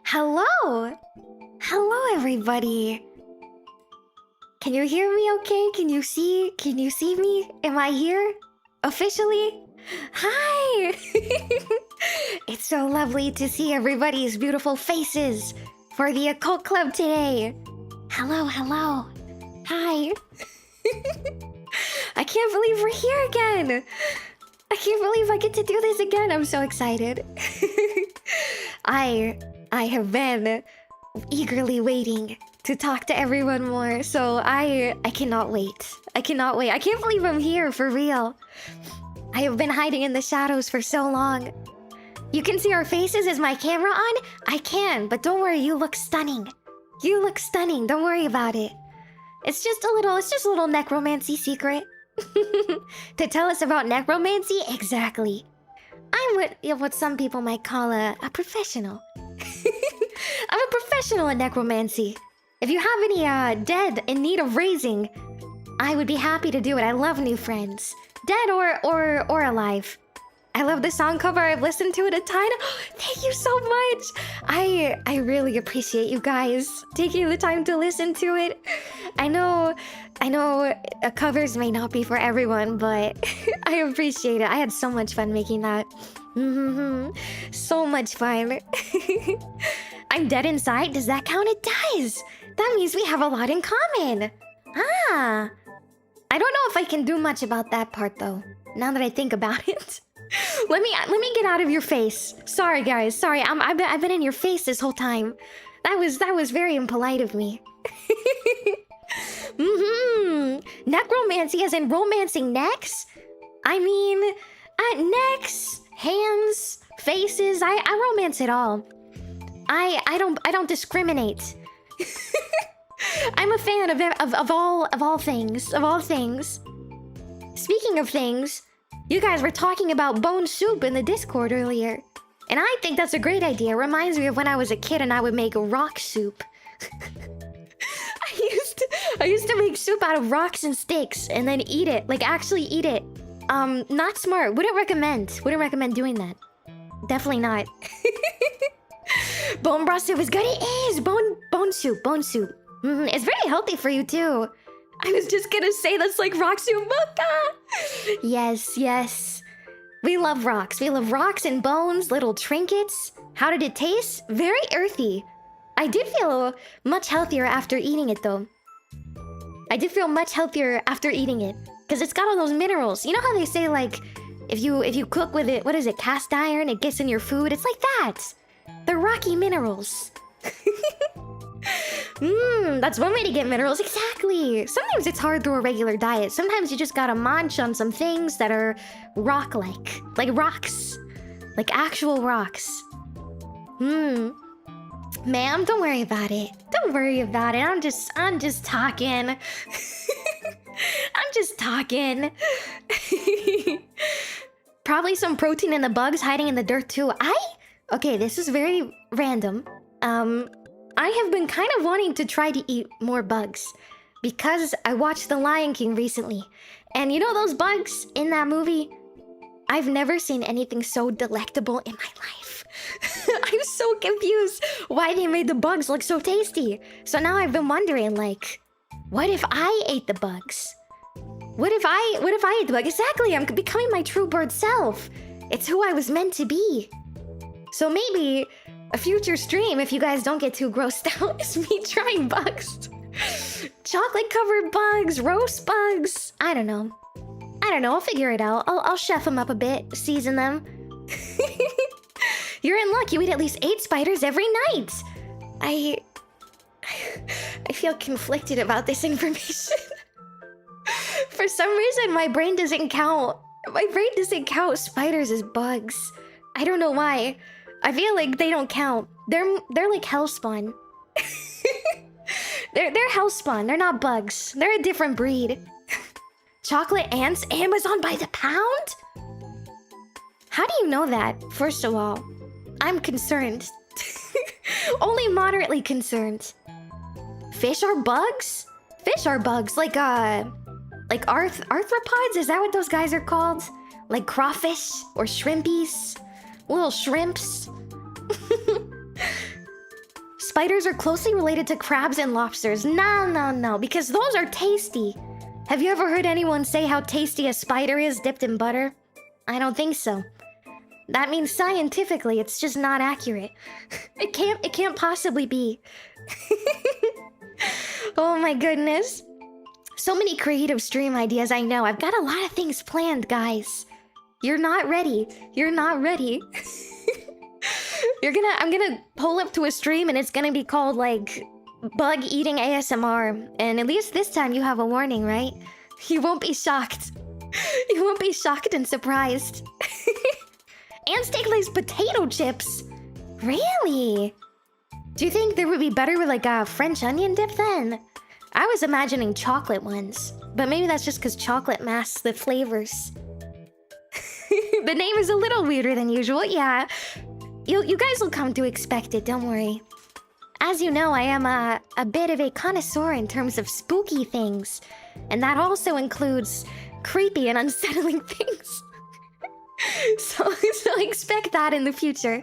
Hello! Hello, everybody! Can you hear me okay? Can you see me? Am I here? Officially? Hi! It's so lovely to see everybody's beautiful faces for the Occult Club today. Hello, hello. Hi. I can't believe we're here again. I can't believe I get to do this again. I'm so excited. I have been eagerly waiting to talk to everyone more, so I cannot wait. I cannot wait. I can't believe I'm here for real. I have been hiding in the shadows for so long. You can see our faces. Is my camera on? I can, but don't worry, you look stunning. You look stunning. Don't worry about it. It's just a little necromancy secret. To tell us about necromancy? Exactly. I'm what some people might call a professional. I'm a professional in necromancy. If you have any dead in need of raising, I would be happy to do it. I love new friends. Dead or alive. I love the song cover. I've listened to it a ton. Thank you so much. I really appreciate you guys taking the time to listen to it. I know covers may not be for everyone, but I appreciate it. I had so much fun making that. So much fun. I'm dead inside. Does that count? It does. That means we have a lot in common. Ah. I don't know if I can do much about that part though, now that I think about it. Let me get out of your face. Sorry guys, sorry. I've been in your face this whole time. That was very impolite of me. Necromancy as in romancing necks? I mean, necks, hands, faces, I romance it all. I don't discriminate. I'm a fan of all things. Speaking of things, you guys were talking about bone soup in the Discord earlier, and I think that's a great idea. It reminds me of when I was a kid and I would make rock soup. I used to make soup out of rocks and sticks and then eat it, like actually eat it. Not smart. Wouldn't recommend doing that. Definitely not. Bone broth soup is good. It is bone soup. It's very healthy for you too. I was just gonna say that's like rock soup mocha. Yes. We love rocks. We love rocks and bones, little trinkets. How did it taste? Very earthy. I did feel much healthier after eating it though. I did feel much healthier after eating it, because it's got all those minerals. You know how they say like, if you cook with it, what is it, cast iron, it gets in your food? It's like that. The rocky minerals. That's one way to get minerals. Exactly. Sometimes it's hard through a regular diet. Sometimes you just gotta munch on some things that are rock-like. Like rocks. Like actual rocks. Ma'am, don't worry about it. Don't worry about it. I'm just talking. I'm just talking. Probably some protein in the bugs hiding in the dirt too. Okay, this is very random. I have been kind of wanting to try to eat more bugs because I watched The Lion King recently. And you know those bugs in that movie? I've never seen anything so delectable in my life. I'm so confused why they made the bugs look so tasty. So now I've been wondering, like, what if I ate the bugs? What if I ate the bug? Exactly, I'm becoming my true bird self. It's who I was meant to be. So maybe a future stream, if you guys don't get too grossed out, is me trying bugs. Chocolate-covered bugs, roast bugs. I don't know. I'll figure it out. I'll chef them up a bit, season them. You're in luck. You eat at least 8 spiders every night. I feel conflicted about this information. For some reason, my brain doesn't count spiders as bugs. I don't know why. I feel like they don't count. They're like hellspawn. they're hellspawn. They're not bugs. They're a different breed. Chocolate ants, Amazon by the pound? How do you know that? First of all, I'm concerned. Only moderately concerned. Fish are bugs? Fish are bugs, like arthropods? Is that what those guys are called? Like crawfish or shrimpies? Little shrimps? Spiders are closely related to crabs and lobsters. No, because those are tasty. Have you ever heard anyone say how tasty a spider is dipped in butter? I don't think so. That means scientifically it's just not accurate. It can't possibly be. Oh my goodness. So many creative stream ideas, I know. I've got a lot of things planned, guys. You're not ready. You're not ready. I'm gonna pull up to a stream and it's gonna be called, like, bug eating ASMR. And at least this time you have a warning, right? You won't be shocked. You won't be shocked and surprised. And steak-glazed potato chips? Really? Do you think there would be better with, like, a French onion dip then? I was imagining chocolate ones. But maybe that's just because chocolate masks the flavors. The name is a little weirder than usual, yeah. You guys will come to expect it, don't worry. As you know, I am a bit of a connoisseur in terms of spooky things. And that also includes creepy and unsettling things. So expect that in the future.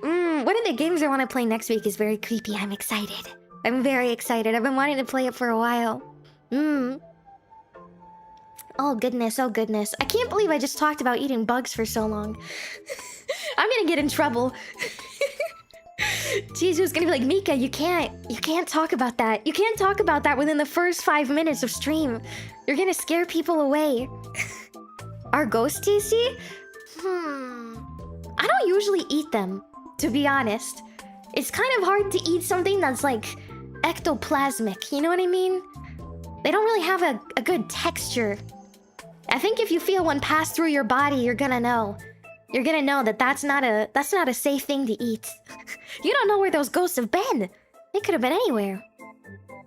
One of the games I want to play next week is very creepy. I'm excited. I'm very excited. I've been wanting to play it for a while. Oh goodness, oh goodness. I can't believe I just talked about eating bugs for so long. I'm gonna get in trouble. Chizu's gonna be like, Mika, you can't talk about that. You can't talk about that within the first 5 minutes of stream. You're gonna scare people away. Are ghosts tasty? I don't usually eat them, to be honest. It's kind of hard to eat something that's like ectoplasmic, you know what I mean? They don't really have a good texture. I think if you feel one pass through your body, you're gonna know. You're gonna know that that's not a safe thing to eat. You don't know where those ghosts have been. They could have been anywhere.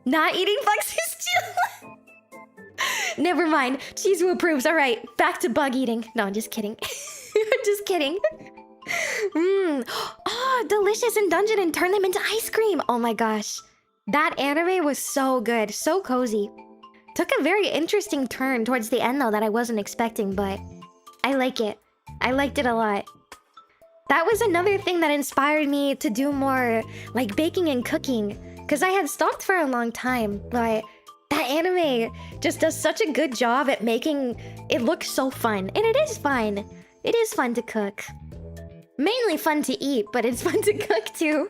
Not eating bugs is chill. Never mind. Chizu approves. All right, back to bug eating. No, I'm just kidding. Just kidding. Oh, delicious in dungeon and turn them into ice cream. Oh my gosh. That anime was so good. So cozy. Took a very interesting turn towards the end though that I wasn't expecting, but I like it. I liked it a lot. That was another thing that inspired me to do more like baking and cooking, because I had stopped for a long time, but that anime just does such a good job at making it look so fun. And it is fun. It is fun to cook. Mainly fun to eat, but it's fun to cook too.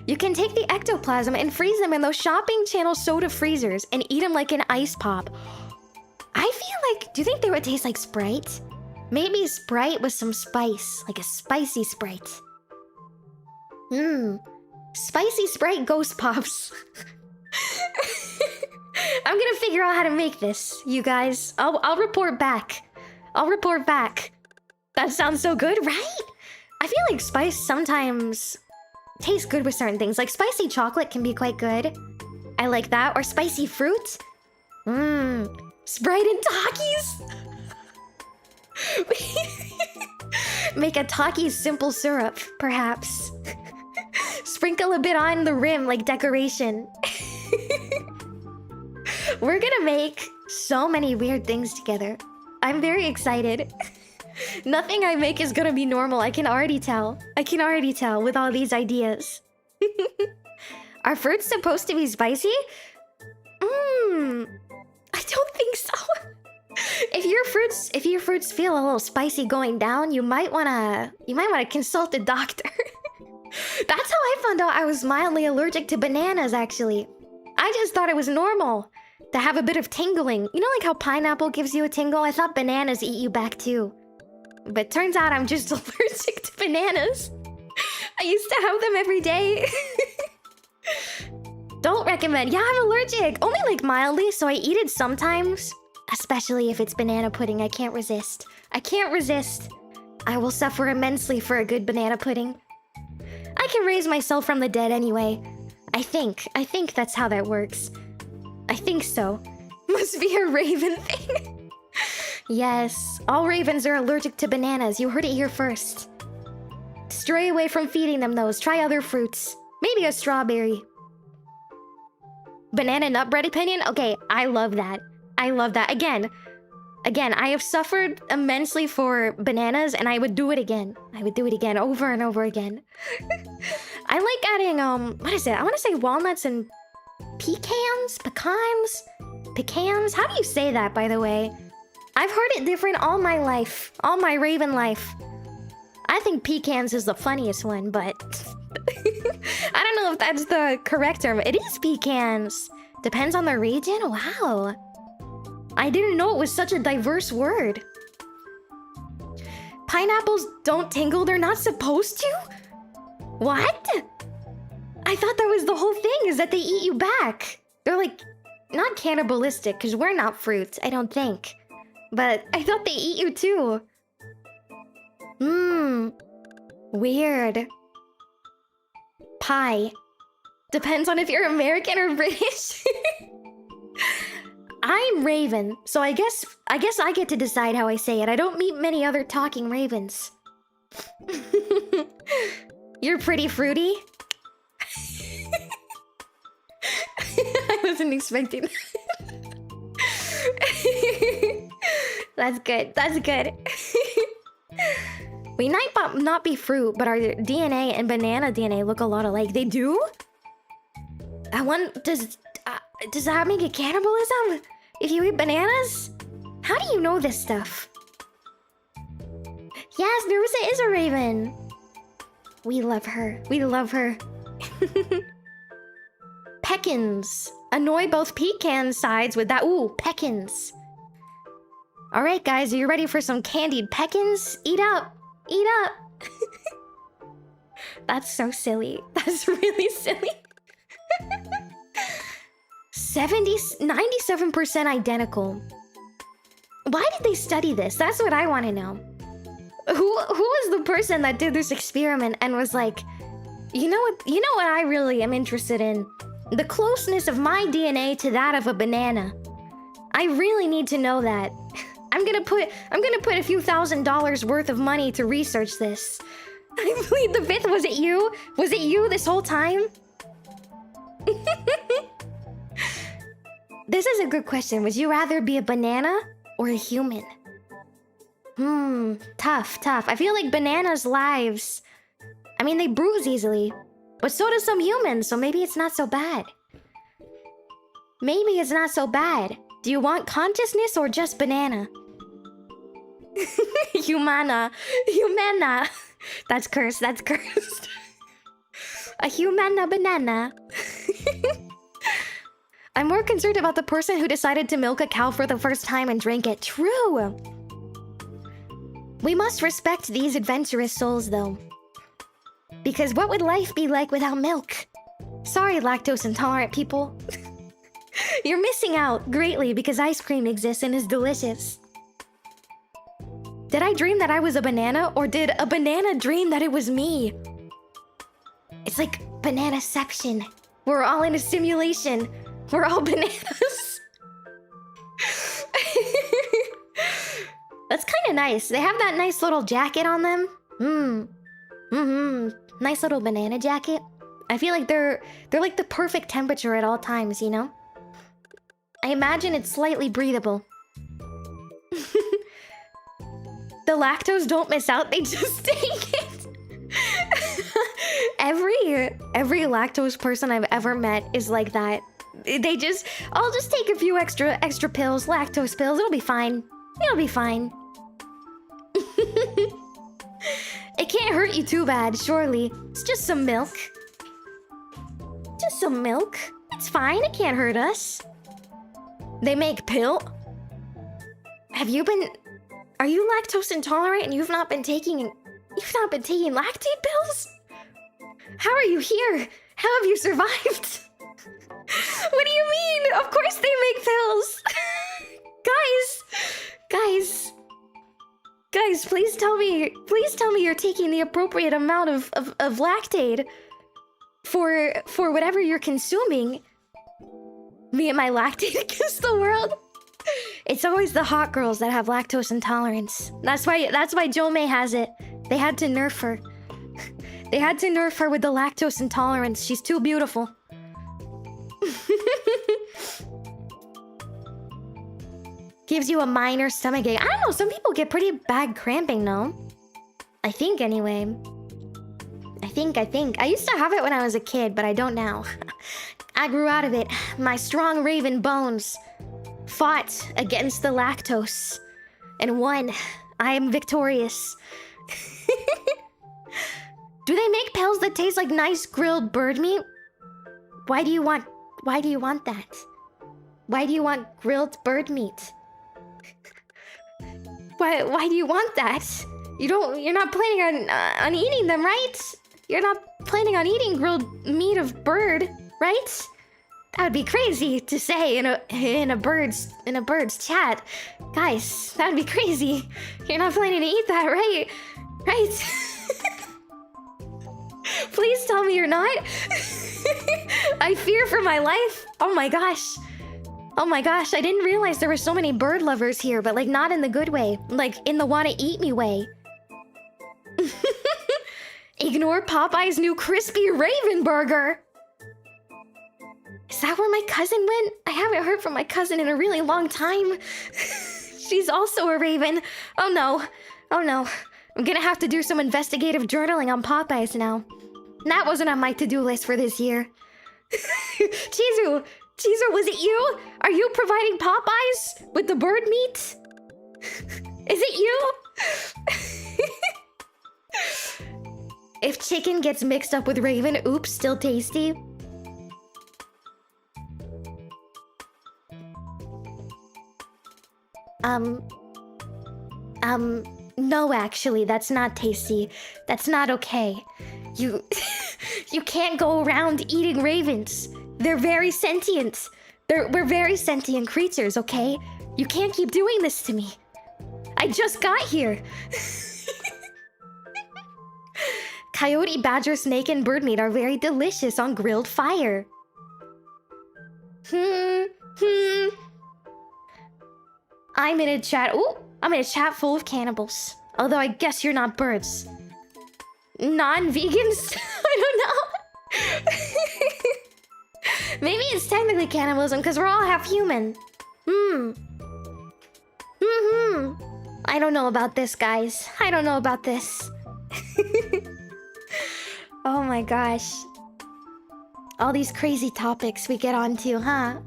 You can take the ectoplasm and freeze them in those shopping channel soda freezers and eat them like an ice pop. I feel like, do you think they would taste like Sprite? Maybe Sprite with some spice, like a spicy Sprite. Spicy Sprite ghost pops. I'm gonna figure out how to make this, you guys. I'll report back. I'll report back. That sounds so good, right? I feel like spice sometimes tastes good with certain things. Like spicy chocolate can be quite good. I like that. Or spicy fruit. Sprite and Takis. Make a Takis simple syrup, perhaps. Sprinkle a bit on the rim like decoration. We're gonna make so many weird things together. I'm very excited. Nothing I make is gonna be normal. I can already tell. I can already tell with all these ideas. Are fruits supposed to be spicy? I don't think so. If your fruits feel a little spicy going down, you might wanna consult a doctor. That's how I found out I was mildly allergic to bananas, actually. I just thought it was normal to have a bit of tingling. You know, like how pineapple gives you a tingle? I thought bananas eat you back too. But turns out I'm just allergic to bananas. I used to have them every day. Don't recommend. Yeah, I'm allergic. Only like mildly, so I eat it sometimes. Especially if it's banana pudding. I can't resist. I can't resist. I will suffer immensely for a good banana pudding. I can raise myself from the dead anyway. I think that's how that works. I think so. Must be a raven thing. Yes, all ravens are allergic to bananas. You heard it here first. Stray away from feeding them those. Try other fruits. Maybe a strawberry. Banana nut bread opinion? Okay, I love that. I love that. Again, Again, I have suffered immensely for bananas, and I would do it again. I would do it again, over and over again. I like adding, what is it? I want to say walnuts and pecans? Pecans? Pecans? How do you say that, by the way? I've heard it different all my life. All my Raven life. I think pecans is the funniest one, but... I don't know if that's the correct term. It is pecans. Depends on the region? Wow. I didn't know it was such a diverse word. Pineapples don't tingle, they're not supposed to? What? I thought that was the whole thing, is that they eat you back. They're like, not cannibalistic, because we're not fruit, I don't think. But I thought they eat you too. Weird. Pie. Depends on if you're American or British. I'm Raven, so I guess I get to decide how I say it. I don't meet many other talking ravens. You're pretty fruity. I wasn't expecting that. That's good. That's good. We might not be fruit, but our DNA and banana DNA look a lot alike. They do? Does that make it cannibalism? If you eat bananas? How do you know this stuff? Yes, Nerissa is a raven. We love her. We love her. Peckins. Annoy both pecan sides with that. Ooh, peckins. Alright, guys, are you ready for some candied peckins? Eat up. Eat up. That's so silly. That's really silly. 97% identical. Why did they study this? That's what I want to know. Who was the person that did this experiment and was like, you know what I really am interested in? The closeness of my DNA to that of a banana. I really need to know that. I'm gonna put a few $1,000s worth of money to research this. I plead the fifth. Was it you? Was it you this whole time? This is a good question. Would you rather be a banana or a human? Tough. I feel like bananas' lives... I mean, they bruise easily. But so do some humans, so maybe it's not so bad. Maybe it's not so bad. Do you want consciousness or just banana? Humana. That's cursed. A humana banana. I'm more concerned about the person who decided to milk a cow for the first time and drank it. True. We must respect these adventurous souls, though. Because what would life be like without milk? Sorry, lactose intolerant people. You're missing out greatly because ice cream exists and is delicious. Did I dream that I was a banana, or did a banana dream that it was me? It's like bananaception. We're all in a simulation. We're all bananas. That's kind of nice. They have that nice little jacket on them. Nice little banana jacket. I feel like they're like the perfect temperature at all times, you know? I imagine it's slightly breathable. The lactose don't miss out, they just take it. Every lactose person I've ever met is like that. I'll just take a few extra pills, lactose pills, it'll be fine. It'll be fine. It can't hurt you too bad, surely. It's just some milk. Just some milk. It's fine, it can't hurt us. They make pill? Are you lactose intolerant and you've not been taking lactate pills? How are you here? How have you survived? What do you mean? Of course they make pills. Guys, please tell me you're taking the appropriate amount of lactate for whatever you're consuming. Me and my lactate against the world. It's always the hot girls that have lactose intolerance. That's why Jomei has it. They had to nerf her. They had to nerf her with the lactose intolerance. She's too beautiful. Gives you a minor stomachache. I don't know, some people get pretty bad cramping, no? I think anyway. I think. I used to have it when I was a kid, but I don't now. I grew out of it. My strong raven bones fought against the lactose and won. I am victorious. Do they make pills that taste like nice grilled bird meat? Why do you want that? Why do you want grilled bird meat? Why do you want that? You're not planning on eating them, right? You're not planning on eating grilled meat of bird, right? That would be crazy to say in a bird's chat. Guys, that would be crazy. You're not planning to eat that, right? Right? Please tell me you're not. I fear for my life. Oh my gosh. Oh my gosh, I didn't realize there were so many bird lovers here, but like not in the good way. Like in the wanna eat me way. Ignore Popeye's new crispy raven burger. Is that where my cousin went? I haven't heard from my cousin in a really long time. She's also a raven. Oh no. Oh no. I'm gonna have to do some investigative journaling on Popeyes now. That wasn't on my to-do list for this year. Chizu, was it you? Are you providing Popeyes with the bird meat? Is it you? If chicken gets mixed up with raven, oops, still tasty. No, actually, that's not tasty. That's not okay. You can't go around eating ravens. They're very sentient. We're very sentient creatures, okay? You can't keep doing this to me. I just got here. Coyote, badger, snake, and bird meat are very delicious on grilled fire. I'm in a chat. Ooh, I'm in a chat full of cannibals. Although I guess you're not birds. Non-vegans? I don't know. Maybe it's technically cannibalism because we're all half human. I don't know about this, guys. I don't know about this. Oh my gosh. All these crazy topics we get onto, huh?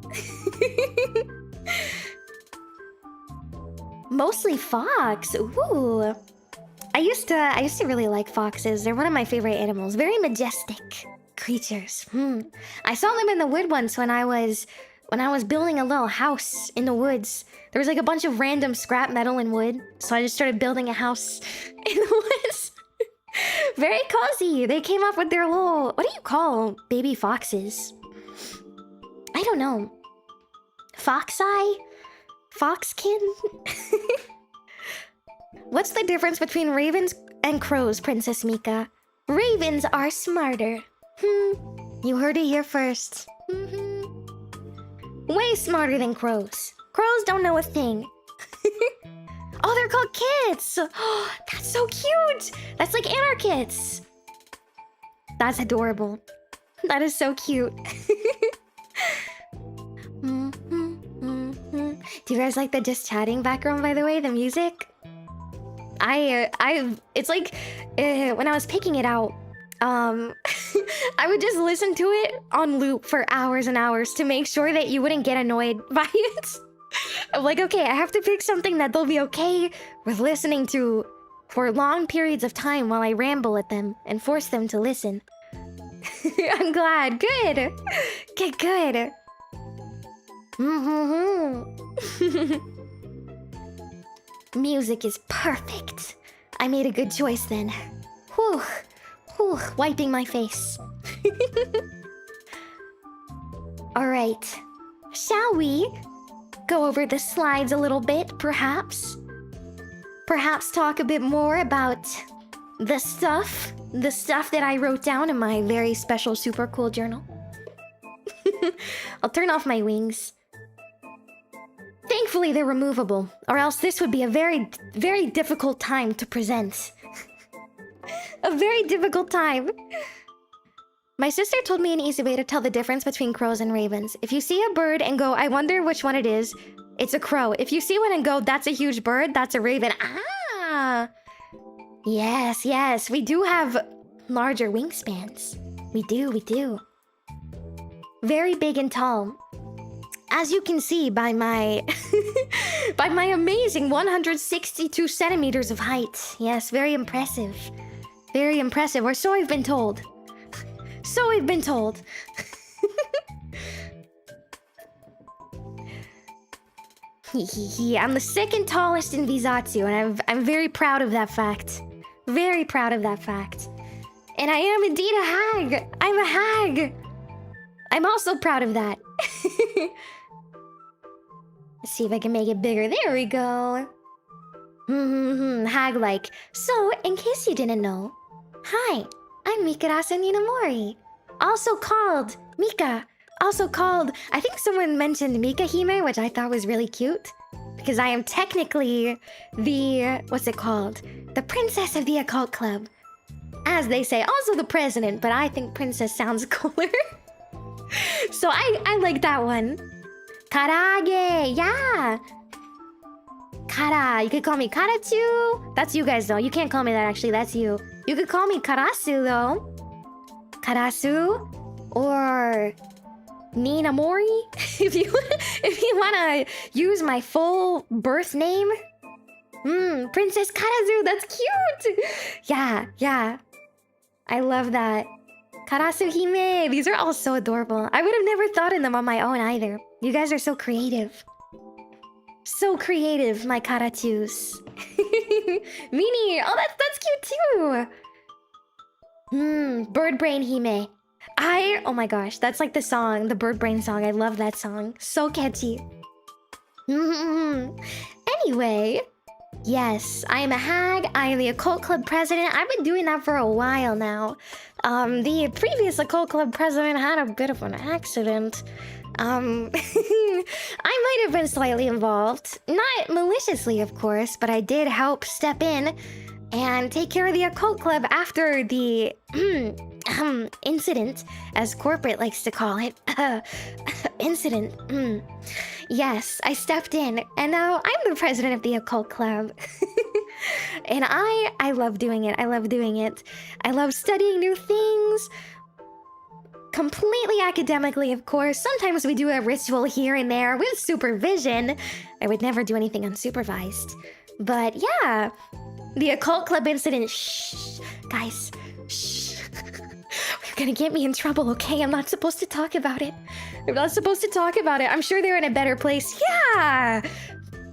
Mostly fox. Ooh. I used to really like foxes. They're one of my favorite animals. Very majestic creatures. I saw them in the wood once when I was building a little house in the woods. There was like a bunch of random scrap metal and wood, so I just started building a house in the woods. Very cozy. They came up with their little, what do you call baby foxes? I don't know. Fox eye? Foxkin? What's the difference between ravens and crows, Princess Mika? Ravens are smarter. You heard it here first. Way smarter than crows. Crows don't know a thing. Oh, they're called kits! Oh, that's so cute! That's like anarchists. That's adorable. That is so cute. Do you guys like the just chatting background, by the way? The music? It's like, when I was picking it out, I would just listen to it on loop for hours and hours to make sure that you wouldn't get annoyed by it. I'm like, okay, I have to pick something that they'll be okay with listening to for long periods of time while I ramble at them and force them to listen. I'm glad. Good. Good. Music is perfect. I made a good choice then. Whew. Whew. Wiping my face. Alright. Shall we go over the slides a little bit, perhaps? Perhaps talk a bit more about the stuff that I wrote down in my very special super cool journal. I'll turn off my wings. Thankfully, they're removable, or else this would be a very, very difficult time to present. A very difficult time. My sister told me an easy way to tell the difference between crows and ravens. If you see a bird and go, I wonder which one it is, It's a crow. If you see one and go, that's a huge bird, that's a raven. Ah! Yes, yes. We do have larger wingspans. We do. Very big and tall. As you can see by my... by my amazing 162 centimeters of height. Yes, very impressive. Very impressive, or so I've been told. So I've been told. I'm the second tallest in VZatsu, and I'm very proud of that fact. Very proud of that fact. And I am indeed a hag. I'm a hag. I'm also proud of that. Let's see if I can make it bigger. There we go. Hag-like. So, in case you didn't know, hi, I'm Mikarasu Ninamori. Also called Mika. Also called, I think someone mentioned Mika Hime, which I thought was really cute. Because I am technically the, what's it called? The princess of the Occult Club. As they say, also the president, but I think princess sounds cooler. So I like that one. Karage, yeah. Kara, you could call me Kara too. That's you guys though. You can't call me that actually, that's you. You could call me Karasu though. Karasu or Ninamori if you wanna use my full birth name. Princess Karazu, that's cute. Yeah. I love that. Karasu Hime, these are all so adorable. I would have never thought of them on my own either. You guys are so creative. So creative, my Karatus. Mini, oh that's cute too. Bird Brain Hime. Oh my gosh, that's like the song, the Bird Brain song. I love that song. So catchy. Anyway, yes, I am a hag. I am the Occult Club president. I've been doing that for a while now. The previous Occult Club president had a bit of an accident. I might have been slightly involved. Not maliciously, of course, but I did help step in and take care of the Occult Club after the incident, as corporate likes to call it. Incident. Yes, I stepped in, and now I'm the president of the Occult Club. And I love doing it. I love doing it. I love studying new things. Completely academically, of course. Sometimes we do a ritual here and there with supervision. I would never do anything unsupervised. But yeah, the Occult Club incident. Shh, guys. Shh. You're gonna get me in trouble, okay? I'm not supposed to talk about it. I'm not supposed to talk about it. I'm sure they're in a better place. Yeah!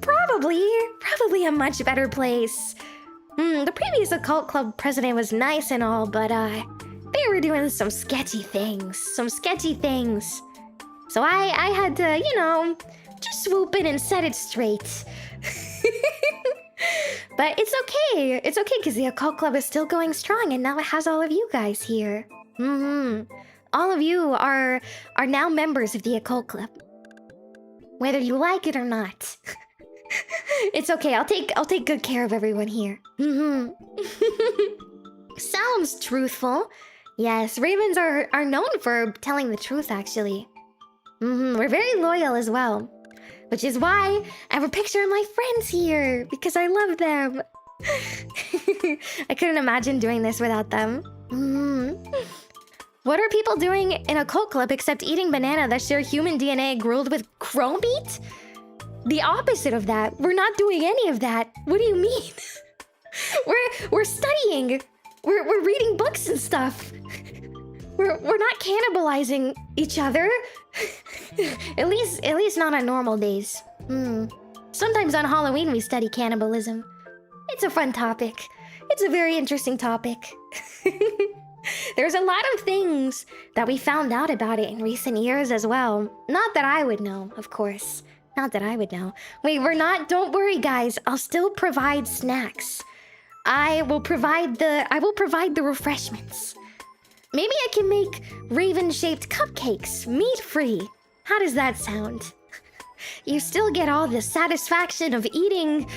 Probably a much better place. The previous Occult Club president was nice and all, but they were doing some sketchy things. So I had to, you know, just swoop in and set it straight. But it's okay. It's okay because the Occult Club is still going strong, and now it has all of you guys here. All of you are now members of the Occult Club, whether you like it or not. It's okay. I'll take good care of everyone here. Sounds truthful. Yes, ravens are known for telling the truth, actually. We're very loyal as well. Which is why I have a picture of my friends here, because I love them. I couldn't imagine doing this without them. What are people doing in a Occult Club except eating banana that share human DNA grilled with crow meat? The opposite of that. We're not doing any of that. What do you mean? We're studying. We're reading books and stuff. We're not cannibalizing each other. At least not on normal days. Sometimes on Halloween we study cannibalism. It's a fun topic. It's a very interesting topic. There's a lot of things that we found out about it in recent years as well. Not that I would know, of course. Not that I would know. Wait, we're not. Don't worry, guys. I'll still provide snacks. I will provide the refreshments. Maybe I can make raven-shaped cupcakes, meat-free. How does that sound? You still get all the satisfaction of eating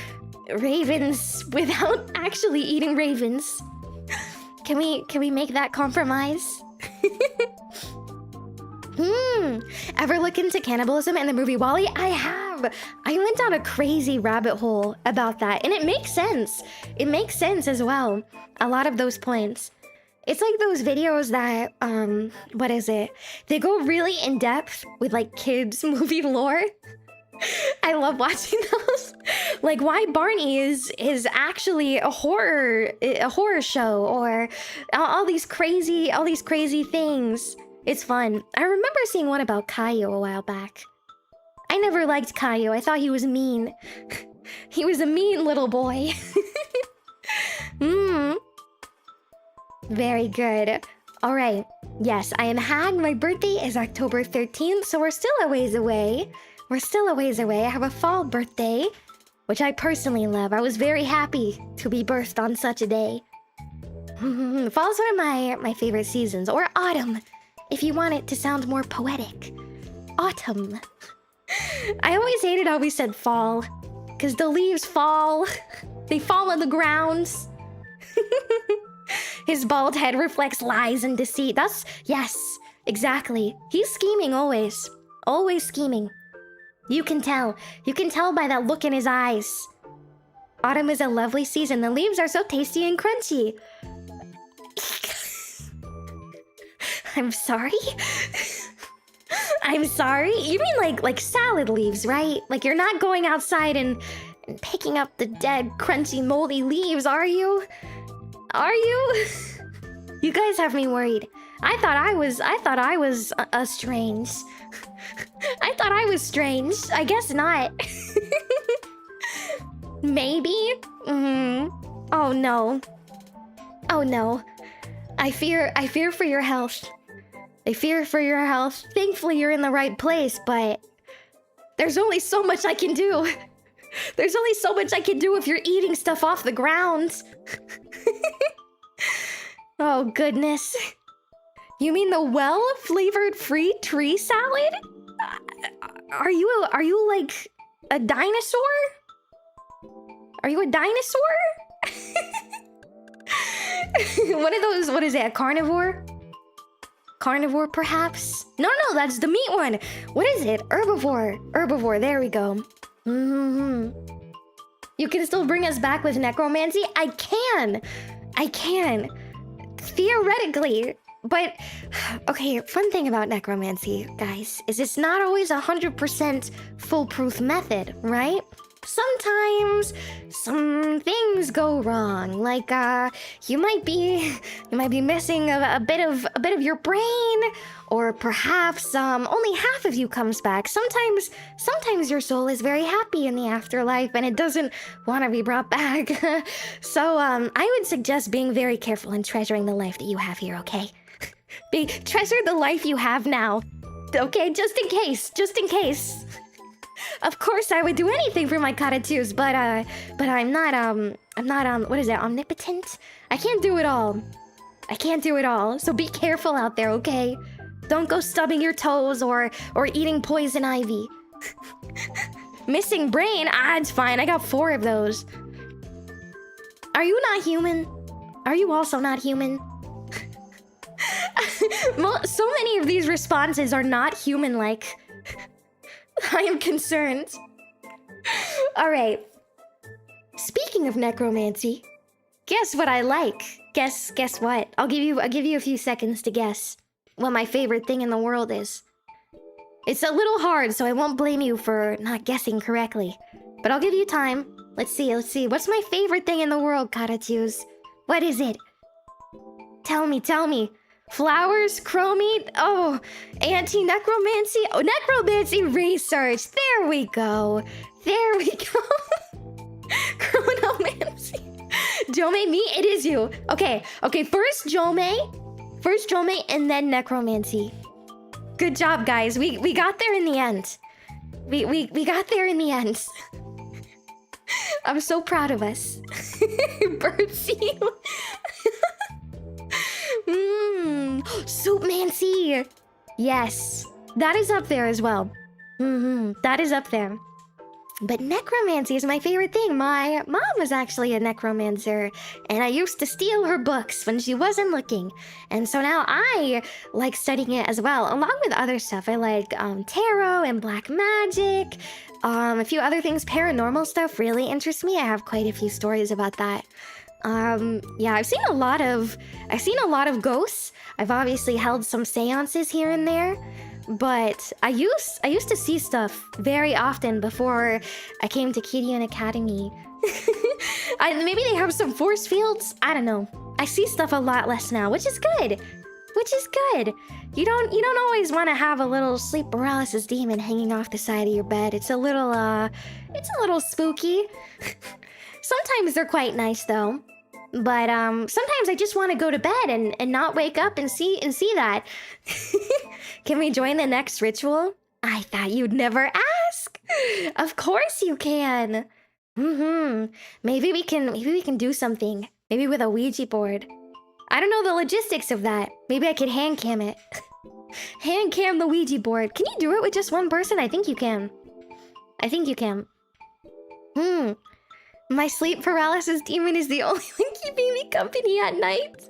ravens without actually eating ravens. Can we make that compromise? Ever look into cannibalism in the movie WALL-E? I have. I went down a crazy rabbit hole about that, and it makes sense. It makes sense as well. A lot of those points. It's like those videos that, what is it? They go really in depth with like kids movie lore. I love watching those. Like why Barney is actually a horror show, or all these crazy things. It's fun. I remember seeing one about Caillou a while back. I never liked Caillou. I thought he was mean. He was a mean little boy. Very good. All right. Yes, I am Hag. My birthday is October 13th, so we're still a ways away. We're still a ways away. I have a fall birthday, which I personally love. I was very happy to be birthed on such a day. Fall is one of my favorite seasons. Or autumn, if you want it to sound more poetic. Autumn. I always hated how we said fall, because the leaves fall. They fall on the ground. His bald head reflects lies and deceit. Yes, exactly. He's scheming always. Always scheming. You can tell. You can tell by that look in his eyes. Autumn is a lovely season. The leaves are so tasty and crunchy. I'm sorry? I'm sorry? You mean like salad leaves, right? Like you're not going outside and picking up the dead, crunchy, moldy leaves, are you? Are you? You guys have me worried. I thought I was strange. I thought I was strange. I guess not. Maybe? Oh no. Oh no. I fear for your health. I fear for your health. Thankfully you're in the right place, but there's only so much I can do. There's only so much I can do if you're eating stuff off the ground. Oh goodness. You mean the well-flavored free tree salad? Are you like a dinosaur? Are you a dinosaur? One of those, what is it, a carnivore? Carnivore, perhaps? No, that's the meat one. What is it? Herbivore. Herbivore, there we go. You can still bring us back with necromancy? I can. Theoretically. But, okay, fun thing about necromancy, guys, is it's not always 100% foolproof method, right? Sometimes some things go wrong. Like you might be missing a bit of your brain, or perhaps only half of you comes back. Sometimes your soul is very happy in the afterlife and it doesn't want to be brought back. So I would suggest being very careful and treasuring the life that you have here, okay? Treasure the life you have now. Okay, just in case. Of course, I would do anything for my karatus, but I'm not what is that, omnipotent? I can't do it all. So be careful out there, okay? Don't go stubbing your toes or eating poison ivy. Missing brain? It's fine. I got 4 of those. Are you not human? Are you also not human? So many of these responses are not human-like. I am concerned. Alright. Speaking of necromancy, guess what I like? Guess what? I'll give you a few seconds to guess what my favorite thing in the world is. It's a little hard, so I won't blame you for not guessing correctly. But I'll give you time. Let's see. What's my favorite thing in the world, karatus? What is it? Tell me. Flowers, chromite, oh, anti-necromancy, oh, necromancy research, there we go. Chronomancy. Jome, me, it is you. Okay, first Jome, and then necromancy. Good job, guys, we got there in the end. We got there in the end. I'm so proud of us. Birdseed. Soupmancy! Yes, that is up there as well. That is up there. But necromancy is my favorite thing. My mom was actually a necromancer, and I used to steal her books when she wasn't looking. And so now I like studying it as well, along with other stuff. I like tarot and black magic, a few other things. Paranormal stuff really interests me. I have quite a few stories about that. Yeah, I've seen a lot of ghosts. I've obviously held some seances here and there. But I used to see stuff very often before I came to Kiryuin Academy. Maybe they have some force fields? I don't know. I see stuff a lot less now, which is good. Which is good. You don't always want to have a little sleep paralysis demon hanging off the side of your bed. It's a little spooky. Sometimes they're quite nice though. But sometimes I just want to go to bed and not wake up and see that. Can we join the next ritual? I thought you'd never ask. Of course you can. Maybe we can do something. Maybe with a Ouija board. I don't know the logistics of that. Maybe I could hand cam it. Hand cam the Ouija board. Can you do it with just one person? I think you can. I think you can. My sleep paralysis demon is the only one keeping me company at night.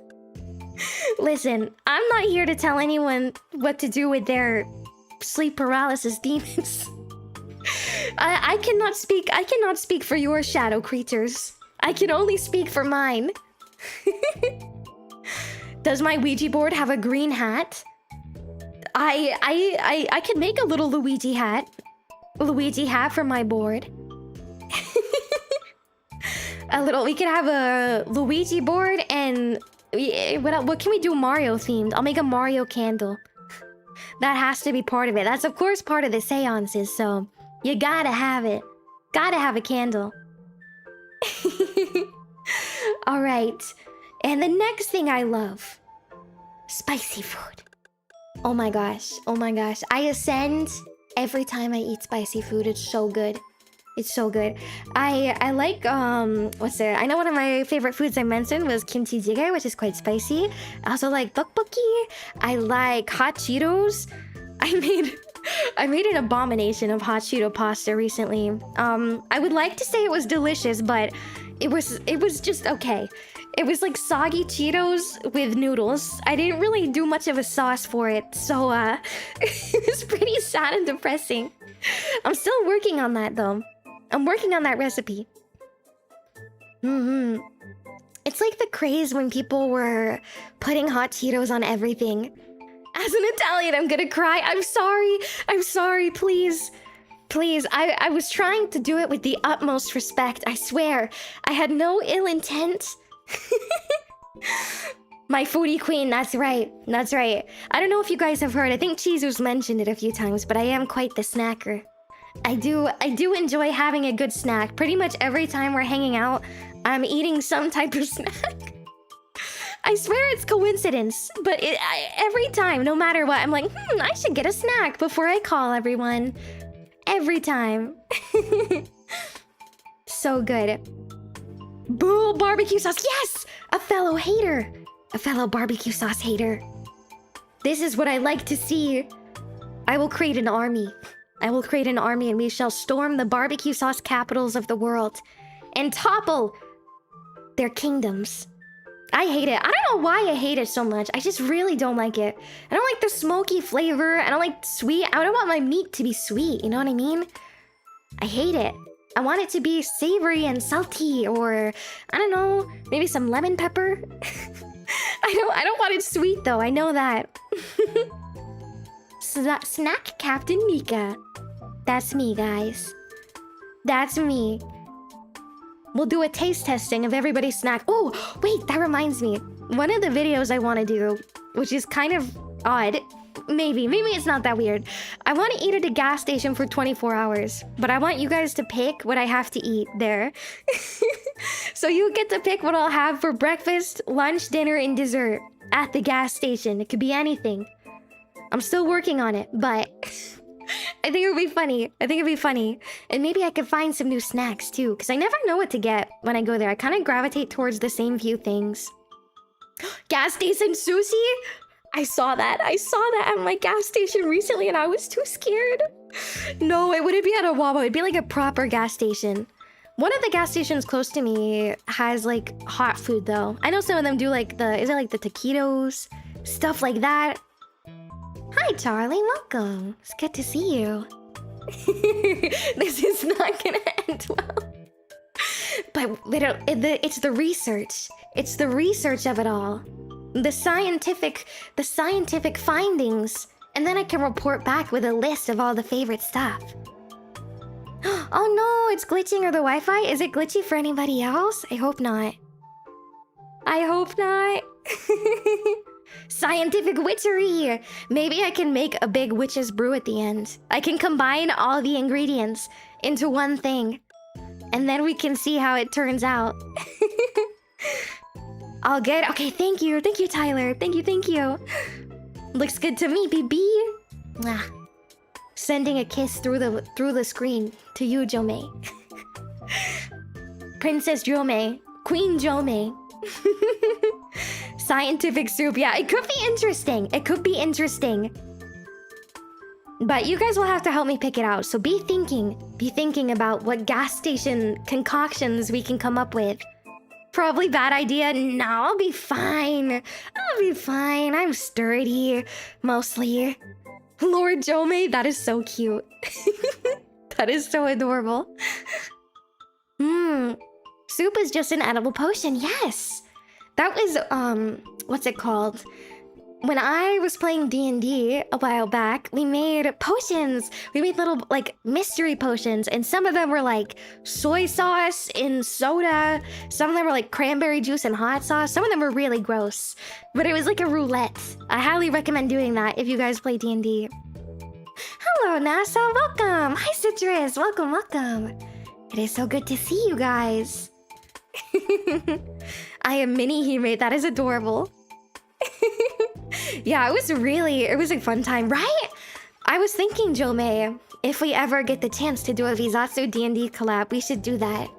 Listen, I'm not here to tell anyone what to do with their sleep paralysis demons. I cannot speak for your shadow creatures. I can only speak for mine. Does my Ouija board have a green hat? I could make a little Luigi hat. Luigi hat for my board. We could have a Luigi board and what can we do Mario themed? I'll make a Mario candle. That has to be part of it. That's of course part of the seances, so you gotta have it. Gotta have a candle. Alright. And the next thing I love. Spicy food. Oh my gosh. Oh my gosh. I ascend every time I eat spicy food. It's so good. It's so good. I like, what's there? I know one of my favorite foods I mentioned was kimchi jjigae, which is quite spicy. I also like tteokbokki. I like hot Cheetos. I made an abomination of hot Cheeto pasta recently. I would like to say it was delicious, but it was just okay. It was like soggy Cheetos with noodles. I didn't really do much of a sauce for it, so it was pretty sad and depressing. I'm still working on that though. I'm working on that recipe. It's like the craze when people were putting hot Cheetos on everything. As an Italian, I'm gonna cry. I'm sorry, please. Please, I was trying to do it with the utmost respect, I swear. I had no ill intent. My foodie queen, that's right. That's right. I don't know if you guys have heard, I think Chizu's mentioned it a few times, but I am quite the snacker. I do enjoy having a good snack. Pretty much every time we're hanging out, I'm eating some type of snack. I swear it's coincidence, but every time, no matter what, I'm like, I should get a snack before I call everyone. Every time. So good. Boo, barbecue sauce. Yes! A fellow hater. A fellow barbecue sauce hater. This is what I like to see. I will create an army. I will create an army and we shall storm the barbecue sauce capitals of the world and topple their kingdoms. I hate it. I don't know why I hate it so much. I just really don't like it. I don't like the smoky flavor. I don't like sweet. I don't want my meat to be sweet. You know what I mean? I hate it. I want it to be savory and salty, or I don't know, maybe some lemon pepper. I don't want it sweet though. I know that. Snack Captain Mika. That's me, guys. That's me. We'll do a taste testing of everybody's snack. Oh, wait, that reminds me. One of the videos I want to do, which is kind of odd. Maybe it's not that weird. I want to eat at a gas station for 24 hours. But I want you guys to pick what I have to eat there. So you get to pick what I'll have for breakfast, lunch, dinner, and dessert at the gas station. It could be anything. I'm still working on it, but I think it would be funny. I think it'd be funny. And maybe I could find some new snacks too, because I never know what to get when I go there. I kind of gravitate towards the same few things. Gas station sushi? I saw that at my gas station recently and I was too scared. No, it wouldn't be at a Wawa. It'd be like a proper gas station. One of the gas stations close to me has like hot food though. I know some of them do like is it like the taquitos? Stuff like that. Hi Charlie, welcome. It's good to see you. This is not gonna end well. But it's the research. It's the research of it all. The scientific findings. And then I can report back with a list of all the favorite stuff. Oh no, it's glitching or the Wi-Fi? Is it glitchy for anybody else? I hope not. I hope not. Scientific witchery! Maybe I can make a big witch's brew at the end. I can combine all the ingredients into one thing. And then we can see how it turns out. All good? Okay, thank you. Thank you, Tyler. Thank you. Looks good to me, BB. Mwah. Sending a kiss through the screen to you, Jome. Princess Jome. Queen Jome. Scientific soup. Yeah, it could be interesting. It could be interesting. But you guys will have to help me pick it out. So be thinking about what gas station concoctions we can come up with. Probably bad idea. No, I'll be fine. I'm sturdy, mostly. Lord Jome, that is so cute. That is so adorable. Soup is just an edible potion. Yes. That was, what's it called? When I was playing D&D a while back, we made potions. We made little, like, mystery potions. And some of them were, like, soy sauce in soda. Some of them were, like, cranberry juice and hot sauce. Some of them were really gross. But it was like a roulette. I highly recommend doing that if you guys play D&D. Hello, NASA. Welcome. Hi, Citrus. Welcome. It is so good to see you guys. I am Mini Hime. That is adorable. Yeah, it was a fun time, right? I was thinking, Jome, if we ever get the chance to do a VZatsu D&D collab, we should do that.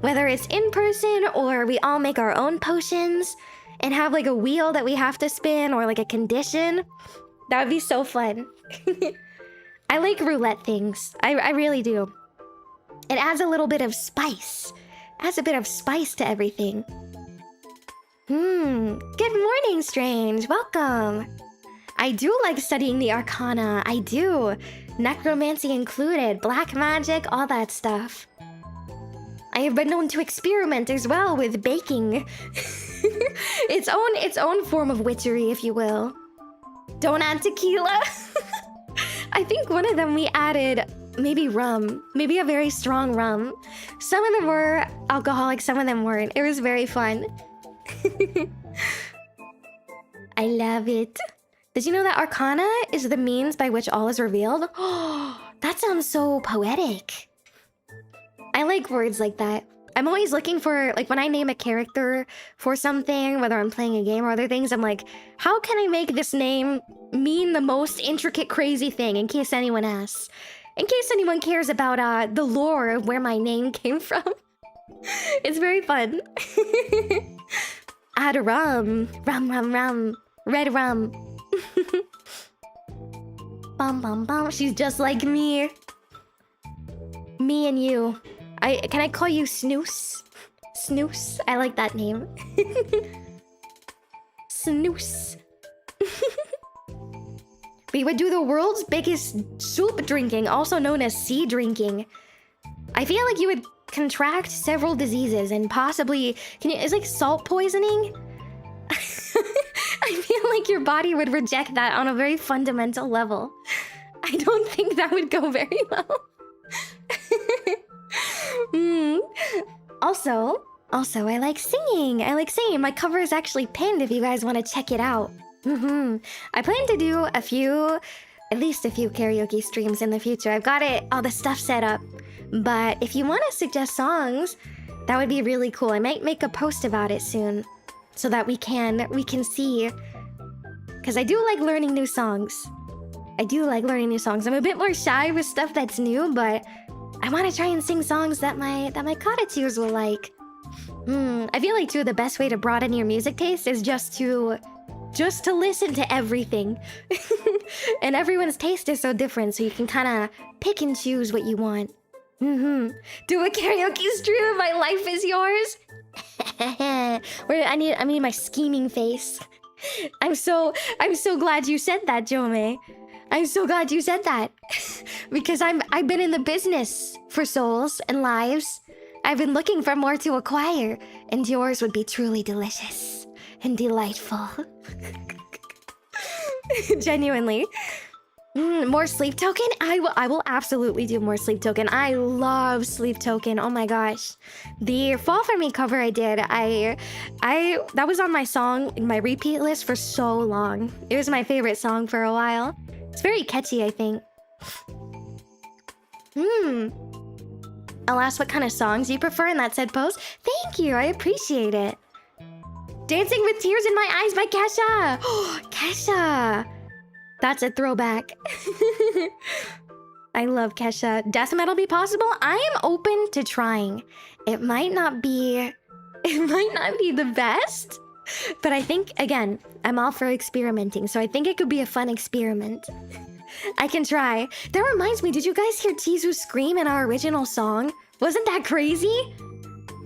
Whether it's in person or we all make our own potions and have like a wheel that we have to spin or like a condition. That would be so fun. I like roulette things. I really do. It adds a little bit of spice. Adds a bit of spice to everything. Good morning, Strange. Welcome. I do like studying the arcana. I do. Necromancy included, black magic, all that stuff. I have been known to experiment as well with baking. its own form of witchery, if you will. Don't add tequila. I think one of them we added maybe rum. Maybe a very strong rum. Some of them were alcoholic, some of them weren't. It was very fun. I love it. Did you know that arcana is the means by which all is revealed? Oh, that sounds so poetic. I like words like that. I'm always looking for, like, when I name a character for something, whether I'm playing a game or other things, I'm like, how can I make this name mean the most intricate, crazy thing, in case anyone asks? In case anyone cares about the lore of where my name came from. It's very fun. Add rum. Rum. Red rum. Bum. She's just like me. Me and you. Can I call you Snooze? Snooze? I like that name. Snooze. We would do the world's biggest soup drinking, also known as sea drinking. I feel like you would contract several diseases and possibly... It's like salt poisoning? I feel like your body would reject that on a very fundamental level. I don't think that would go very well. Also, I like singing. My cover is actually pinned if you guys want to check it out. I plan to do at least a few karaoke streams in the future. I've got all the stuff set up. But if you want to suggest songs, that would be really cool. I might make a post about it soon, so that we can see. Because I do like learning new songs. I'm a bit more shy with stuff that's new, but I want to try and sing songs that my cottagers will like. I feel like too the best way to broaden your music taste is just to just to listen to everything. And everyone's taste is so different, so you can kind of pick and choose what you want. Do a karaoke stream of My Life Is Yours. Where I need my scheming face. I'm so glad you said that, Jome. I'm so glad you said that. Because I've been in the business for souls and lives. I've been looking for more to acquire, and yours would be truly delicious and delightful. Genuinely. More sleep token? I will absolutely do more sleep token. I love sleep token. Oh my gosh. The Fall For Me cover I did, that was on my my repeat list for so long. It was my favorite song for a while. It's very catchy, I think. I'll ask what kind of songs you prefer in that said post. Thank you, I appreciate it. Dancing with Tears in My Eyes by Kesha. Oh, Kesha. That's a throwback. I love Kesha. Death metal be possible? I am open to trying. It might not be the best, but I think, again, I'm all for experimenting, so I think it could be a fun experiment. I can try. That reminds me, did you guys hear Chizu scream in our original song? Wasn't that crazy?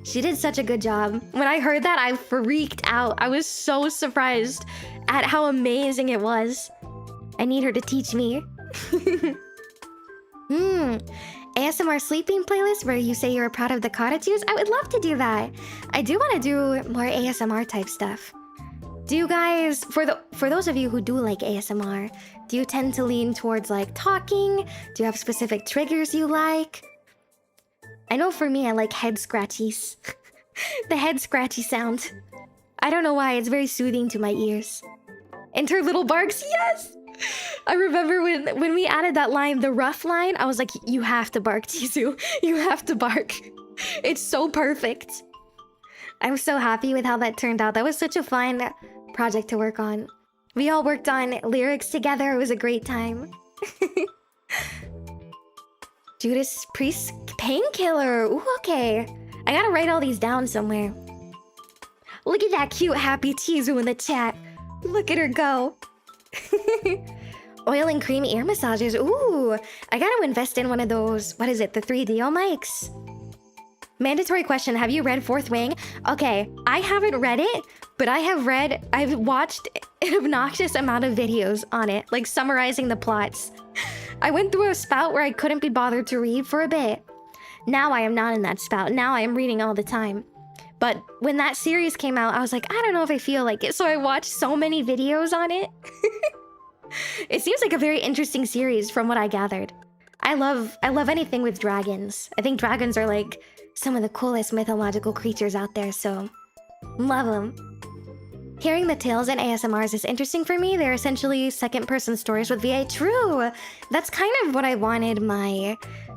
She did such a good job. When I heard that, I freaked out. I was so surprised at how amazing it was. I need her to teach me. ASMR sleeping playlist where you say you're proud of the cottages? I would love to do that. I do want to do more ASMR type stuff. Do you guys, for those of you who do like ASMR, do you tend to lean towards like talking? Do you have specific triggers you like? I know for me, I like head scratchies. The head scratchy sound. I don't know why, it's very soothing to my ears. Enter little barks, yes! I remember when we added that line, the rough line, I was like, you have to bark, Chizu. You have to bark. It's so perfect. I'm so happy with how that turned out. That was such a fun project to work on. We all worked on lyrics together. It was a great time. Judas Priest Painkiller. Ooh, okay. I gotta write all these down somewhere. Look at that cute happy Chizu in the chat. Look at her go. Oil and cream ear massages. Ooh, I gotta invest in one of those. What is it? The 3DO mics? Mandatory question. Have you read Fourth Wing? Okay, I haven't read it, but I've watched an obnoxious amount of videos on it, like summarizing the plots. I went through a spout where I couldn't be bothered to read for a bit. Now I am not in that spout. Now I am reading all the time. But when that series came out, I was like, I don't know if I feel like it. So I watched so many videos on it. It seems like a very interesting series from what I gathered. I love anything with dragons. I think dragons are like some of the coolest mythological creatures out there, so love them. Hearing the tales in ASMRs is interesting for me. They're essentially second-person stories with VA. True! That's kind of what I wanted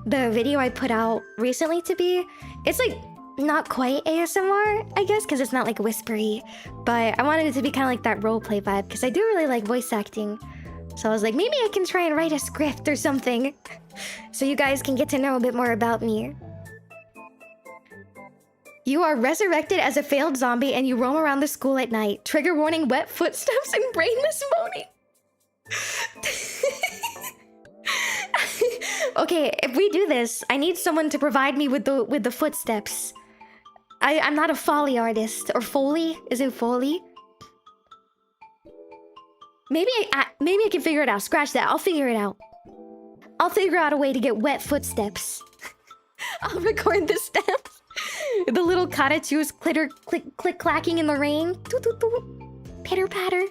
the video I put out recently to be. It's like not quite ASMR, I guess, because it's not like whispery, but I wanted it to be kind of like that roleplay vibe, because I do really like voice acting. So I was like, maybe I can try and write a script or something, so you guys can get to know a bit more about me. You are resurrected as a failed zombie and you roam around the school at night. Trigger warning, wet footsteps and brainless moaning. Okay, if we do this, I need someone to provide me with the footsteps. I'm not a Foley artist. Or Foley? Is it Foley? Maybe I can figure it out. Scratch that. I'll figure it out. I'll figure out a way to get wet footsteps. I'll record the steps. The little cottages click clacking in the rain. Pitter patter.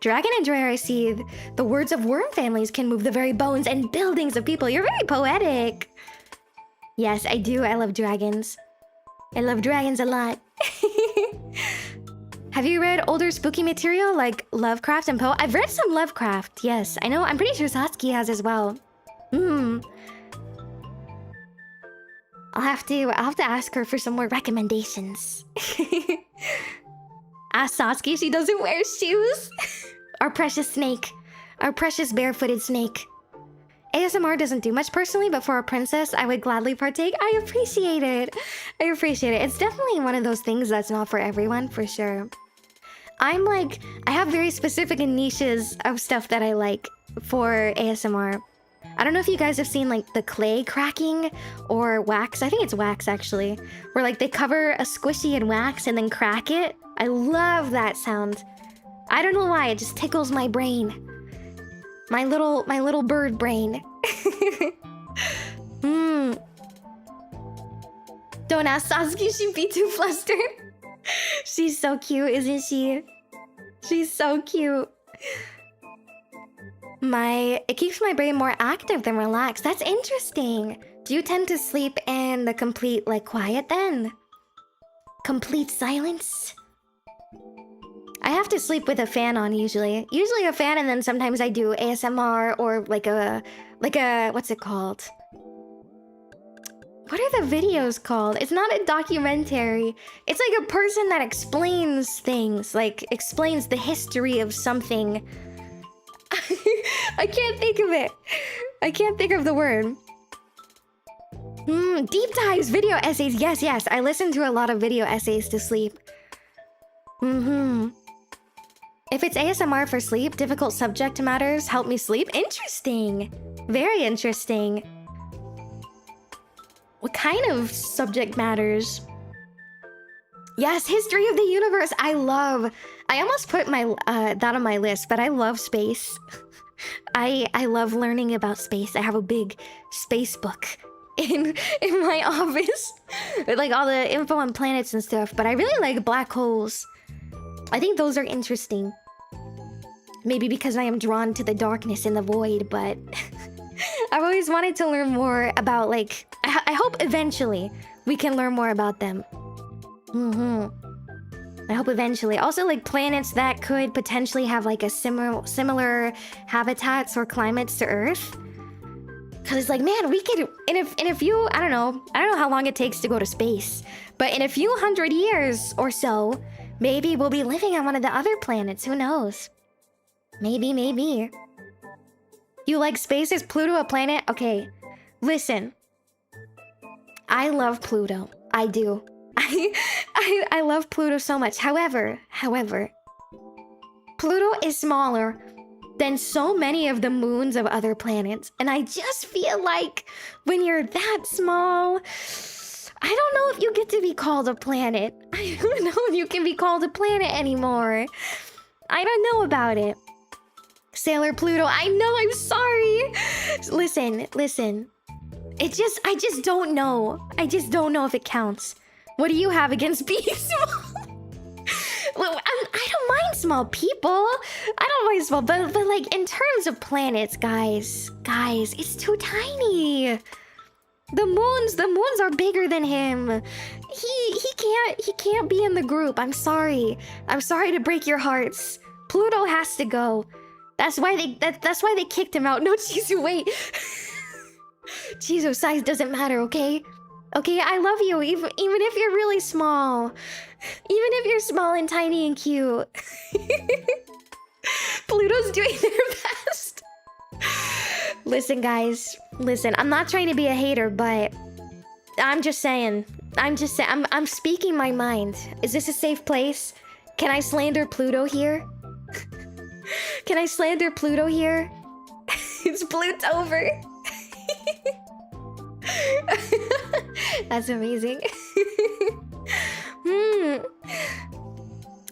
Dragon and Dre, I see the words of worm families can move the very bones and buildings of people. You're very poetic. Yes, I do. I love dragons. I love dragons a lot. Have you read older spooky material like Lovecraft and Poe? I've read some Lovecraft, yes. I know, I'm pretty sure Satsuki has as well. I'll have to ask her for some more recommendations. Ask Satsuki, she doesn't wear shoes. Our precious snake. Our precious barefooted snake. ASMR doesn't do much personally, but for a princess, I would gladly partake. I appreciate it. I appreciate it. It's definitely one of those things that's not for everyone, for sure. I'm like, I have very specific niches of stuff that I like for ASMR. I don't know if you guys have seen like the clay cracking or wax. I think it's wax actually. Where like they cover a squishy in wax and then crack it. I love that sound. I don't know why, it just tickles my brain. My little bird brain. Don't ask Sasuke, she'd be too flustered. She's so cute, isn't she? She's so cute. It keeps my brain more active than relaxed. That's interesting. Do you tend to sleep in the complete, like, quiet then? Complete silence? I have to sleep with a fan on usually. Usually a fan, and then sometimes I do ASMR or like a what's it called? What are the videos called? It's not a documentary. It's like a person that explains things, like explains the history of something. I can't think of it. I can't think of the word. Deep dives, video essays. Yes, yes. I listen to a lot of video essays to sleep. If it's ASMR for sleep, difficult subject matters help me sleep. Interesting. Very interesting. What kind of subject matters? Yes, history of the universe. I almost put my that on my list, but I love space. I love learning about space. I have a big space book in my office with like all the info on planets and stuff, but I really like black holes. I think those are interesting. Maybe because I am drawn to the darkness and the void, but I've always wanted to learn more about, like, I hope eventually we can learn more about them. I hope eventually. Also, like, planets that could potentially have, like, a similar habitats or climates to Earth. Because it's like, man, we could, in a few, I don't know how long it takes to go to space, but in a few hundred years or so, maybe we'll be living on one of the other planets. Who knows? Maybe. You like space? Is Pluto a planet? Okay, listen. I love Pluto. I do. I love Pluto so much. However, Pluto is smaller than so many of the moons of other planets. And I just feel like when you're that small, I don't know if you get to be called a planet. I don't know if you can be called a planet anymore. I don't know about it. Sailor Pluto, I know, I'm sorry. Listen. I just don't know. I just don't know if it counts. What do you have against being small? Look, I don't mind small people. I don't mind small, but like in terms of planets, guys, it's too tiny. The moons are bigger than him. He can't be in the group. I'm sorry to break your hearts. Pluto has to go. That's why they kicked him out. No, Chizu, wait. Chizu, size doesn't matter, okay? Okay, I love you, even if you're really small. Even if you're small and tiny and cute. Pluto's doing their best. Listen, guys. Listen, I'm not trying to be a hater, but I'm just saying. I'm speaking my mind. Is this a safe place? Can I slander Pluto here? Can I slander Pluto here? It's Plutover. That's amazing.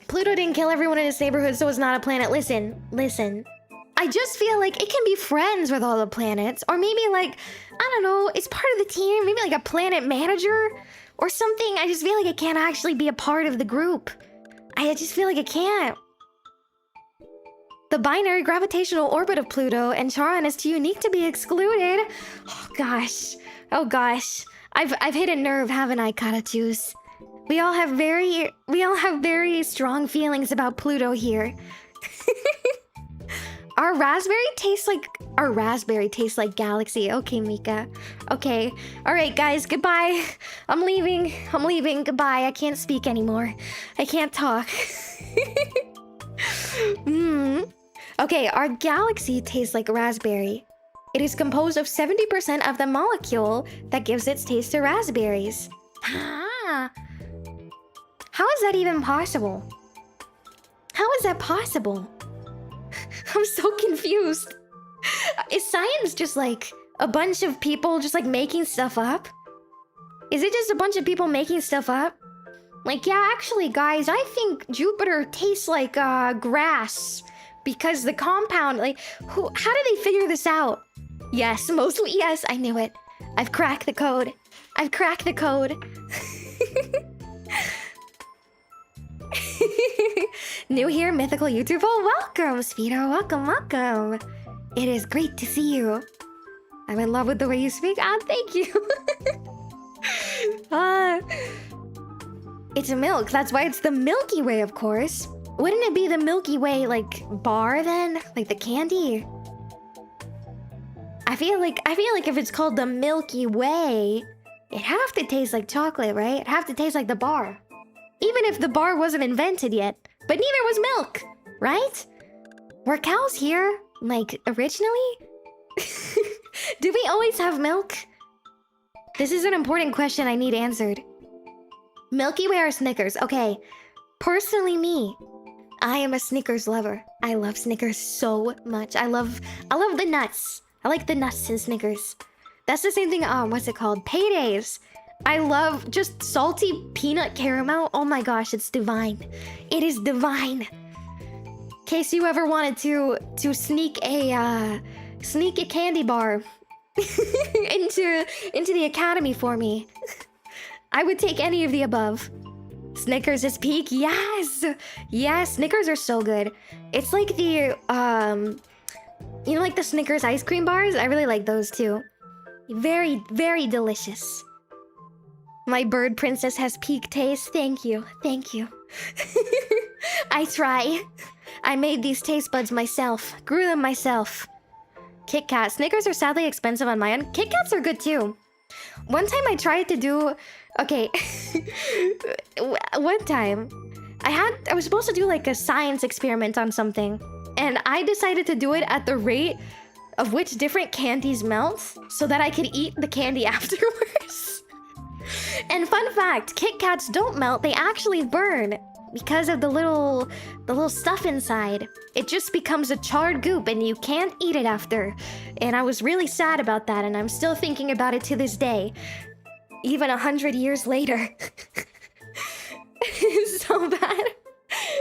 Pluto didn't kill everyone in his neighborhood, so it's not a planet. Listen. I just feel like it can be friends with all the planets. Or maybe like, I don't know, it's part of the team. Maybe like a planet manager or something. I just feel like it can't actually be a part of the group. I just feel like it can't. The binary gravitational orbit of Pluto and Charon is too unique to be excluded. Oh gosh. I've hit a nerve, haven't I, Karatus? We all have very strong feelings about Pluto here. Our raspberry tastes like galaxy. Okay, Mika. Okay. Alright, guys, goodbye. I'm leaving. Goodbye. I can't speak anymore. I can't talk. Okay, our galaxy tastes like raspberry. It is composed of 70% of the molecule that gives its taste to raspberries. How is that even possible? How How is that possible? I'm so confused. Is science just like a bunch of people just like making stuff up? Is it just a bunch of people making stuff up? Like, yeah, actually, guys, I think Jupiter tastes like grass because the compound, like, how did they figure this out? Yes, mostly, yes, I knew it. I've cracked the code. I've cracked the code. New here, mythical YouTuber. Welcome, Speedo. Welcome, welcome. It is great to see you. I'm in love with the way you speak. Ah, thank you. It's milk. That's why it's the Milky Way, of course. Wouldn't it be the Milky Way, like, bar then? Like the candy? I feel like if it's called the Milky Way, it'd have to taste like chocolate, right? It'd have to taste like the bar. Even if the bar wasn't invented yet. But neither was milk, right? Were cows here, like, originally? Do we always have milk? This is an important question I need answered. Milky Way or Snickers? Okay. Personally me, I am a Snickers lover. I love Snickers so much. I love the nuts. I like the nuts in Snickers. That's the same thing, what's it called? Paydays. I love just salty peanut caramel. Oh my gosh, it's divine. It is divine. In case you ever wanted to sneak a candy bar into the academy for me, I would take any of the above. Snickers is peak. Yes. Yes, Snickers are so good. It's like the you know, like the Snickers ice cream bars? I really like those too. Very, very delicious. My bird princess has peak taste. Thank you. Thank you. I try. I made these taste buds myself. Grew them myself. Kit Kat. Snickers are sadly expensive on my end. Kit Kats are good too. One time I tried to do... Okay. One time, I was supposed to do like a science experiment on something. And I decided to do it at the rate of which different candies melt so that I could eat the candy afterwards. And fun fact, Kit Kats don't melt, they actually burn because of the little stuff inside. It just becomes a charred goop and you can't eat it after. And I was really sad about that, and I'm still thinking about it to this day. Even 100 years later. It's so bad.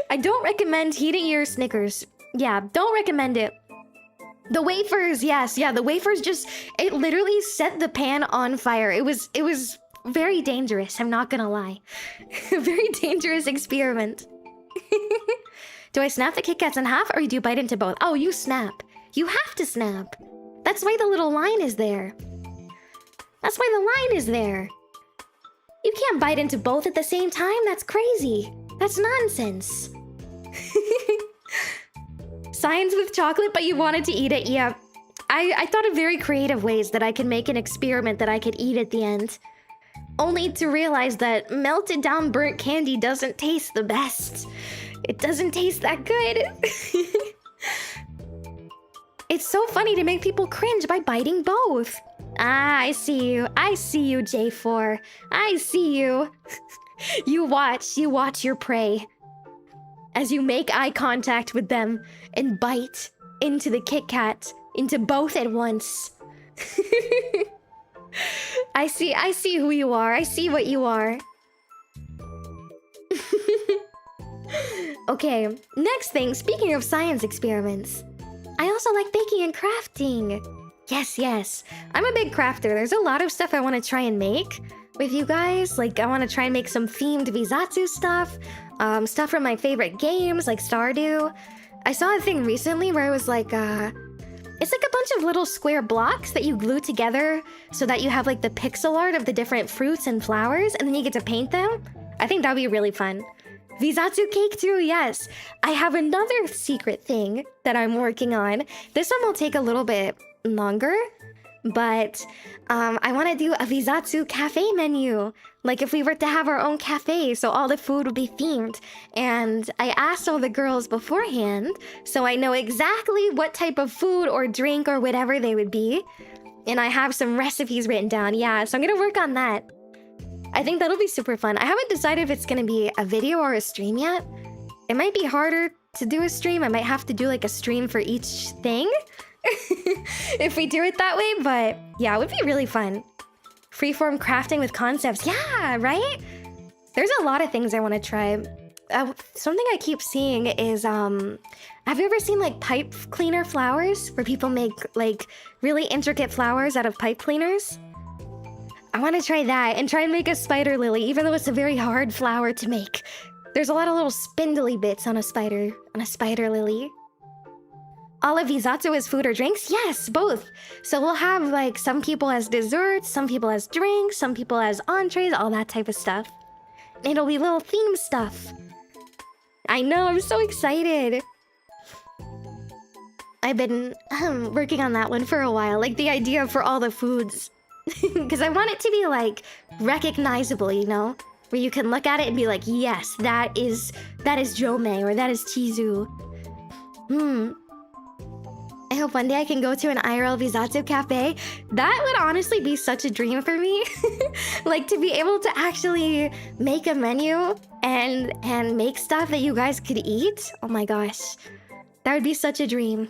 I don't recommend heating your Snickers. Yeah, don't recommend it. The wafers, yes, yeah, the wafers just... It literally set the pan on fire. It was very dangerous, I'm not gonna lie. Very dangerous experiment. Do I snap the Kit Kats in half or do you bite into both? Oh, you snap. You have to snap. That's why the little line is there. That's why the line is there. You can't bite into both at the same time. That's crazy. That's nonsense. Science with chocolate, but you wanted to eat it. Yeah. I thought of very creative ways that I could make an experiment that I could eat at the end. Only to realize that melted down burnt candy doesn't taste the best. It doesn't taste that good. It's so funny to make people cringe by biting both. Ah, I see you. I see you, J4. I see you. You watch your prey. As you make eye contact with them and bite into the Kit Kat, into both at once. I see who you are. I see what you are. Okay, next thing, speaking of science experiments. I also like baking and crafting. Yes. I'm a big crafter. There's a lot of stuff I want to try and make with you guys. Like, I want to try and make some themed VZatsu stuff. Stuff from my favorite games, like Stardew. I saw a thing recently where it was like, it's like a bunch of little square blocks that you glue together so that you have like the pixel art of the different fruits and flowers, and then you get to paint them. I think that'd be really fun. VZatsu cake too, yes. I have another secret thing that I'm working on. This one will take a little bit longer, but I want to do a VZatsu cafe menu. Like if we were to have our own cafe, so all the food would be themed. And I asked all the girls beforehand, so I know exactly what type of food or drink or whatever they would be. And I have some recipes written down, yeah, so I'm gonna work on that. I think that'll be super fun. I haven't decided if it's gonna be a video or a stream yet. It might be harder to do a stream. I might have to do like a stream for each thing if we do it that way. But yeah, it would be really fun. Freeform crafting with concepts. Yeah, right? There's a lot of things I want to try. Something I keep seeing is, have you ever seen like pipe cleaner flowers where people make like really intricate flowers out of pipe cleaners? I want to try that and try and make a spider lily, even though it's a very hard flower to make. There's a lot of little spindly bits on a spider lily. All of VZatsu is food or drinks? Yes, both. So we'll have like some people as desserts, some people as drinks, some people as entrees, all that type of stuff. It'll be little theme stuff. I know, I'm so excited. I've been working on that one for a while, like the idea for all the foods. Because I want it to be like recognizable, you know? Where you can look at it and be like, yes, that is Jomei or that is Chizu. I hope one day I can go to an IRL VZatsu cafe. That would honestly be such a dream for me. Like to be able to actually make a menu and make stuff that you guys could eat. Oh my gosh. That would be such a dream.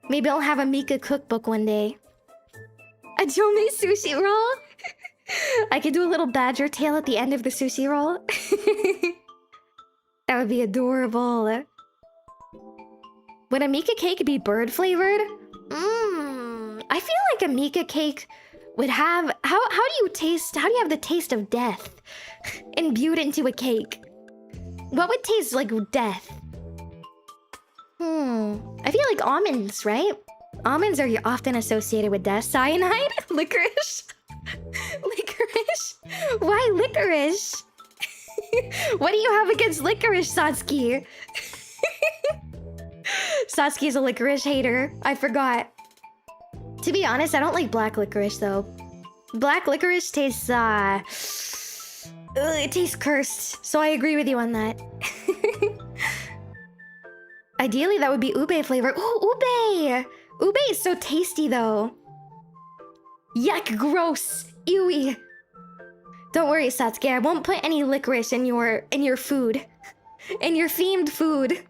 Maybe I'll have a Mika cookbook one day. A Jomei sushi roll? I could do a little badger tail at the end of the sushi roll. That would be adorable. Would a Mika cake be bird flavored? I feel like a Mika cake would have... How do you have the taste of death imbued into a cake? What would taste like death? I feel like almonds, right? Almonds are often associated with death. Cyanide? Licorice? Licorice? Why licorice? What do you have against licorice, Satsuki? Satsuki's a licorice hater. I forgot. To be honest, I don't like black licorice, though. Black licorice tastes, it tastes cursed. So I agree with you on that. Ideally, that would be ube flavor. Oh, ube! Ube is so tasty, though. Yuck, gross. Ewy. Don't worry, Satsuki. I won't put any licorice in your food. In your themed food.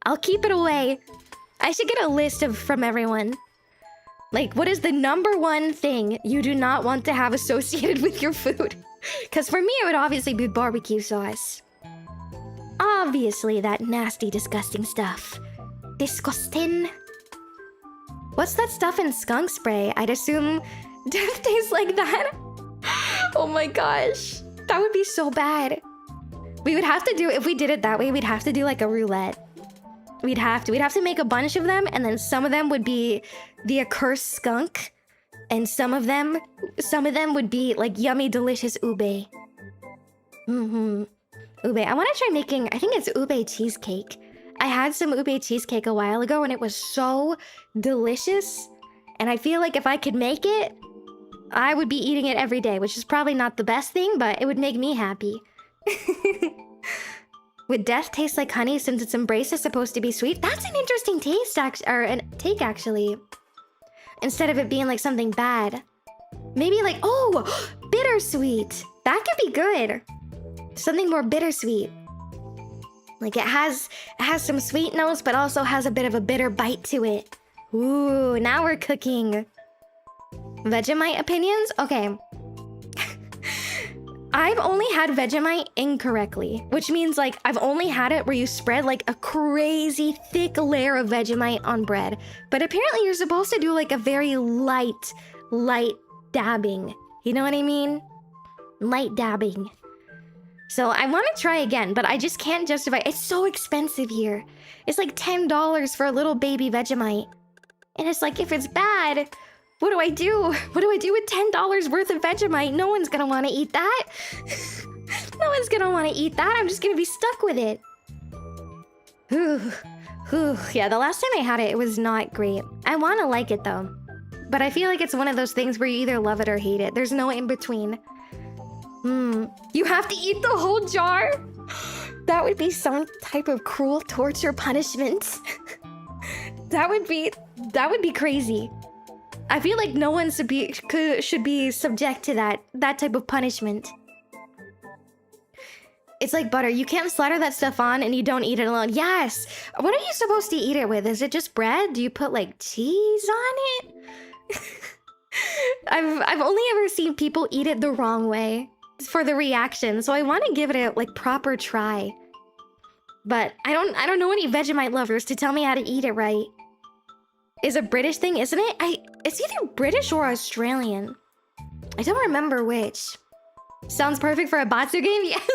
I'll keep it away. I should get a list from everyone. Like, what is the #1 thing you do not want to have associated with your food? Because for me, it would obviously be barbecue sauce. Obviously, that nasty, disgusting stuff. Disgusting. What's that stuff in skunk spray? I'd assume death tastes like that. Oh my gosh. That would be so bad. We would have to do, if we did it that way, we'd have to do like a roulette. We'd have to make a bunch of them, and then some of them would be the accursed skunk, and some of them would be like yummy, delicious ube. Ube. I want to try making, I think it's ube cheesecake. I had some ube cheesecake a while ago, and it was so delicious. And I feel like if I could make it, I would be eating it every day, which is probably not the best thing, but it would make me happy. Would death taste like honey since its embrace is supposed to be sweet? That's an interesting taste, take, actually. Instead of it being like something bad. Maybe like, oh, bittersweet. That could be good. Something more bittersweet. Like it has some sweet notes, but also has a bit of a bitter bite to it. Ooh, now we're cooking. Vegemite opinions? Okay. I've only had Vegemite incorrectly, which means like I've only had it where you spread like a crazy thick layer of Vegemite on bread. But apparently you're supposed to do like a very light dabbing. You know what I mean? Light dabbing. So I want to try again, but I just can't justify. It's so expensive here. It's like $10 for a little baby Vegemite. And it's like, if it's bad, what do I do? What do I do with $10 worth of Vegemite? No one's gonna want to eat that. No one's gonna want to eat that. I'm just gonna be stuck with it. Yeah, the last time I had it, it was not great. I want to like it though. But I feel like it's one of those things where you either love it or hate it. There's no in between. You have to eat the whole jar? That would be some type of cruel torture punishment. That would be crazy. I feel like no one should be subject to that type of punishment. It's like butter. You can't slaughter that stuff on and you don't eat it alone. Yes! What are you supposed to eat it with? Is it just bread? Do you put like cheese on it? I've only ever seen people eat it the wrong way for the reaction, so I want to give it a like proper try. But I don't know any Vegemite lovers to tell me how to eat it right. It's a British thing, isn't it? It's either British or Australian. I don't remember which. Sounds perfect for a Batsu game, yes.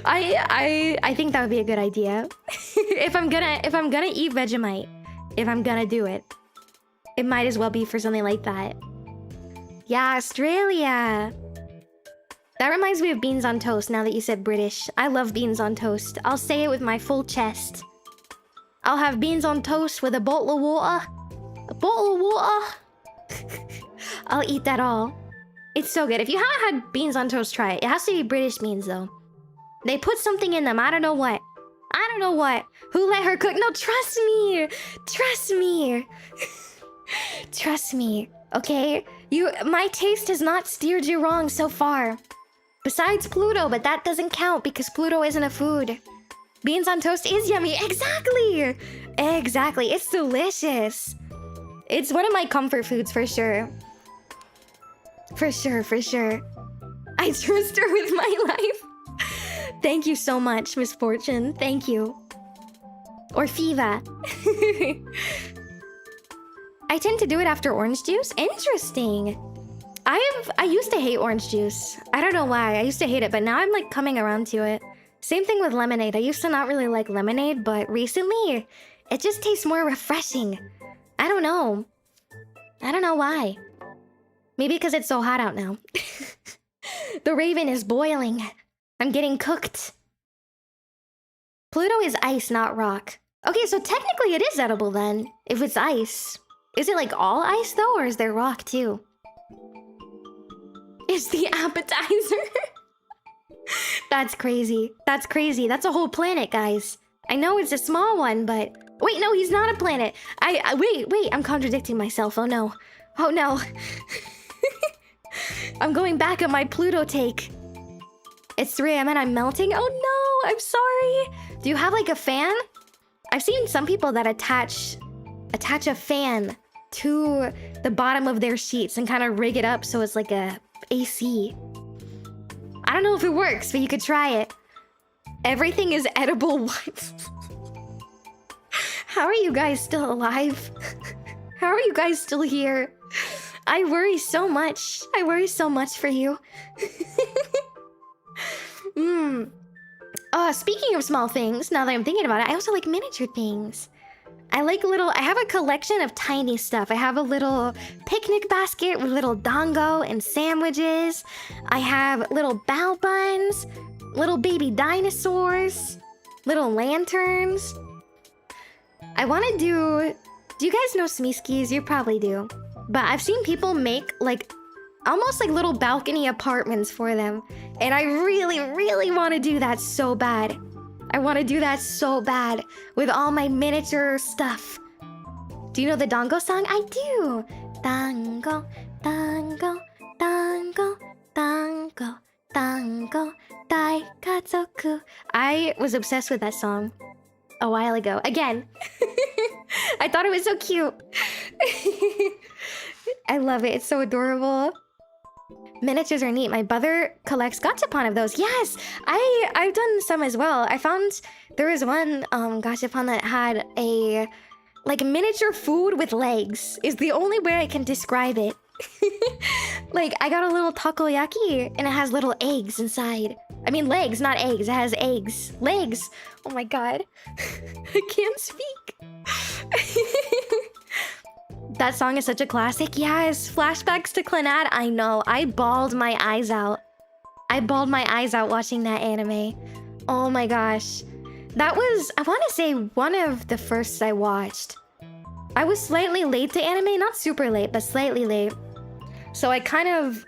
I think that would be a good idea. if I'm gonna eat Vegemite, if I'm gonna do it, it might as well be for something like that. Yeah, Australia. That reminds me of beans on toast now that you said British. I love beans on toast. I'll say it with my full chest. I'll have beans on toast with a bottle of water. A bottle of water. I'll eat that all. It's so good. If you haven't had beans on toast, try it. It has to be British beans though. They put something in them. I don't know what. I don't know what. Who let her cook? No, trust me. Trust me. Trust me. Okay? My taste has not steered you wrong so far. Besides Pluto, but that doesn't count because Pluto isn't a food. Beans on toast is yummy. Exactly. Exactly. It's delicious. It's one of my comfort foods for sure. For sure, for sure. I trust her with my life. Thank you so much, Miss Fortune. Thank you. Or Fiva. I tend to do it after orange juice. Interesting. I used to hate orange juice. I don't know why. I used to hate it, but now I'm like coming around to it. Same thing with lemonade. I used to not really like lemonade, but recently it just tastes more refreshing. I don't know. I don't know why. Maybe because it's so hot out now. The raven is boiling. I'm getting cooked. Pluto is ice, not rock. Okay, so technically it is edible then, if it's ice. Is it like all ice though, or is there rock too? It's the appetizer. That's crazy. That's crazy. That's a whole planet, guys. I know it's a small one, but... Wait, no, he's not a planet. Wait, I'm contradicting myself. Oh no. Oh no. I'm going back on my Pluto take. It's 3 AM and I'm melting? Oh no, I'm sorry. Do you have like a fan? I've seen some people that attach a fan to the bottom of their sheets and kind of rig it up so it's like a AC. I don't know if it works, but you could try it. Everything is edible once. How are you guys still alive? How are you guys still here? I worry so much. I worry so much for you. Speaking of small things, now that I'm thinking about it, I also like miniature things. I have a collection of tiny stuff. I have a little picnic basket with little dango and sandwiches. I have little bao buns, little baby dinosaurs, little lanterns. I want to do you guys know smiskis? You probably do. But I've seen people make like almost like little balcony apartments for them. And I really, really want to do that so bad. I want to do that so bad with all my miniature stuff. Do you know the Dango song? I do. Dango, dango, dango, dango, dango, daikatsuku. I was obsessed with that song a while ago. Again. I thought it was so cute. I love it. It's so adorable. Miniatures are neat. My brother collects gachapon of those. Yes, I've done some as well. I found there was one gachapon that had a like miniature food with legs. Is the only way I can describe it. Like I got a little takoyaki and it has little eggs inside. I mean legs, not eggs. It has eggs. Legs. Oh my god. I can't speak. That song is such a classic. Yes, flashbacks to Clannad. I know. I bawled my eyes out. I bawled my eyes out watching that anime. Oh my gosh. That was, I want to say, one of the firsts I watched. I was slightly late to anime. Not super late, but slightly late. So I kind of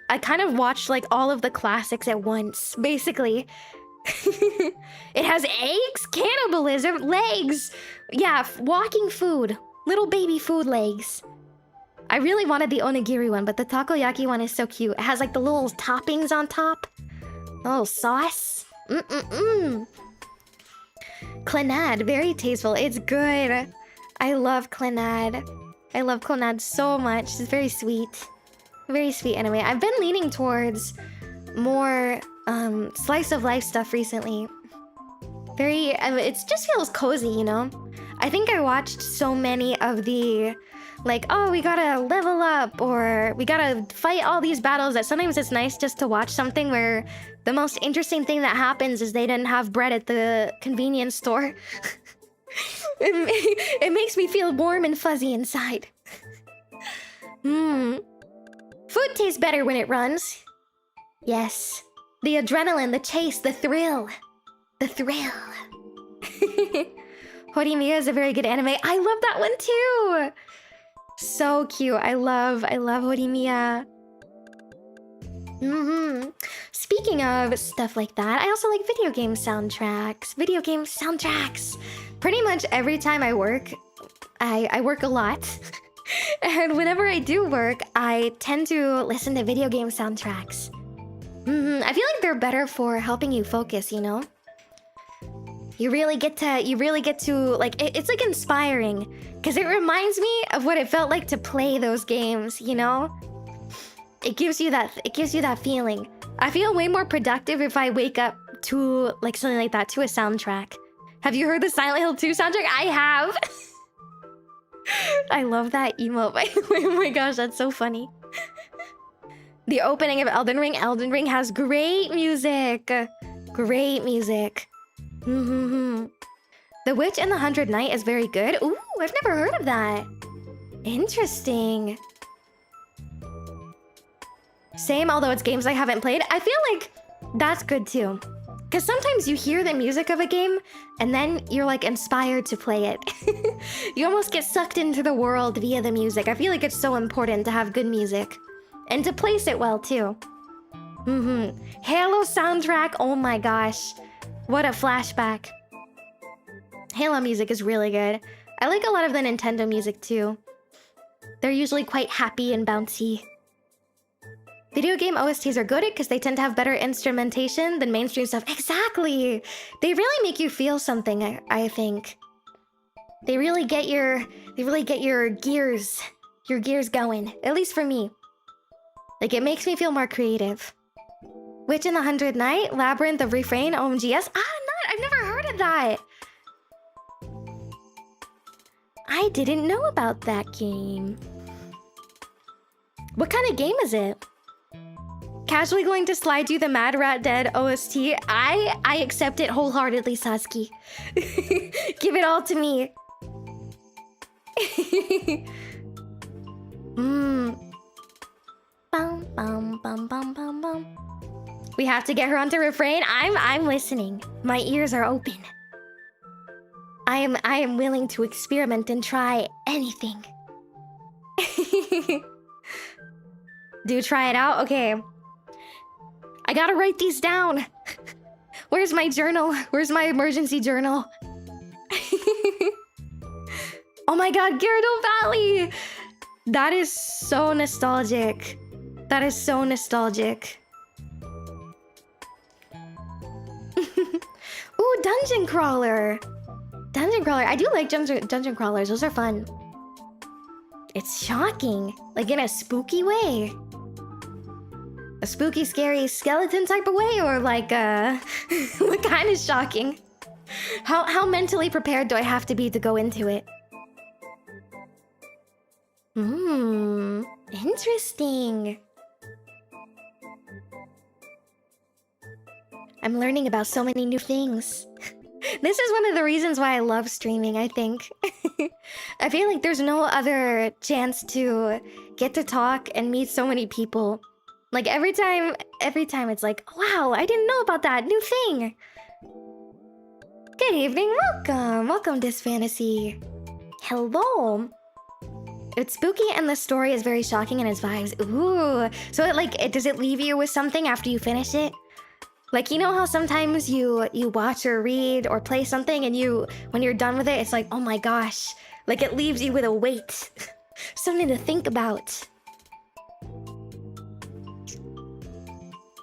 watched like all of the classics at once, basically. It has eggs, cannibalism, legs. Yeah, walking food. Little baby food legs. I really wanted the onigiri one, but the takoyaki one is so cute. It has like the little toppings on top. A little sauce. Clannad, very tasteful. It's good. I love Clannad. I love Clannad so much. It's very sweet. Very sweet anime. I've been leaning towards more slice of life stuff recently. Very, it just feels cozy, you know? I think I watched so many of the, like, oh, we gotta level up, or we gotta fight all these battles, that sometimes it's nice just to watch something where the most interesting thing that happens is they didn't have bread at the convenience store. It makes me feel warm and fuzzy inside. Food tastes better when it runs. Yes. The adrenaline, the chase, the thrill. The thrill. Horimiya is a very good anime. I love that one too. So cute. I love Horimiya. Speaking of stuff like that, I also like video game soundtracks. Video game soundtracks. Pretty much every time I work a lot. And whenever I do work, I tend to listen to video game soundtracks. I feel like they're better for helping you focus, you know? You really get to like, it's like inspiring, because it reminds me of what it felt like to play those games, you know? It gives you that feeling. I feel way more productive if I wake up to like something like that, to a soundtrack. Have you heard the Silent Hill 2 soundtrack? I have. I love that emote. Oh my gosh, that's so funny. The opening of Elden Ring. Elden Ring has great music. Great music. The Witch and the 100 Knight is very good. Ooh, I've never heard of that. Interesting. Same, although it's games I haven't played. I feel like that's good too. Because sometimes you hear the music of a game, and then you're like inspired to play it. You almost get sucked into the world via the music. I feel like it's so important to have good music. And to place it well too. Halo soundtrack, oh my gosh. What a flashback. Halo music is really good. I like a lot of the Nintendo music too. They're usually quite happy and bouncy. Video game OSTs are good because they tend to have better instrumentation than mainstream stuff. Exactly! They really make you feel something, I think. They really get your gears going. At least for me. Like, it makes me feel more creative. Witch in the 100 Knight, Labyrinth of Refrain, OMGS. I've never heard of that. I didn't know about that game. What kind of game is it? Casually going to slide you the Mad Rat Dead OST. I accept it wholeheartedly, Sasuke. Give it all to me. Bum, bum, bum, bum, bum, bum. We have to get her onto refrain. I'm listening. My ears are open. I am willing to experiment and try anything. Do try it out? Okay. I gotta write these down. Where's my journal? Where's my emergency journal? Oh my god, Gyarados Valley! That is so nostalgic. That is so nostalgic. Ooh, Dungeon Crawler. Dungeon Crawler. I do like dungeon crawlers. Those are fun. It's shocking. Like in a spooky way. A spooky, scary skeleton type of way, or like what kind of shocking? How mentally prepared do I have to be to go into it? Interesting. I'm learning about so many new things. This is one of the reasons why I love streaming, I think. I feel like there's no other chance to get to talk and meet so many people. Like every time it's like, wow, I didn't know about that new thing. Good evening, welcome Dis Fantasy. Hello. It's spooky and the story is very shocking in its vibes. Ooh, so does it leave you with something after you finish it? Like, you know how sometimes you watch or read or play something and when you're done with it, it's like, oh my gosh. Like it leaves you with a weight. Something to think about.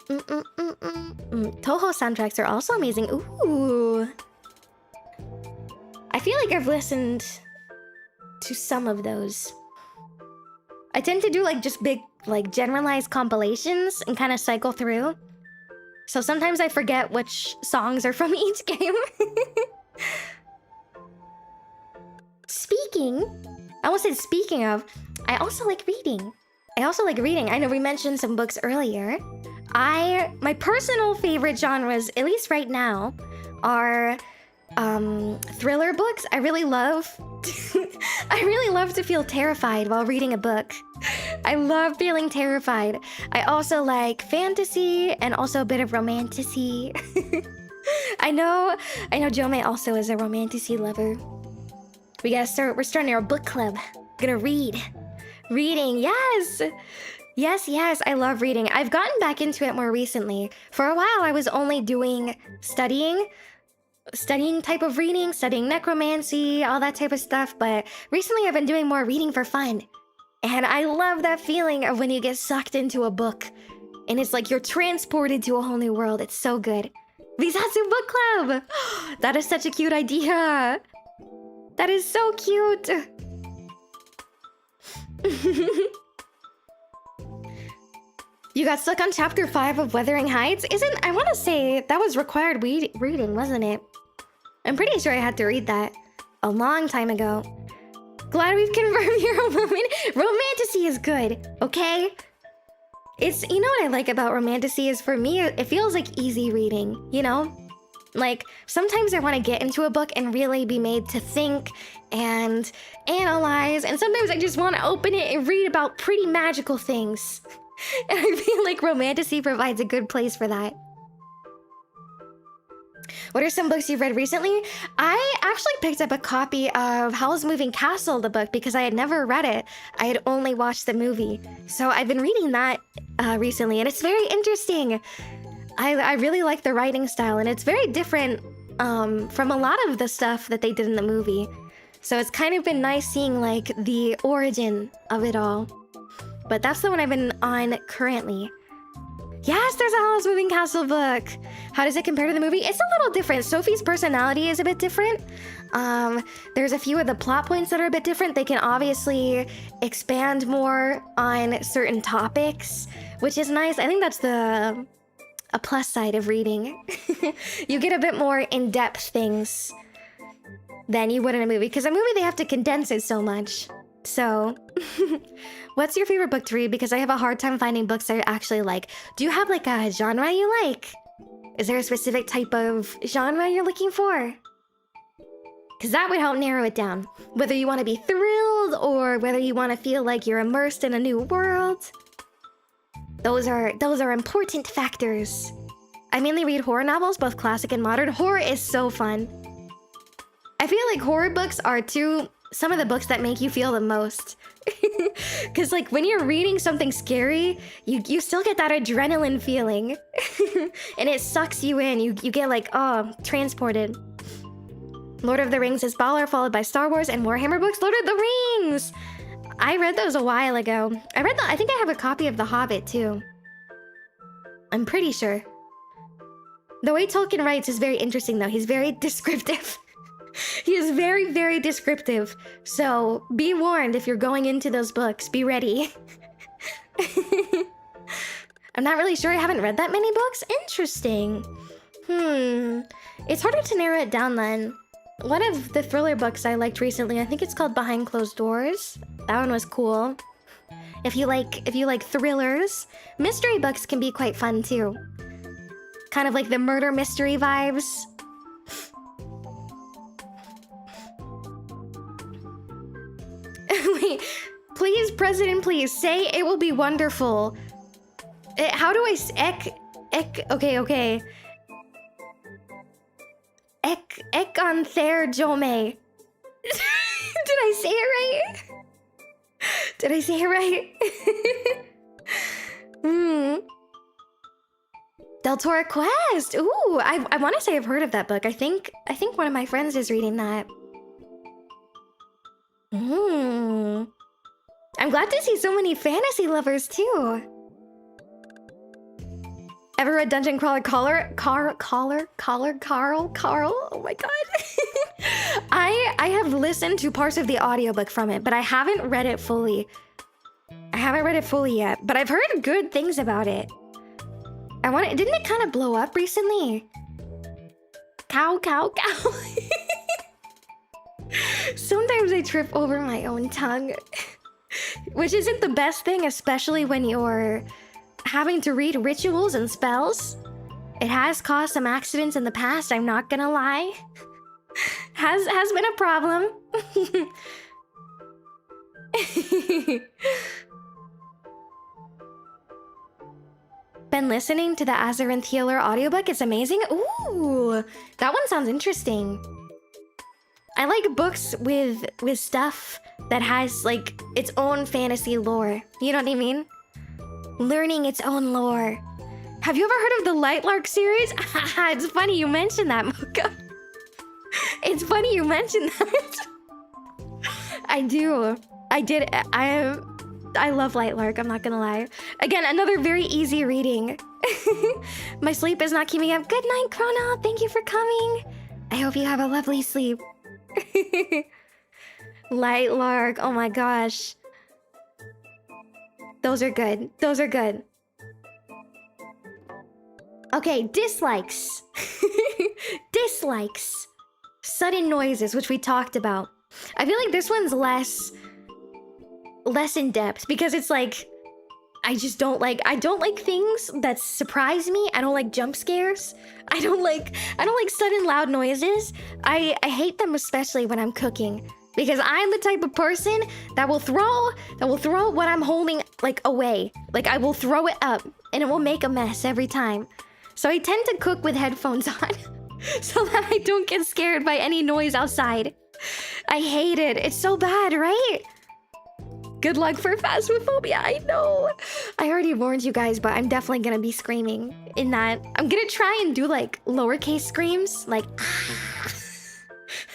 Toho soundtracks are also amazing. Ooh. I feel like I've listened to some of those. I tend to do like just big, like generalized compilations and kind of cycle through. So sometimes I forget which songs are from each game. I almost said speaking of, I also like reading. I know we mentioned some books earlier. My personal favorite genres, at least right now, are thriller books. I really love to feel terrified while reading a book. I love feeling terrified. I also like fantasy and also a bit of romantasy. I know Jome also is a romantasy lover. We're starting our book club. Gonna read. Reading, yes! Yes, I love reading. I've gotten back into it more recently. For a while, I was only doing studying type of reading, studying necromancy, all that type of stuff, but recently I've been doing more reading for fun. And I love that feeling of when you get sucked into a book, and it's like you're transported to a whole new world. It's so good. VZatsu Book Club! That is such a cute idea! That is so cute! You got stuck on chapter 5 of Wuthering Heights? I want to say that was required reading, wasn't it? I'm pretty sure I had to read that a long time ago. Glad we've confirmed you're a woman. Romantasy is good, okay? You know what I like about romantasy is, for me, it feels like easy reading, you know? Like, sometimes I want to get into a book and really be made to think and analyze, and sometimes I just want to open it and read about pretty magical things. And I feel like romantasy provides a good place for that. What are some books you've read recently? I actually picked up a copy of Howl's Moving Castle, the book, because I had never read it. I had only watched the movie. So I've been reading that recently, and it's very interesting. I really like the writing style, and it's very different from a lot of the stuff that they did in the movie. So it's kind of been nice seeing like the origin of it all. But that's the one I've been on currently. Yes, there's a Howl's Moving Castle book. How does it compare to the movie? It's a little different. Sophie's personality is a bit different. There's a few of the plot points that are a bit different. They can obviously expand more on certain topics, which is nice. I think that's a plus side of reading. You get a bit more in-depth things than you would in a movie, because a movie they have to condense it so much. So, what's your favorite book to read? Because I have a hard time finding books that I actually like. Do you have like a genre you like? Is there a specific type of genre you're looking for? Because that would help narrow it down. Whether you want to be thrilled or whether you want to feel like you're immersed in a new world. Those are important factors. I mainly read horror novels, both classic and modern. Horror is so fun. I feel like horror books are some of the books that make you feel the most. Because like when you're reading something scary, you still get that adrenaline feeling. And it sucks you in. You get like, oh, transported. Lord of the Rings is baller, followed by Star Wars and Warhammer books. Lord of the Rings! I read those a while ago. I think I have a copy of The Hobbit too. I'm pretty sure. The way Tolkien writes is very interesting though. He's very descriptive. He is very, very descriptive. So be warned if you're going into those books. Be ready. I'm not really sure. I haven't read that many books. Interesting. It's harder to narrow it down then. One of the thriller books I liked recently, I think it's called Behind Closed Doors. That one was cool. If you like thrillers, mystery books can be quite fun too. Kind of like the murder mystery vibes. Wait, please, President, please say it will be wonderful. How do I okay. Ekon Thair Jome. Did I say it right? Did I say it right? Del Toro Quest. Ooh, I want to say I've heard of that book. I think one of my friends is reading that. I'm glad to see so many fantasy lovers too. Ever read Dungeon Crawler Carl? Oh my god. I have listened to parts of the audiobook from it, but I haven't read it fully. I haven't read it fully yet, but I've heard good things about it. Didn't it kind of blow up recently? Cow. Sometimes I trip over my own tongue, which isn't the best thing, especially when you're having to read rituals and spells. It has caused some accidents in the past, I'm not gonna lie. Has been a problem. Been listening to the Azarinth Healer audiobook. It's amazing. Ooh, that one sounds interesting. I like books with stuff that has like its own fantasy lore. You know what I mean? Learning its own lore. Have you ever heard of the Lightlark series? It's funny you mentioned that, Mocha. It's funny you mentioned that. I do. I did. I love Lightlark, I'm not gonna lie. Again, another very easy reading. My sleep is not keeping up. Good night, Chrono. Thank you for coming. I hope you have a lovely sleep. Lightlark, oh my gosh. Those are good. Those are good. Okay, dislikes. Dislikes. Sudden noises, which we talked about. I feel like this one's less in depth because it's like I don't like things that surprise me. I don't like jump scares. I don't like sudden loud noises. I hate them, especially when I'm cooking, because I'm the type of person that will throw what I'm holding like away. Like I will throw it up and it will make a mess every time. So I tend to cook with headphones on so that I don't get scared by any noise outside. I hate it. It's so bad, right? Good luck for phasmophobia. I know. I already warned you guys, but I'm definitely gonna be screaming in that. I'm gonna try and do like lowercase screams, like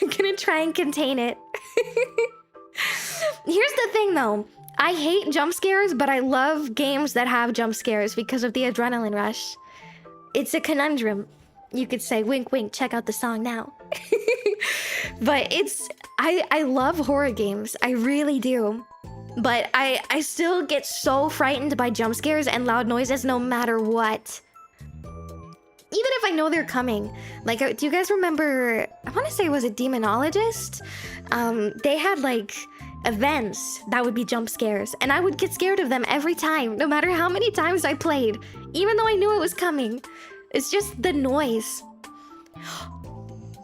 I'm gonna try and contain it. Here's the thing though. I hate jump scares, but I love games that have jump scares because of the adrenaline rush. It's a conundrum. You could say, wink, wink, check out the song now. But I love horror games. I really do. But I still get so frightened by jump scares and loud noises no matter what. Even if I know they're coming. Like, do you guys remember, I want to say it was a demonologist? They had like events that would be jump scares, and I would get scared of them every time, no matter how many times I played, even though I knew it was coming. It's just the noise.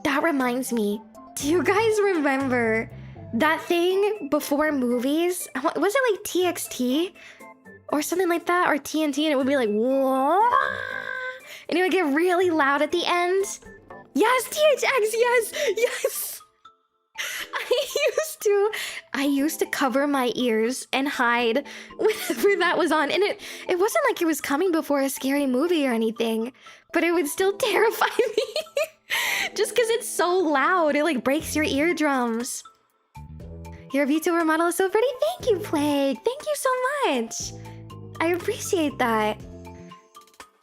That reminds me, do you guys remember that thing before movies? Was it like TXT or something like that, or TNT, and it would be like whoa, and it would get really loud at the end? Yes, THX, yes. I used to cover my ears and hide whenever that was on, and it wasn't like it was coming before a scary movie or anything, but it would still terrify me. Just because it's so loud, it like breaks your eardrums. Your VTuber model is so pretty. Thank you, Plague. Thank you so much. I appreciate that.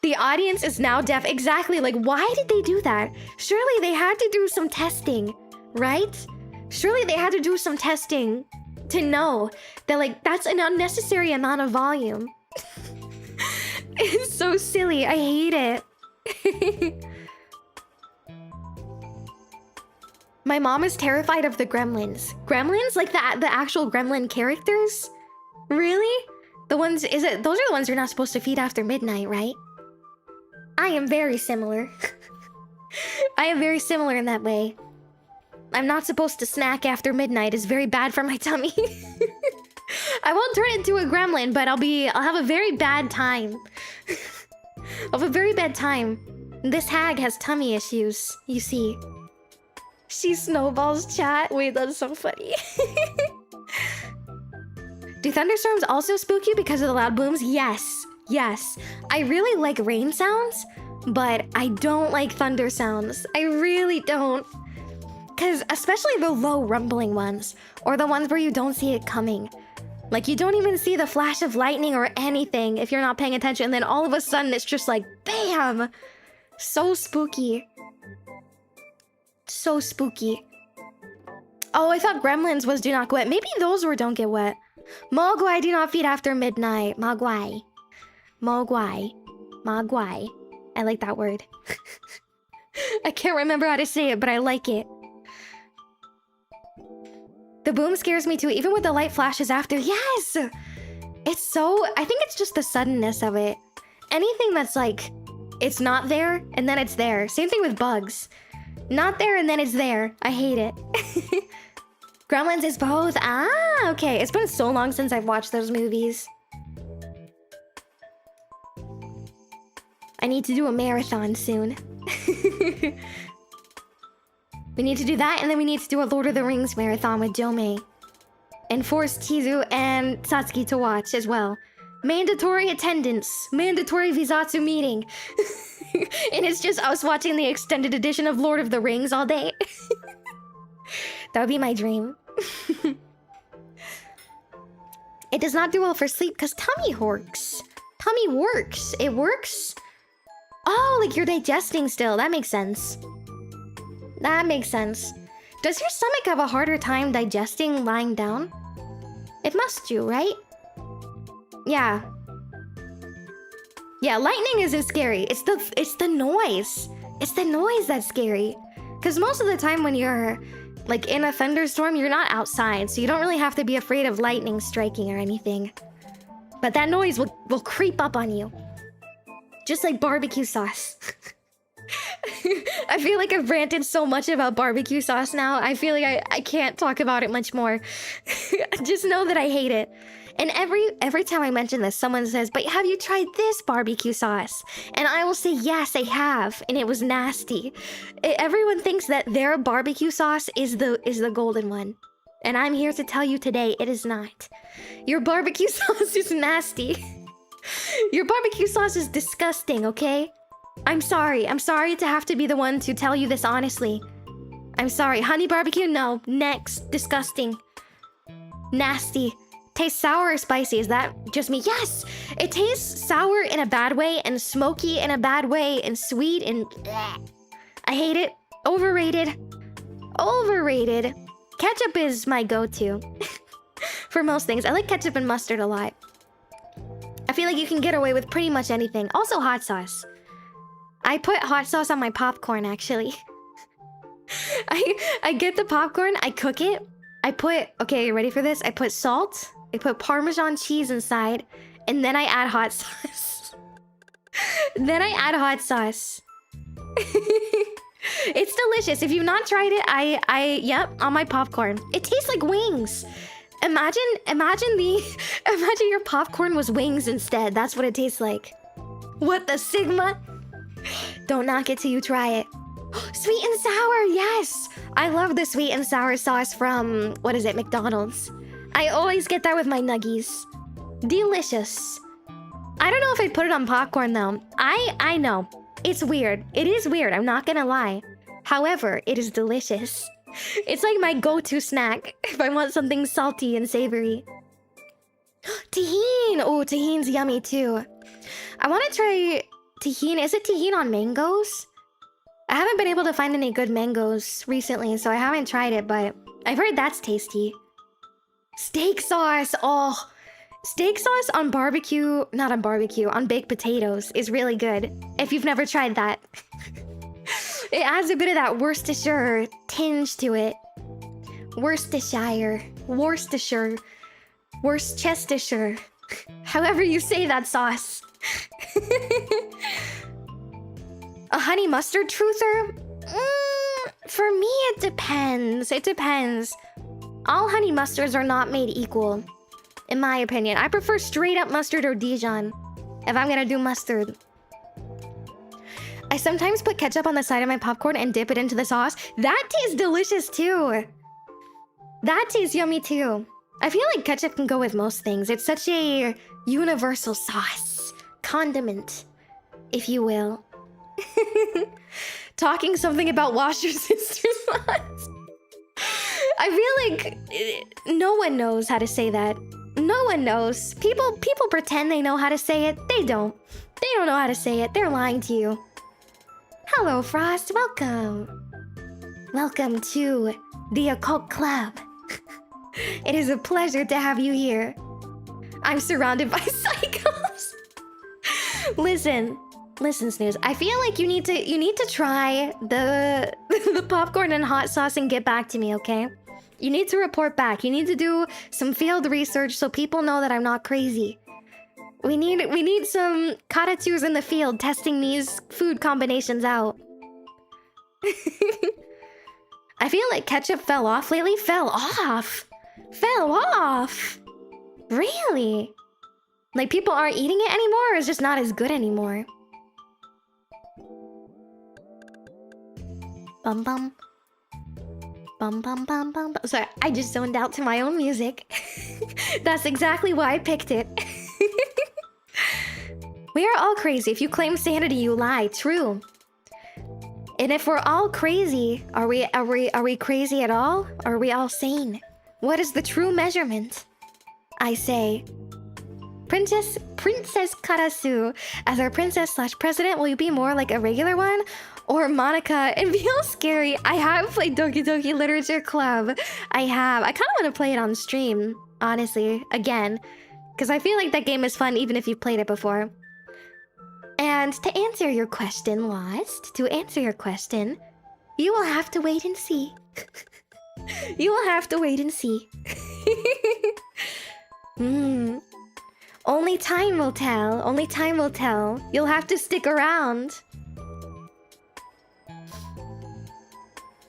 The audience is now deaf. Exactly. Like, why did they do that? Surely they had to do some testing, right? Surely they had to do some testing to know that, like, that's an unnecessary amount of volume. It's so silly. I hate it. My mom is terrified of the gremlins. Gremlins? Like the actual gremlin characters? Really? The ones, those are the ones you're not supposed to feed after midnight, right? I am very similar. I am very similar in that way. I'm not supposed to snack after midnight. It's very bad for my tummy. I won't turn into a gremlin, but I'll have a very bad time. I'll have a very bad time. This hag has tummy issues, you see. She snowballs chat. Wait, that's so funny. Do thunderstorms also spook you because of the loud booms? Yes. Yes. I really like rain sounds, but I don't like thunder sounds. I really don't. Because especially the low rumbling ones, or the ones where you don't see it coming. Like, you don't even see the flash of lightning or anything if you're not paying attention. And then all of a sudden, it's just like, bam! So spooky. So spooky. Oh, I thought Gremlins was do not get wet. Maybe those were don't get wet. Mogwai do not feed after midnight. Mogwai. Mogwai. Mogwai. I like that word. I can't remember how to say it, but I like it. The boom scares me too, even with the light flashes after. Yes! It's so... I think it's just the suddenness of it. Anything that's like... It's not there, and then it's there. Same thing with bugs. Not there, and then it's there. I hate it. Gremlins is both. Ah, okay. It's been so long since I've watched those movies. I need to do a marathon soon. We need to do that, and then we need to do a Lord of the Rings marathon with Jomei. And force Chizu and Satsuki to watch as well. Mandatory attendance. Mandatory VZatsu meeting. And it's just us watching the extended edition of Lord of the Rings all day. That would be my dream. It does not do well for sleep because tummy works. Tummy works. It works? Oh, like you're digesting still. That makes sense. That makes sense. Does your stomach have a harder time digesting lying down? It must do, right? Yeah. Yeah, lightning isn't scary. It's the noise. It's the noise that's scary. Because most of the time when you're like in a thunderstorm, you're not outside, so you don't really have to be afraid of lightning striking or anything. But that noise will creep up on you. Just like barbecue sauce. I feel like I've ranted so much about barbecue sauce now. I feel like I can't talk about it much more. Just know that I hate it. And every time I mention this, someone says, "But have you tried this barbecue sauce?" And I will say, "Yes, I have, and it was nasty." Everyone thinks that their barbecue sauce is the golden one. And I'm here to tell you today, it is not. Your barbecue sauce is nasty. Your barbecue sauce is disgusting, okay? I'm sorry. I'm sorry to have to be the one to tell you this honestly. I'm sorry. Honey barbecue? No. Next. Disgusting. Nasty. Tastes sour or spicy? Is that just me? Yes! It tastes sour in a bad way, and smoky in a bad way, and sweet and... bleh. I hate it. Overrated. Overrated. Ketchup is my go-to. For most things. I like ketchup and mustard a lot. I feel like you can get away with pretty much anything. Also hot sauce. I put hot sauce on my popcorn, actually. I get the popcorn, I cook it. I put... Okay, you ready for this? I put salt. I put Parmesan cheese inside. And then I add hot sauce. Then I add hot sauce. It's delicious. If you've not tried it, yep, on my popcorn. It tastes like wings. Imagine your popcorn was wings instead. That's what it tastes like. What the Sigma? Don't knock it till you try it. Sweet and sour, yes! I love the sweet and sour sauce from, what is it, McDonald's. I always get that with my nuggies. Delicious. I don't know if I'd put it on popcorn though. I know. It's weird. It is weird, I'm not gonna lie. However, it is delicious. It's like my go-to snack if I want something salty and savory. Tahini! Oh, tahini's yummy too. I want to try tahini. Is it tahini on mangoes? I haven't been able to find any good mangoes recently, so I haven't tried it, but I've heard that's tasty. Steak sauce! Oh, steak sauce on barbecue... Not on barbecue, on baked potatoes is really good. If you've never tried that. It adds a bit of that Worcestershire tinge to it. Worcestershire. Worcestershire. However you say that sauce. A honey mustard truther? For me, it depends. It depends. All honey mustards are not made equal, in my opinion. I prefer straight up mustard or Dijon if I'm gonna do mustard. I sometimes put ketchup on the side of my popcorn and dip it into the sauce. That tastes delicious too. That tastes yummy too. I feel like ketchup can go with most things. It's such a universal sauce. Condiment, if you will. Talking something about wash your sister's sauce. I feel like no one knows how to say that. No one knows. People pretend they know how to say it. They don't. They don't know how to say it. They're lying to you. Hello, Frost. Welcome. Welcome to the Occult Club. It is a pleasure to have you here. I'm surrounded by psychos. Listen, Snooze. I feel like you need to try the popcorn and hot sauce and get back to me, okay? You need to report back. You need to do some field research so people know that I'm not crazy. We need some karatsus in the field testing these food combinations out. I feel like ketchup fell off lately. Fell off? Fell off? Really? Like people aren't eating it anymore, or it's just not as good anymore? Bum bum. Bum bum bum bum bum. Sorry, I just zoned out to my own music. That's exactly why I picked it. We are all crazy. If you claim sanity, you lie. True. And if we're all crazy, are we crazy at all? Or are we all sane? What is the true measurement? I say, Princess Karasu, as our princess/president, will you be more like a regular one? Or Monica and feel scary? I have played Doki Doki Literature Club. I kind of want to play it on stream, honestly, again. Because I feel like that game is fun even if you've played it before. And to answer your question, Lost, you will have to wait and see. You will have to wait and see. Only time will tell. Only time will tell. You'll have to stick around.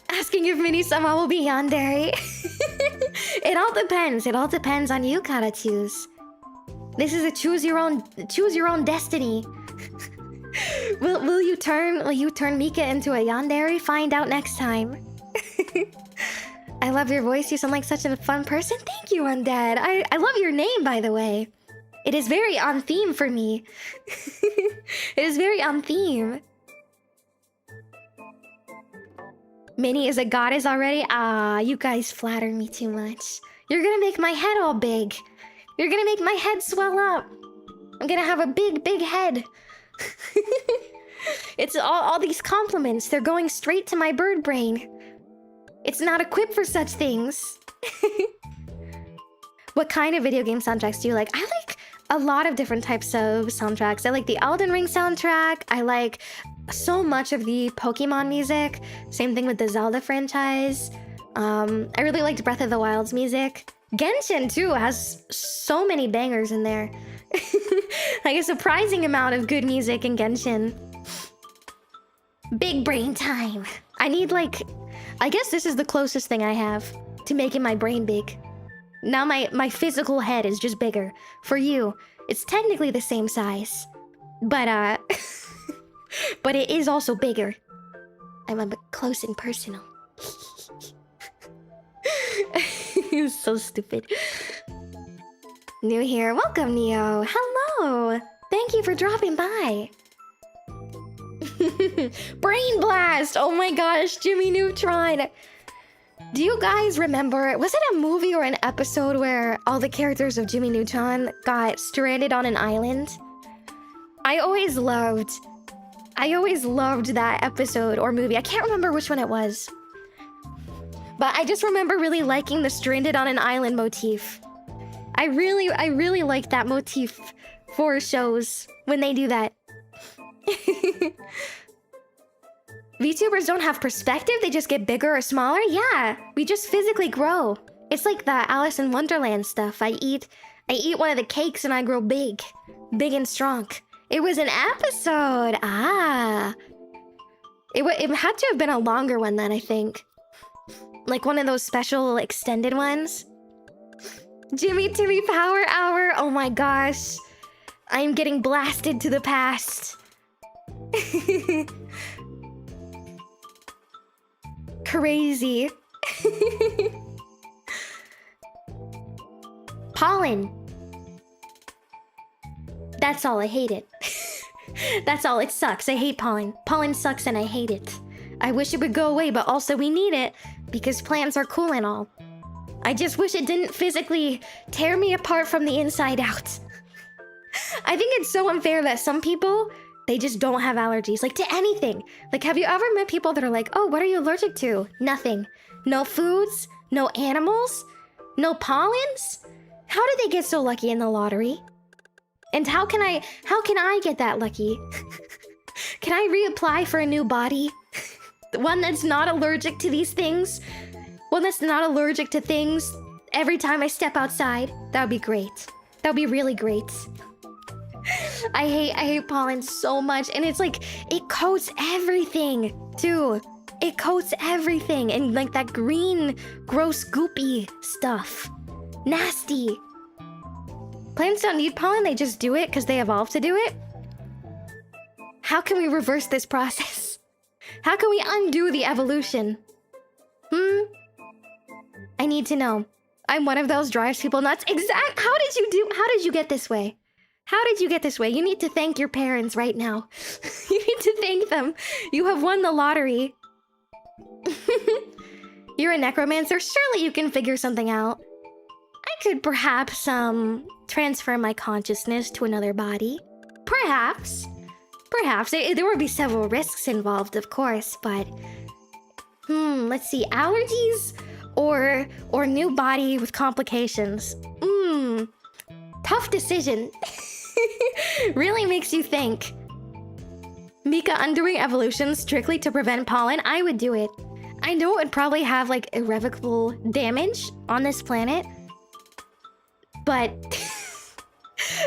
Asking if Mini-sama will be yandere. It all depends. It all depends on you, Karatus. This is a choose your own destiny. Will you turn Mika into a yandere? Find out next time. I love your voice. You sound like such a fun person. Thank you, Undead. I love your name, by the way. It is very on theme for me. It is very on theme. Minnie is a goddess already? Ah, you guys flatter me too much. You're gonna make my head all big. You're gonna make my head swell up. I'm gonna have a big head. It's all these compliments. They're going straight to my bird brain. It's not equipped for such things. What kind of video game soundtracks do you like? I like a lot of different types of soundtracks. I like the Elden Ring soundtrack. I like so much of the Pokemon music. Same thing with the Zelda franchise. I really liked Breath of the Wild's music. Genshin too has so many bangers in there. Like a surprising amount of good music in Genshin. Big brain time. I need I guess this is the closest thing I have to making my brain big. Now my physical head is just bigger. For you, it's technically the same size. But but it is also bigger. I'm a bit close and personal. You're so stupid. New here. Welcome, Neo. Hello. Thank you for dropping by. Brain blast! Oh my gosh, Jimmy Neutron. Do you guys remember, was it a movie or an episode where all the characters of Jimmy Neutron got stranded on an island? I always loved that episode or movie. I can't remember which one it was. But I just remember really liking the stranded on an island motif. I really like that motif for shows when they do that. VTubers don't have perspective, they just get bigger or smaller? Yeah, we just physically grow. It's like the Alice in Wonderland stuff. I eat one of the cakes and I grow big. Big and strong. It was an episode. Ah. It had to have been a longer one then, I think. Like one of those special extended ones. Jimmy Timmy Power Hour. Oh my gosh. I'm getting blasted to the past. Crazy. Pollen. That's all. I hate it. That's all. It sucks. I hate pollen. Pollen sucks and I hate it. I wish it would go away, but also we need it because plants are cool and all. I just wish it didn't physically tear me apart from the inside out. I think it's so unfair that some people, they just don't have allergies, like to anything. Like, have you ever met people that are like, oh, what are you allergic to? Nothing. No foods, no animals, no pollens? How did they get so lucky in the lottery? And how can I get that lucky? Can I reapply for a new body? One that's not allergic to these things? One that's not allergic to things every time I step outside? That would be great. That would be really great. I hate pollen so much, and it's like, it coats everything, too. It coats everything, and like that green, gross, goopy stuff. Nasty. Plants don't need pollen, they just do it because they evolved to do it? How can we reverse this process? How can we undo the evolution? I need to know. I'm one of those drives people nuts. How did you get this way? How did you get this way? You need to thank your parents right now. You need to thank them. You have won the lottery. You're a necromancer. Surely you can figure something out. I could perhaps, transfer my consciousness to another body. Perhaps. Perhaps. There would be several risks involved, of course, but... let's see. Allergies or new body with complications? Tough decision. Really makes you think. Mika undoing evolution strictly to prevent pollen? I would do it. I know it would probably have, like, irrevocable damage on this planet. But...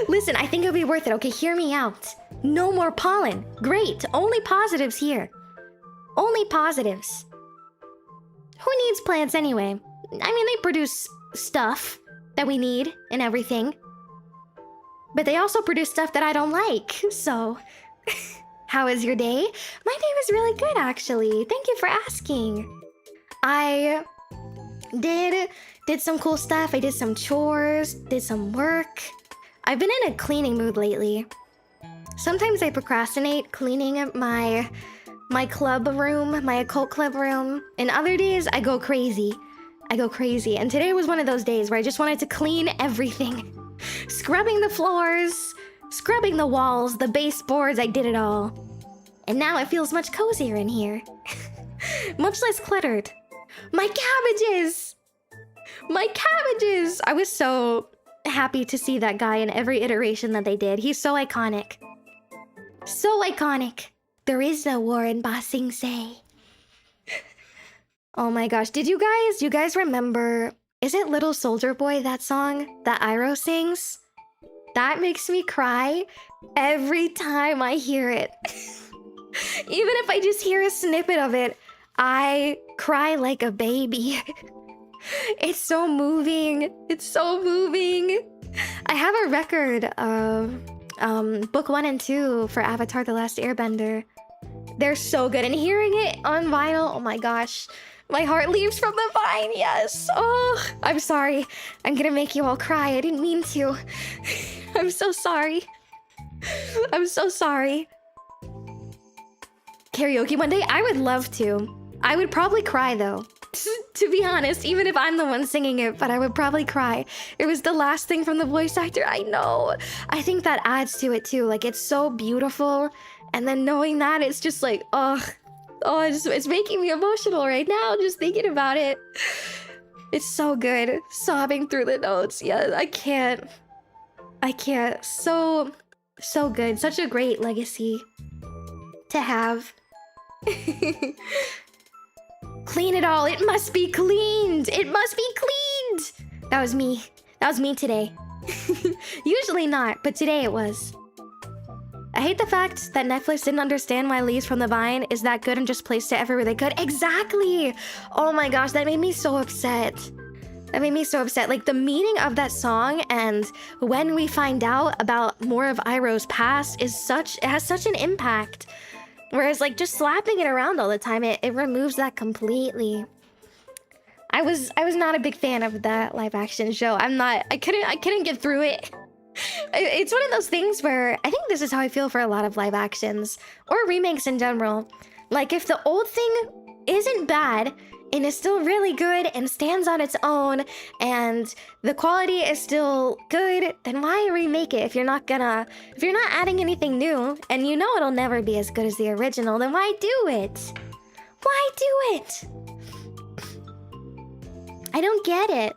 listen, I think it would be worth it. Okay, hear me out. No more pollen. Great. Only positives here. Only positives. Who needs plants anyway? I mean, they produce stuff that we need and everything. But they also produce stuff that I don't like, so... How is your day? My day was really good, actually. Thank you for asking. I did some cool stuff. I did some chores, did some work. I've been in a cleaning mood lately. Sometimes I procrastinate cleaning my club room, my occult club room. And other days, I go crazy. And today was one of those days where I just wanted to clean everything. Scrubbing the floors, scrubbing the walls, the baseboards, I did it all. And now it feels much cozier in here. Much less cluttered. My cabbages! My cabbages! I was so happy to see that guy in every iteration that they did. He's so iconic. So iconic. There is no war in Ba Sing Se. Oh my gosh, did you guys remember... Is it Little Soldier Boy, that song that Iroh sings? That makes me cry every time I hear it. Even if I just hear a snippet of it, I cry like a baby. It's so moving. It's so moving. I have a record of book 1 and 2 for Avatar: The Last Airbender. They're so good. And hearing it on vinyl, oh my gosh. My heart leaves from the vine, yes. Oh, I'm sorry. I'm gonna make you all cry. I didn't mean to. I'm so sorry. I'm so sorry. Karaoke one day? I would love to. I would probably cry, though. To be honest, even if I'm the one singing it, but I would probably cry. It was the last thing from the voice actor, I know. I think that adds to it, too. Like, it's so beautiful. And then knowing that, it's just like, ugh. Oh, it's making me emotional right now, just thinking about it. It's so good. Sobbing through the notes. Yeah, I can't. So good. Such a great legacy to have. Clean it all. It must be cleaned. It must be cleaned. That was me. That was me today. Usually not, but today it was. I hate the fact that Netflix didn't understand why Leaves from the Vine is that good and just placed it everywhere they could. Exactly! Oh my gosh, that made me so upset. That made me so upset. Like, the meaning of that song and when we find out about more of Iroh's past is it has such an impact. Whereas, like, just slapping it around all the time, it removes that completely. I was not a big fan of that live action show. I couldn't get through it. It's one of those things where I think this is how I feel for a lot of live actions or remakes in general. Like, if the old thing isn't bad and is still really good and stands on its own and the quality is still good, then why remake it if you're not adding anything new and you know it'll never be as good as the original, then why do it? Why do it? I don't get it.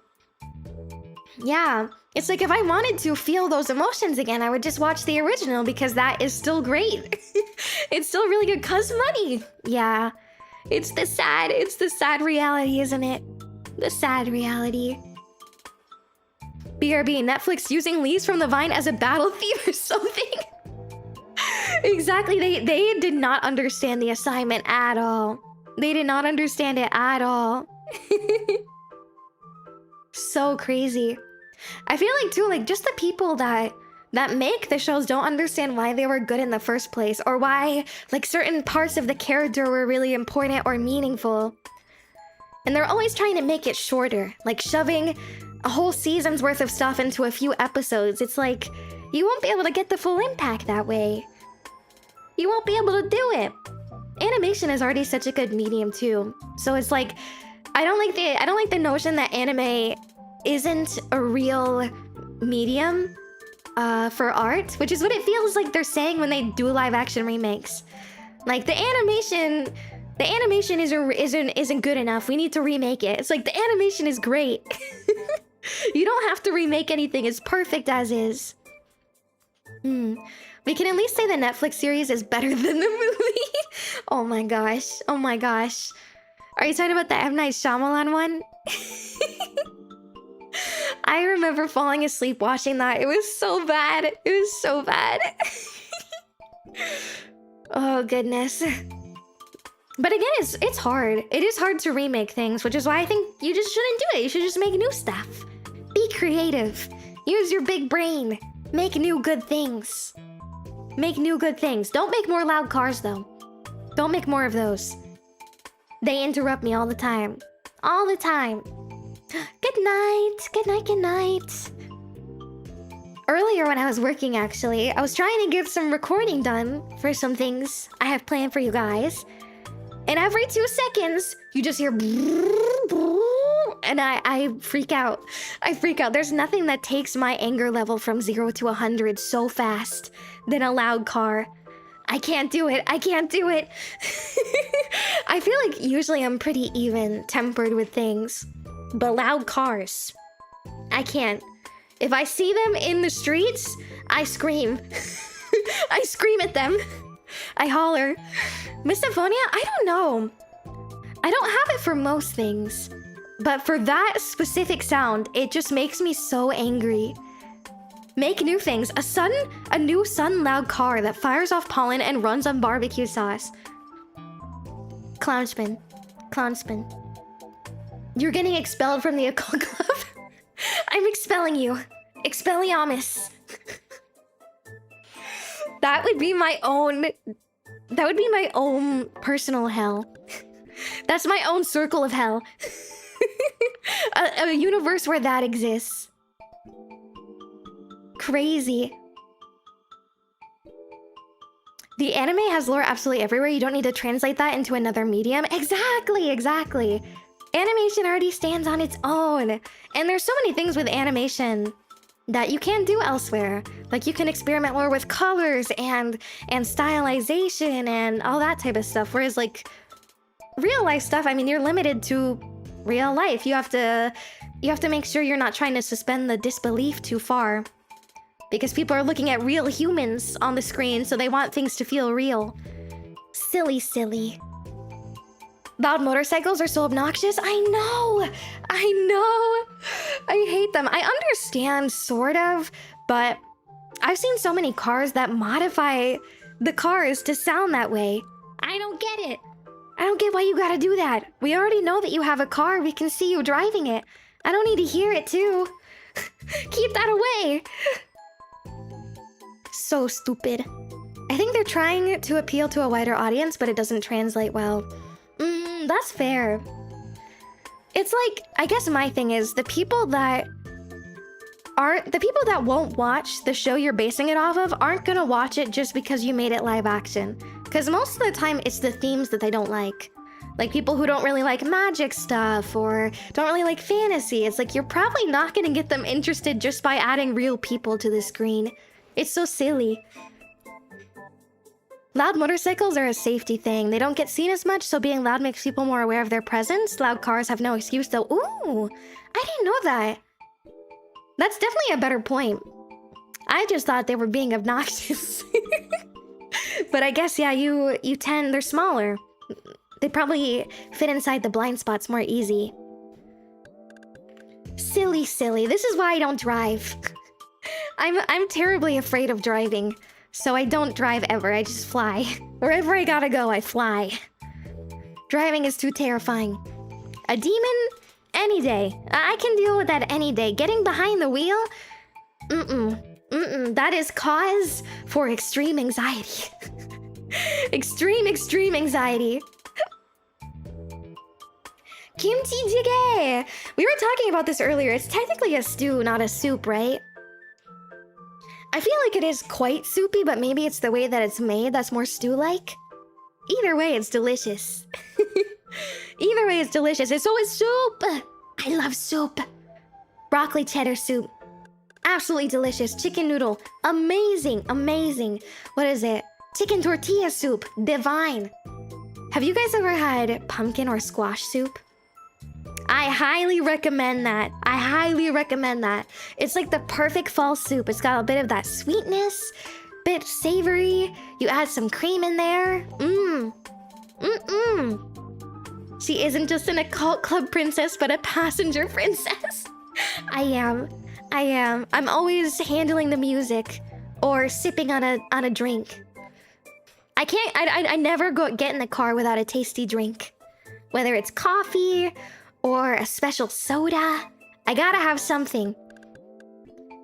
Yeah, it's like if I wanted to feel those emotions again, I would just watch the original because that is still great. It's still really good cause money. Yeah. It's the sad reality, isn't it? The sad reality. BRB, Netflix using Leaves from the Vine as a battle theme or something. Exactly, they did not understand the assignment at all. They did not understand it at all. So crazy. I feel like too, like just the people that make the shows don't understand why they were good in the first place or why like certain parts of the character were really important or meaningful. And they're always trying to make it shorter, like shoving a whole season's worth of stuff into a few episodes. It's like, you won't be able to get the full impact that way. You won't be able to do it. Animation is already such a good medium too. So it's like, I don't like the notion that anime isn't a real medium for art, which is what it feels like they're saying when they do live action remakes. Like the animation isn't good enough. We need to remake it. It's like the animation is great. You don't have to remake anything. It's perfect as is. We can at least say the Netflix series is better than the movie. Oh my gosh. Oh my gosh. Are you talking about the M. Night Shyamalan one? I remember falling asleep watching that. It was so bad. It was so bad. Oh, goodness. But again, it's hard. It is hard to remake things, which is why I think you just shouldn't do it. You should just make new stuff. Be creative. Use your big brain. Make new good things. Make new good things. Don't make more loud cars, though. Don't make more of those. They interrupt me all the time. All the time. Good night. Good night, good night. Earlier when I was working, actually, I was trying to get some recording done for some things I have planned for you guys. And every 2 seconds, you just hear... And I freak out. I freak out. There's nothing that takes my anger level from 0 to 100 so fast than a loud car. I can't do it. I can't do it. I feel like usually I'm pretty even-tempered with things. But loud cars, I can't. If I see them in the streets, I scream. I scream at them. I holler. Misophonia? I don't know. I don't have it for most things. But for that specific sound, it just makes me so angry. Make new things. A new sun loud car that fires off pollen and runs on barbecue sauce. Clownspin. Clownspin. You're getting expelled from the Occult Club. I'm expelling you. Expelliarmus. That would be my own personal hell. That's my own circle of hell. A universe where that exists. Crazy. The anime has lore absolutely everywhere. You don't need to translate that into another medium. Exactly, exactly. Animation already stands on its own. And there's so many things with animation that you can't do elsewhere. Like you can experiment more with colors and stylization and all that type of stuff. Whereas like real life stuff, I mean, you're limited to real life. You have to make sure you're not trying to suspend the disbelief too far. Because people are looking at real humans on the screen, so they want things to feel real. Silly, silly. Loud motorcycles are so obnoxious. I know. I hate them. I understand, sort of, but I've seen so many cars that modify the cars to sound that way. I don't get it. I don't get why you gotta do that. We already know that you have a car. We can see you driving it. I don't need to hear it, too. Keep that away. So stupid. I think they're trying to appeal to a wider audience, but it doesn't translate well. That's fair. It's like, I guess my thing is, the people that won't watch the show you're basing it off of aren't gonna watch it just because you made it live action. Because most of the time, it's the themes that they don't like. Like people who don't really like magic stuff or don't really like fantasy. It's like you're probably not gonna get them interested just by adding real people to the screen. It's so silly. Loud motorcycles are a safety thing. They don't get seen as much, so being loud makes people more aware of their presence. Loud cars have no excuse though. Ooh, I didn't know that. That's definitely a better point. I just thought they were being obnoxious. But I guess, yeah, you tend, they're smaller. They probably fit inside the blind spots more easy. Silly, silly. This is why I don't drive. I'm terribly afraid of driving. So I don't drive ever, I just fly. Wherever I gotta go, I fly. Driving is too terrifying. A demon? Any day. I can deal with that any day. Getting behind the wheel? That is cause for extreme anxiety. Extreme anxiety. Kimchi jjigae! We were talking about this earlier. It's technically a stew, not a soup, right? I feel like it is quite soupy, but maybe it's the way that it's made that's more stew-like. Either way, it's delicious. Either way, it's delicious. It's always soup! I love soup. Broccoli cheddar soup. Absolutely delicious. Chicken noodle. Amazing, amazing. What is it? Chicken tortilla soup. Divine. Have you guys ever had pumpkin or squash soup? I highly recommend that. I highly recommend that. It's like the perfect fall soup. It's got a bit of that sweetness, bit savory. You add some cream in there. She isn't just an occult club princess, but a passenger princess. I am. I'm always handling the music or sipping on a drink. I never get in the car without a tasty drink. Whether it's coffee or a special soda, I gotta have something.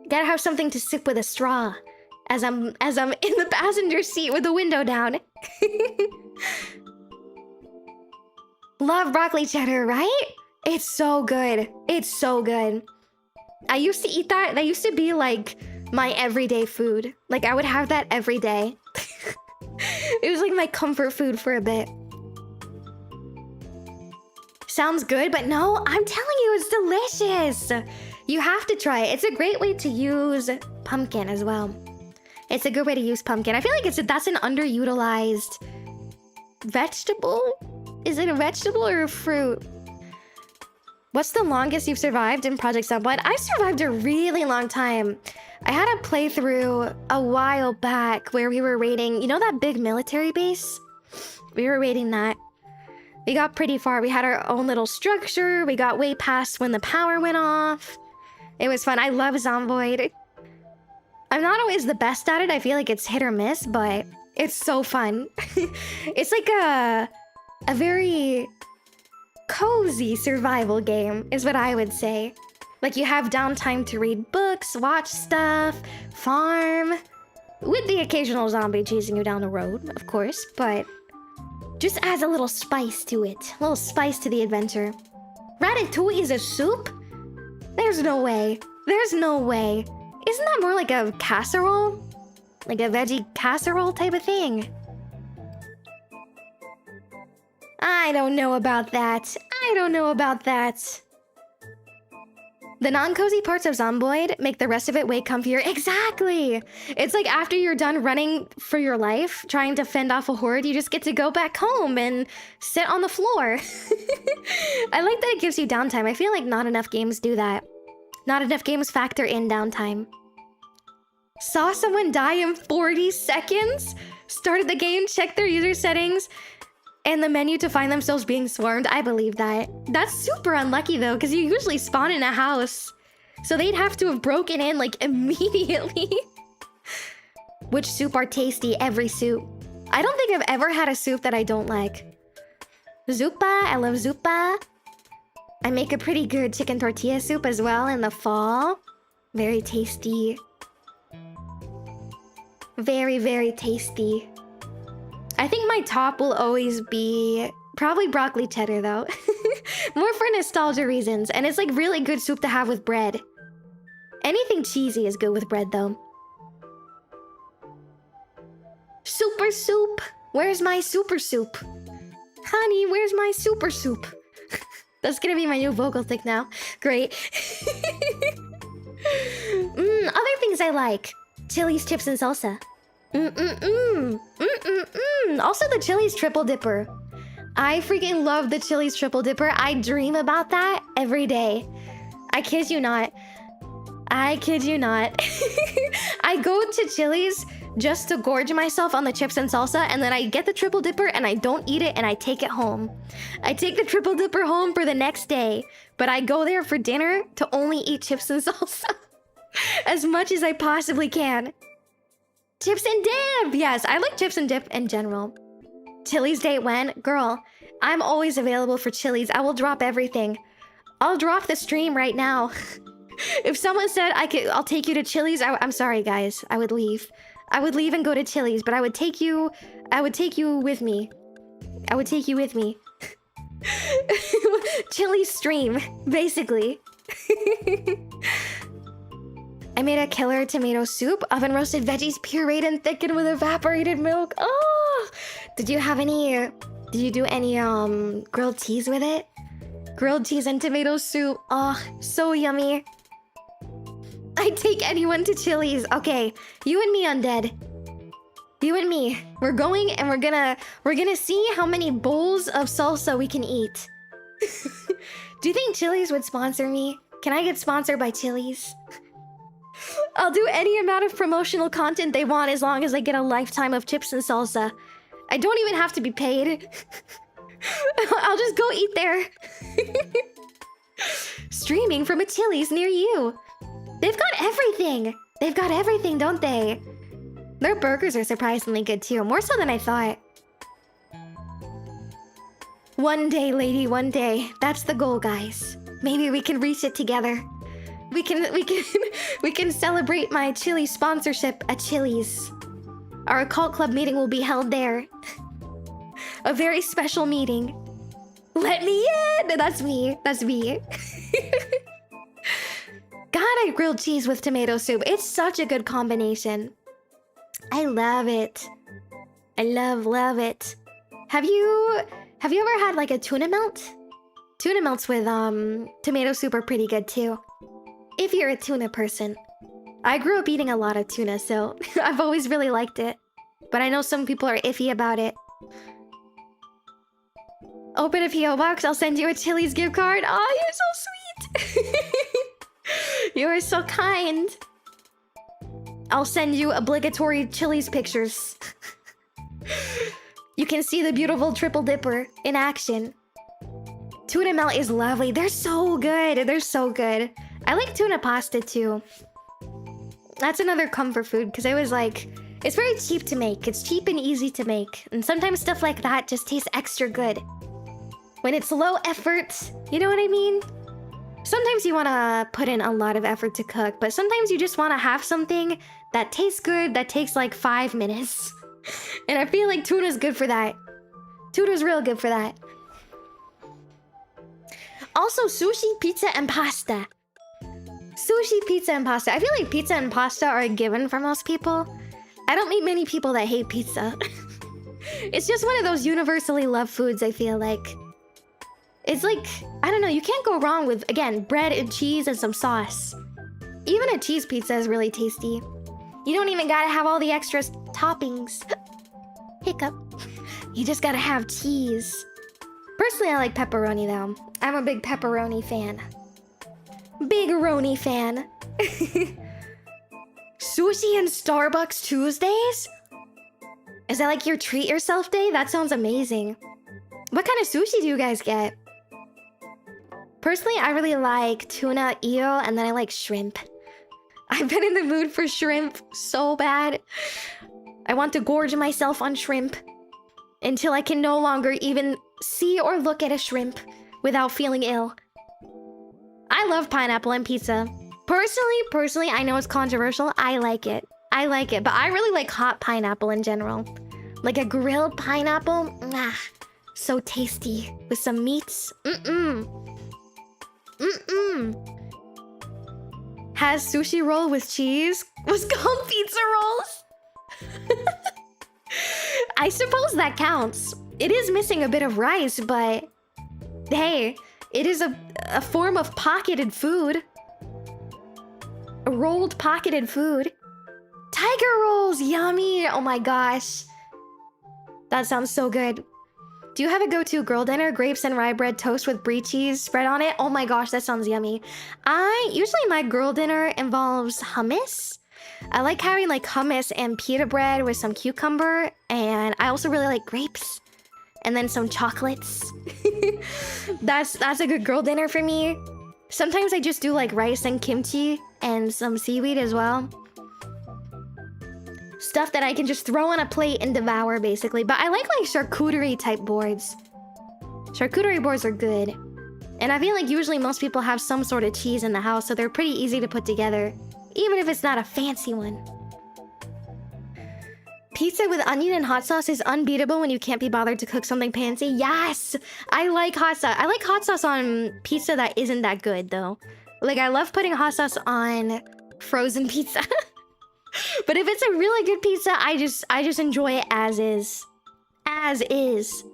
Gotta have something to sip with a straw as I'm in the passenger seat with the window down. Love broccoli cheddar, right? It's so good. It's so good. I used to eat that. That used to be like my everyday food. Like I would have that every day. It was like my comfort food for a bit. Sounds good, but no, I'm telling you, it's delicious. You have to try it. It's a great way to use pumpkin as well. It's a good way to use pumpkin. I feel like that's an underutilized vegetable. Is it a vegetable or a fruit? What's the longest you've survived in Project Sunblood? I've survived a really long time. I had a playthrough a while back where we were raiding, you know that big military base? We were raiding that. We got pretty far. We had our own little structure. We got way past when the power went off. It was fun. I love Zomboid. I'm not always the best at it. I feel like it's hit or miss, but it's so fun. It's like a very cozy survival game is what I would say. Like you have downtime to read books, watch stuff, farm, with the occasional zombie chasing you down the road, of course, but just adds a little spice to it. A little spice to the adventure. Ratatouille is a soup? There's no way. There's no way. Isn't that more like a casserole? Like a veggie casserole type of thing? I don't know about that. I don't know about that. The non-cozy parts of Zomboid make the rest of it way comfier. Exactly! It's like after you're done running for your life, trying to fend off a horde, you just get to go back home and sit on the floor. I like that it gives you downtime. I feel like not enough games do that. Not enough games factor in downtime. Saw someone die in 40 seconds? Started the game, checked their user settings, and the menu to find themselves being swarmed. I believe that. That's super unlucky though, because you usually spawn in a house. So they'd have to have broken in like immediately. Which soup are tasty? Every soup. I don't think I've ever had a soup that I don't like. Zuppa, I love zuppa. I make a pretty good chicken tortilla soup as well in the fall. Very tasty. Very, very tasty. I think my top will always be probably broccoli cheddar though. More for nostalgia reasons, and it's like really good soup to have with bread. Anything cheesy is good with bread though. Super soup! Where's my super soup? Honey, where's my super soup? That's gonna be my new vocal tick now. Great. Other things I like. Chili's, chips, and salsa. Also the Chili's triple dipper. I freaking love the Chili's triple dipper. I dream about that every day. I kid you not. I kid you not. I go to Chili's just to gorge myself on the chips and salsa, and then I get the triple dipper and I don't eat it and I take it home. I take the triple dipper home for the next day, but I go there for dinner to only eat chips and salsa as much as I possibly can. Chips and dip! Yes, I like chips and dip in general. Chili's date when? Girl, I'm always available for Chili's. I will drop everything. I'll drop the stream right now. If someone said I'll take you to Chili's, I'm sorry guys, I would leave. I would leave and go to Chili's, but I would take you with me. I would take you with me. Chili's stream, basically. I made a killer tomato soup, oven roasted veggies pureed and thickened with evaporated milk. Oh! Did you do any grilled cheese with it? Grilled cheese and tomato soup. Oh, so yummy. I'd take anyone to Chili's. Okay, you and me, Undead. You and me. We're going and we're gonna see how many bowls of salsa we can eat. Do you think Chili's would sponsor me? Can I get sponsored by Chili's? I'll do any amount of promotional content they want as long as I get a lifetime of chips and salsa. I don't even have to be paid. I'll just go eat there. Streaming from a Chili's near you. They've got everything. They've got everything, don't they? Their burgers are surprisingly good too, more so than I thought. One day, lady, one day. That's the goal, guys. Maybe we can reach it together. We can celebrate my Chili sponsorship at Chili's. Our Occult Club meeting will be held there. A very special meeting. Let me in! That's me. That's me. God, I grilled cheese with tomato soup. It's such a good combination. I love it. I love it. Have you ever had like a tuna melt? Tuna melts with tomato soup are pretty good too. If you're a tuna person. I grew up eating a lot of tuna, so I've always really liked it. But I know some people are iffy about it. Open a P.O. box, I'll send you a Chili's gift card. Oh, you're so sweet. You are so kind. I'll send you obligatory Chili's pictures. You can see the beautiful triple dipper in action. Tuna melt is lovely. They're so good. They're so good. I like tuna pasta too. That's another comfort food because I was like, it's very cheap to make. It's cheap and easy to make. And sometimes stuff like that just tastes extra good. When it's low effort, you know what I mean? Sometimes you want to put in a lot of effort to cook, but sometimes you just want to have something that tastes good, that takes like 5 minutes. And I feel like tuna's good for that. Tuna's real good for that. Also, sushi, pizza, and pasta. Sushi, pizza, and pasta. I feel like pizza and pasta are a given for most people. I don't meet many people that hate pizza. It's just one of those universally loved foods, I feel like. It's like, I don't know, you can't go wrong with, again, bread and cheese and some sauce. Even a cheese pizza is really tasty. You don't even gotta have all the extra toppings. Hiccup. You just gotta have cheese. Personally, I like pepperoni though. I'm a big pepperoni fan. Big-roni fan. Sushi and Starbucks Tuesdays? Is that like your treat yourself day? That sounds amazing. What kind of sushi do you guys get? Personally, I really like tuna, eel, and then I like shrimp. I've been in the mood for shrimp so bad. I want to gorge myself on shrimp until I can no longer even see or look at a shrimp without feeling ill. I love pineapple and pizza. Personally, I know it's controversial. I like it. But I really like hot pineapple in general. Like a grilled pineapple. So tasty. With some meats. Has sushi roll with cheese was called pizza rolls. I suppose that counts. It is missing a bit of rice, but hey, it is a form of pocketed food. A rolled pocketed food. Tiger rolls, yummy. Oh my gosh. That sounds so good. Do you have a go-to girl dinner? Grapes and rye bread toast with brie cheese spread on it? Oh my gosh, that sounds yummy. Usually my girl dinner involves hummus. I like having like hummus and pita bread with some cucumber, and I also really like grapes. And then some chocolates. That's a good girl dinner for me. Sometimes I just do like rice and kimchi and some seaweed as well. Stuff that I can just throw on a plate and devour, basically. But I like charcuterie type boards. Charcuterie boards are good. And I feel like usually most people have some sort of cheese in the house, so they're pretty easy to put together, even if it's not a fancy one. Pizza with onion and hot sauce is unbeatable when you can't be bothered to cook something fancy. Yes! I like hot sauce. I like hot sauce on pizza that isn't that good, though. Like, I love putting hot sauce on frozen pizza. But if it's a really good pizza, I just enjoy it as is. As is.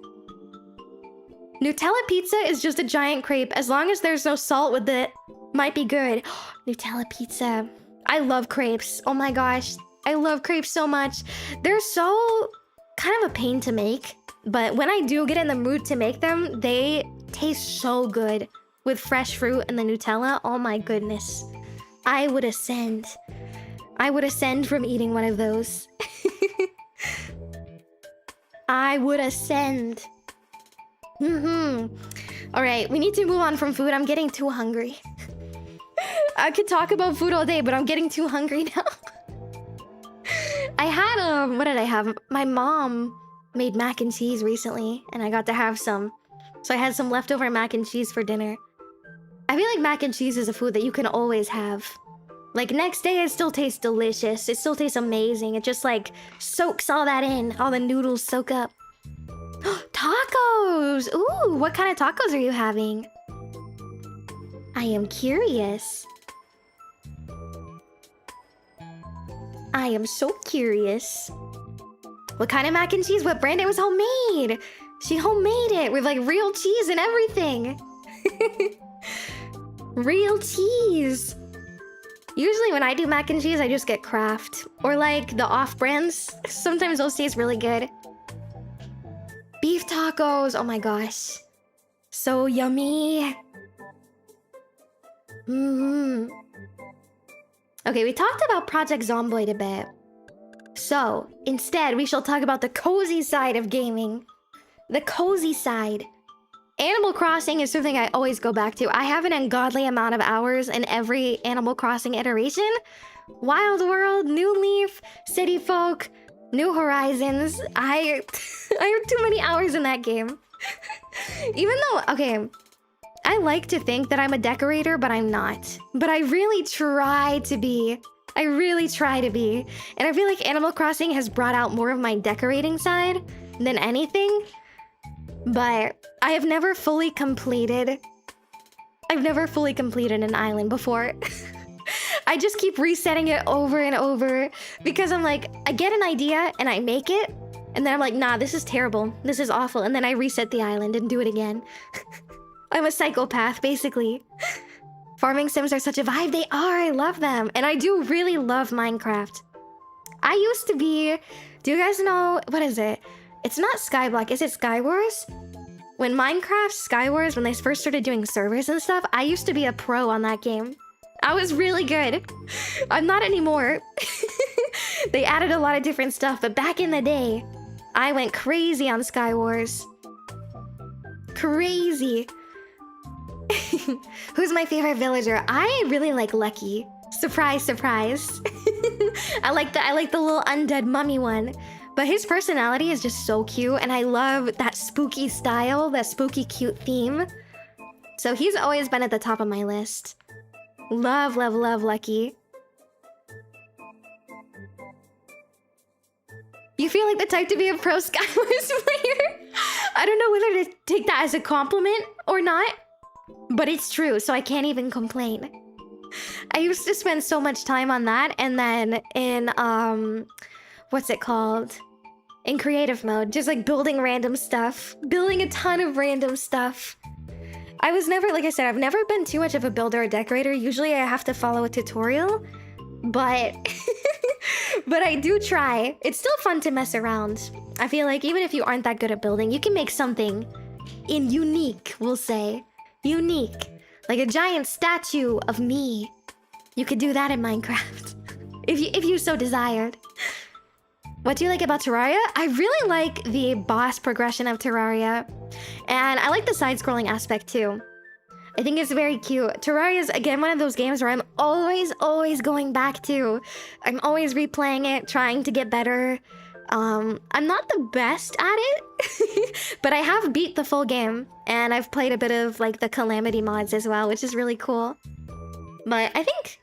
Nutella pizza is just a giant crepe. As long as there's no salt with it, might be good. Nutella pizza. I love crepes. Oh my gosh. I love crepes so much. They're so kind of a pain to make. But when I do get in the mood to make them, they taste so good. With fresh fruit and the Nutella, oh my goodness. I would ascend. I would ascend from eating one of those. I would ascend. Alright, we need to move on from food. I'm getting too hungry. I could talk about food all day, but I'm getting too hungry now. I had, what did I have? My mom made mac and cheese recently, and I got to have some. So I had some leftover mac and cheese for dinner. I feel like mac and cheese is a food that you can always have. Like, next day, it still tastes delicious. It still tastes amazing. It just, like, soaks all that in. All the noodles soak up. Tacos! Ooh, what kind of tacos are you having? I am curious. I am so curious. What kind of mac and cheese? What brand? It was homemade! She homemade it with, like, real cheese and everything. Real cheese. Usually when I do mac and cheese, I just get Kraft. Or like the off-brands. Sometimes those taste really good. Beef tacos. Oh my gosh. So yummy. Okay, we talked about Project Zomboid a bit. So, instead, we shall talk about the cozy side of gaming. The cozy side. Animal Crossing is something I always go back to. I have an ungodly amount of hours in every Animal Crossing iteration. Wild World, New Leaf, City Folk, New Horizons. I have too many hours in that game. Even though, okay, I like to think that I'm a decorator, but I'm not. But I really try to be. I really try to be. And I feel like Animal Crossing has brought out more of my decorating side than anything. But I have never fully completed... I've never fully completed an island before. I just keep resetting it over and over. Because I'm like, I get an idea and I make it. And then I'm like, nah, this is terrible. This is awful. And then I reset the island and do it again. I'm a psychopath, basically. Farming sims are such a vibe. They are. I love them. And I do really love Minecraft. I used to be... Do you guys know... What is it? It's not Skyblock, is it Skywars? When Minecraft Skywars, when they first started doing servers and stuff, I used to be a pro on that game. I was really good. I'm not anymore. They added a lot of different stuff, but back in the day, I went crazy on Skywars. Crazy. Who's my favorite villager? I really like Lucky. Surprise, surprise. I like the little undead mummy one. But his personality is just so cute, and I love that spooky style, that spooky cute theme. So he's always been at the top of my list. Love, love, love Lucky. You feel like the type to be a pro Skywars player? I don't know whether to take that as a compliment or not, but it's true, so I can't even complain. I used to spend so much time on that, and then in, what's it called? in creative mode, just like building random stuff, building a ton of random stuff. I was never, like I said, I've never been too much of a builder or decorator. Usually I have to follow a tutorial, but but I do try. It's still fun to mess around. I feel like even if you aren't that good at building, you can make something unique, we'll say. Unique. Like a giant statue of me. You could do that in Minecraft. if you so desired. What do you like about Terraria? I really like the boss progression of Terraria. And I like the side-scrolling aspect too. I think it's very cute. Terraria is, again, one of those games where I'm always going back to. I'm always replaying it, trying to get better. I'm not the best at it, but I have beat the full game. And I've played a bit of, like, the Calamity mods as well, which is really cool. But I think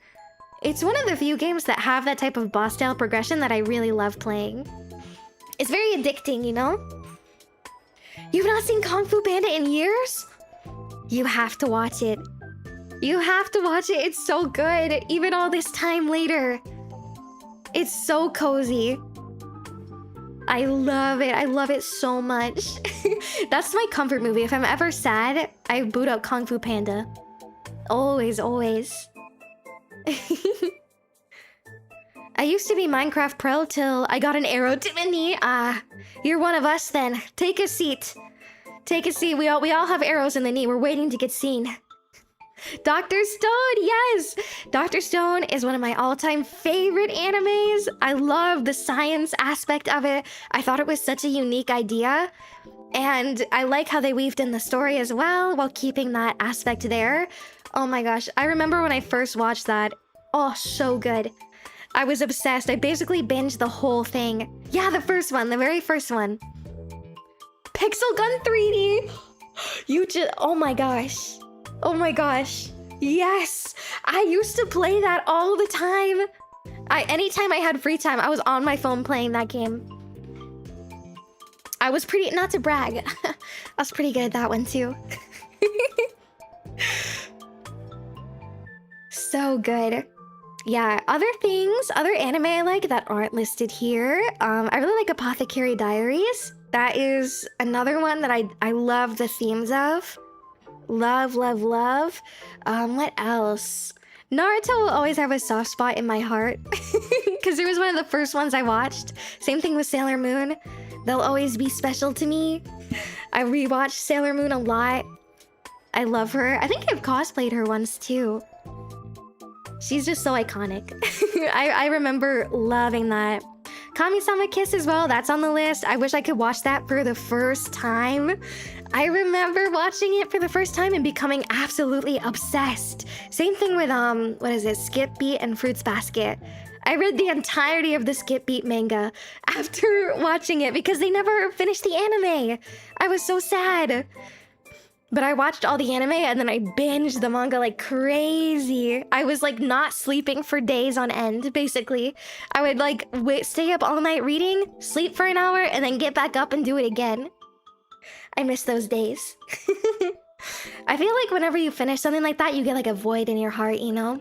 it's one of the few games that have that type of boss-style progression that I really love playing. It's very addicting, you know? You've not seen Kung Fu Panda in years? You have to watch it. You have to watch it. It's so good, even all this time later. It's so cozy. I love it. I love it so much. That's my comfort movie. If I'm ever sad, I boot up Kung Fu Panda. Always. I used to be Minecraft Pro till I got an arrow to my knee. You're one of us then. Take a seat. Take a seat. We all have arrows in the knee. We're waiting to get seen. Dr. Stone, yes! Dr. Stone is one of my all-time favorite animes. I love the science aspect of it. I thought it was such a unique idea. And I like how they weaved in the story as well, while keeping that aspect there. Oh my gosh, I remember when I first watched that. Oh, so good. I was obsessed. I basically binged the whole thing. Yeah, the first one, the very first one. Pixel Gun 3D! You just... Oh my gosh. Oh my gosh. Yes! I used to play that all the time. Anytime I had free time, I was on my phone playing that game. I was pretty... Not to brag. I was pretty good at that one too. So good. Yeah, other things, other anime I like that aren't listed here. I really like Apothecary Diaries. That is another one that I love the themes of. Love. What else? Naruto will always have a soft spot in my heart. Because it was one of the first ones I watched. Same thing with Sailor Moon. They'll always be special to me. I rewatched Sailor Moon a lot. I love her. I think I've cosplayed her once too. She's just so iconic. I remember loving that. Kami-sama Kiss as well, that's on the list. I wish I could watch that for the first time. I remember watching it for the first time and becoming absolutely obsessed. Same thing with, what is it? Skip Beat and Fruits Basket. I read the entirety of the Skip Beat manga after watching it because they never finished the anime. I was so sad. But I watched all the anime and then I binged the manga like crazy. I was like not sleeping for days on end, basically. I would like stay up all night reading, sleep for an hour, and then get back up and do it again. I miss those days. I feel like whenever you finish something like that, you get like a void in your heart, you know?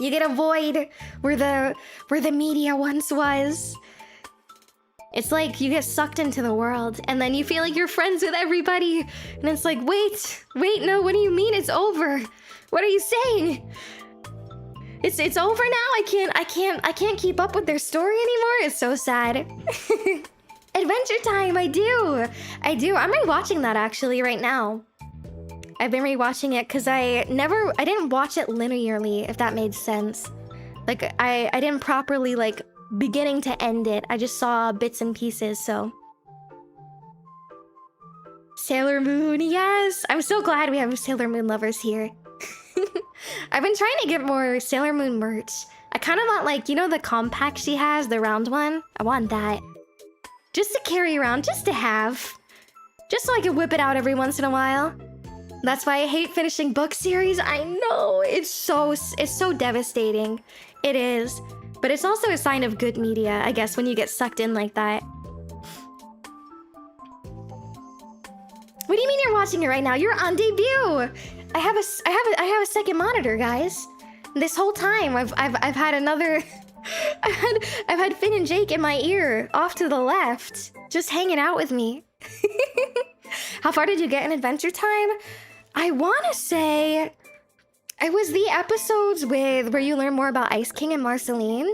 You get a void where the media once was. It's like you get sucked into the world and then you feel like you're friends with everybody. And it's like, wait, no, what do you mean it's over? What are you saying? It's over now? I can't keep up with their story anymore? It's so sad. Adventure Time, I do. I'm rewatching that actually right now. I've been rewatching it because I didn't watch it linearly, if that made sense. Like, I didn't properly, like, beginning to end it. I just saw bits and pieces, so. Sailor Moon, yes! I'm so glad we have Sailor Moon lovers here. I've been trying to get more Sailor Moon merch. I kind of want, like, you know the compact she has, the round one? I want that. Just to carry around, just to have. Just so I can whip it out every once in a while. That's why I hate finishing book series. I know, it's so devastating. It is. But it's also a sign of good media, I guess, when you get sucked in like that. What do you mean you're watching it right now? You're on debut. I have a second monitor, guys. This whole time I've had another I've had Finn and Jake in my ear, off to the left, just hanging out with me. How far did you get in Adventure Time? I want to say it was the episodes where you learn more about Ice King and Marceline,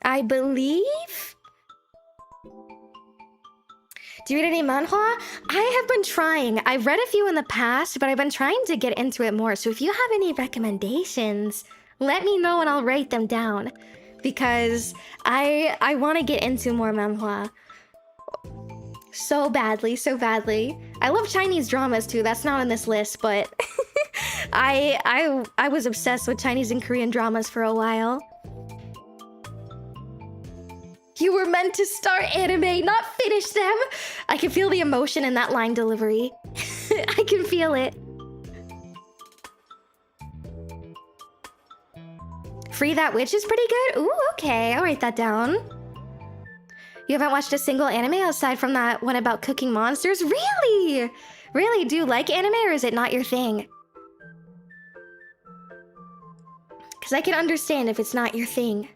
I believe. Do you read any manhwa? I have been trying. I've read a few in the past, but I've been trying to get into it more. So if you have any recommendations, let me know and I'll write them down. Because I want to get into more manhwa. So badly, so badly. I love Chinese dramas too. That's not on this list, but I was obsessed with Chinese and Korean dramas for a while. You were meant to start anime, not finish them. I can feel the emotion in that line delivery. I can feel it. Free That Witch is pretty good? Ooh, okay, I'll write that down. You haven't watched a single anime aside from that one about cooking monsters? Really? Really? Do you like anime or is it not your thing? Because I can understand if it's not your thing.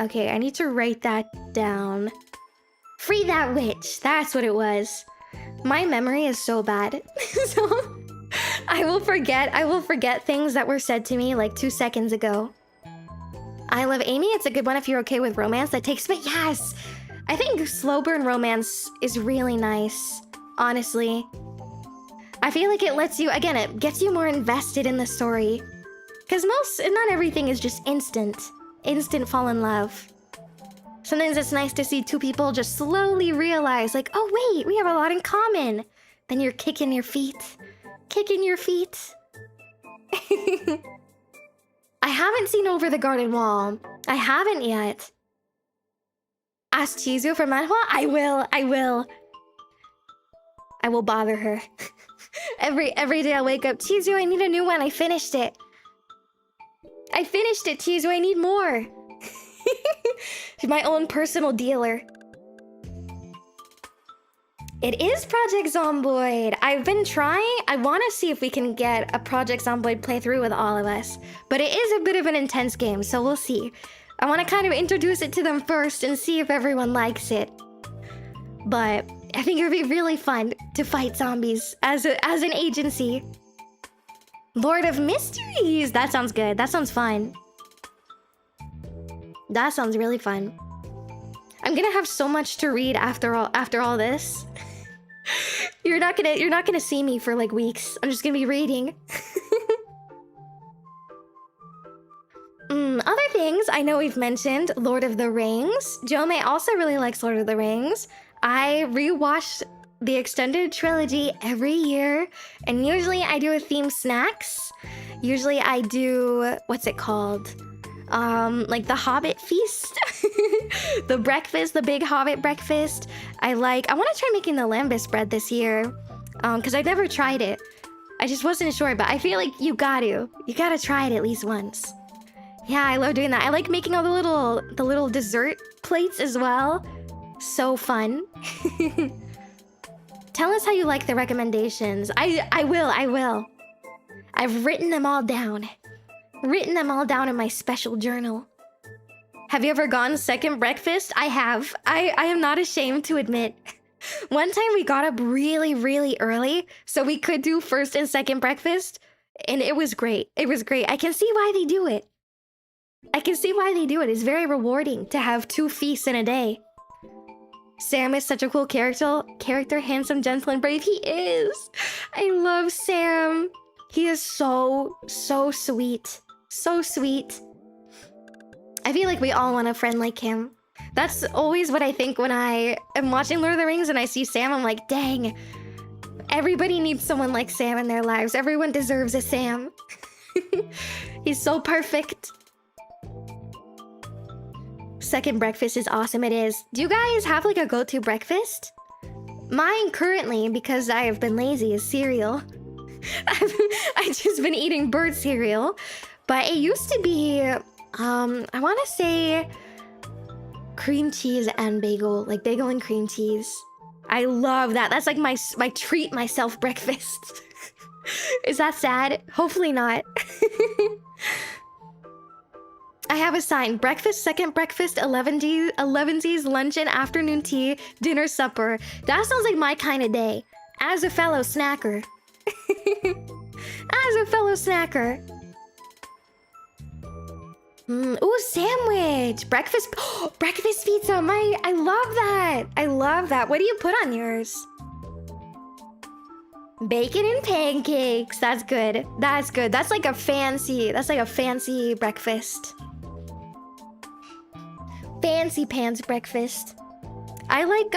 Okay, I need to write that down. Free That Witch. That's what it was. My memory is so bad. So I will forget things that were said to me like 2 seconds ago. I Love Amy. It's a good one if you're okay with romance. That takes me. Yes! I think slow burn romance is really nice. Honestly. I feel like it lets you, again, it gets you more invested in the story. Because not everything is just instant fall in love. Sometimes it's nice to see two people just slowly realize, like, oh wait, we have a lot in common. Then you're kicking your feet. Kicking your feet. I haven't seen Over the Garden Wall. I haven't yet. Ask Chizu for manhwa? I will. I will bother her. Every day I wake up, Chizu, I need a new one. I finished it. Chizu. I need more. My own personal dealer. It is Project Zomboid. I've been trying. I want to see if we can get a Project Zomboid playthrough with all of us. But it is a bit of an intense game, so we'll see. I want to kind of introduce it to them first and see if everyone likes it. But I think it would be really fun to fight zombies as an agency. Lord of Mysteries! That sounds good. That sounds fun. That sounds really fun. I'm gonna have so much to read after all this. You're not gonna see me for like weeks. I'm just gonna be reading. Other things I know we've mentioned, Lord of the Rings. Jome also really likes Lord of the Rings. I rewatched the extended trilogy every year, and usually I do a theme snacks. Usually I do, what's it called? Like the Hobbit feast. The breakfast, the big Hobbit breakfast. I want to try making the lembas bread this year. Because I've never tried it. I just wasn't sure, but I feel like you gotta try it at least once. Yeah, I love doing that. I like making all the little dessert plates as well. So fun. Tell us how you like the recommendations. I will. I've written them all down. Written them all down in my special journal. Have you ever gone second breakfast? I have. I am not ashamed to admit. One time we got up really, really early, so we could do first and second breakfast, and it was great. It was great. I can see why they do it. It's very rewarding to have 2 feasts in a day. Sam is such a cool character, handsome, gentle, and brave. He is. I love Sam. He is so sweet. So sweet. I feel like we all want a friend like him. That's always what I think when I am watching Lord of the Rings and I see Sam. I'm like, dang. Everybody needs someone like Sam in their lives. Everyone deserves a Sam. He's so perfect. Second breakfast is awesome. It is. Do you guys have like a go-to breakfast? Mine currently, because I have been lazy, is cereal. I've just been eating bird cereal. But it used to be, I want to say cream cheese and bagel. Like bagel and cream cheese. I love that. That's like my treat myself breakfast. Is that sad? Hopefully not. I have a sign. Breakfast, second breakfast, 11Ds, lunch and afternoon tea, dinner, supper. That sounds like my kind of day. As a fellow snacker. As a fellow snacker. Ooh, sandwich. Breakfast. Breakfast pizza. I love that. I love that. What do you put on yours? Bacon and pancakes. That's good. That's good. That's like a fancy breakfast. Fancy pants breakfast. I like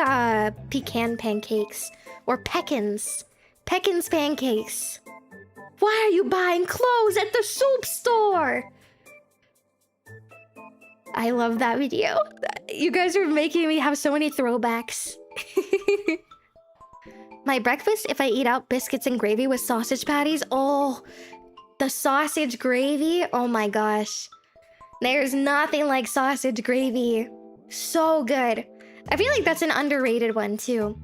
pecan pancakes or pecans. Pecans pancakes. Why are you buying clothes at the soup store? I love that video. You guys are making me have so many throwbacks. My breakfast, if I eat out biscuits and gravy with sausage patties. Oh, the sausage gravy. Oh my gosh. There's nothing like sausage gravy. So good. I feel like that's an underrated one too.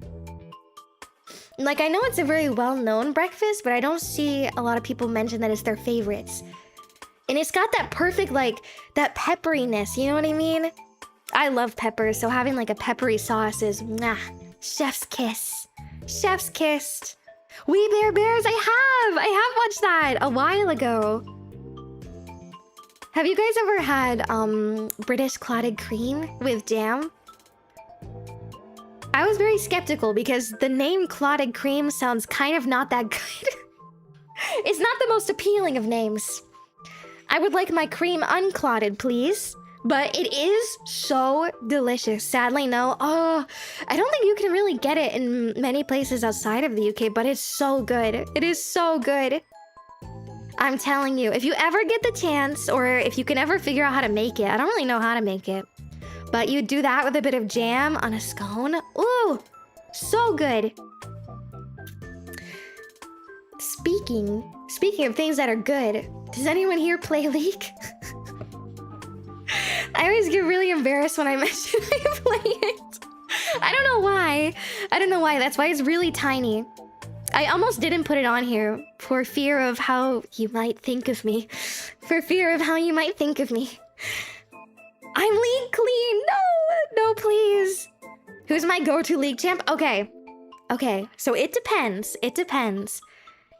Like, I know it's a very well-known breakfast, but I don't see a lot of people mention that it's their favorites. And it's got that perfect, like, that pepperiness, you know what I mean? I love peppers, so having like a peppery sauce is, mwah, chef's kiss. Chef's kiss. We Bare Bears, I have watched that a while ago. Have you guys ever had British clotted cream with jam? I was very skeptical because the name clotted cream sounds kind of not that good. It's not the most appealing of names. I would like my cream unclotted, please. But it is so delicious. Sadly, no. Oh, I don't think you can really get it in many places outside of the UK, but it's so good. It is so good. I'm telling you, if you ever get the chance, or if you can ever figure out how to make it, I don't really know how to make it, but you do that with a bit of jam on a scone. Ooh, so good. Speaking of things that are good, does anyone here play League? I always get really embarrassed when I mention I play it. I don't know why. I don't know why. That's why it's really tiny. I almost didn't put it on here for fear of how you might think of me. For fear of how you might think of me. I'm League clean. No, please. Who's my go-to League champ? Okay. So it depends. It depends.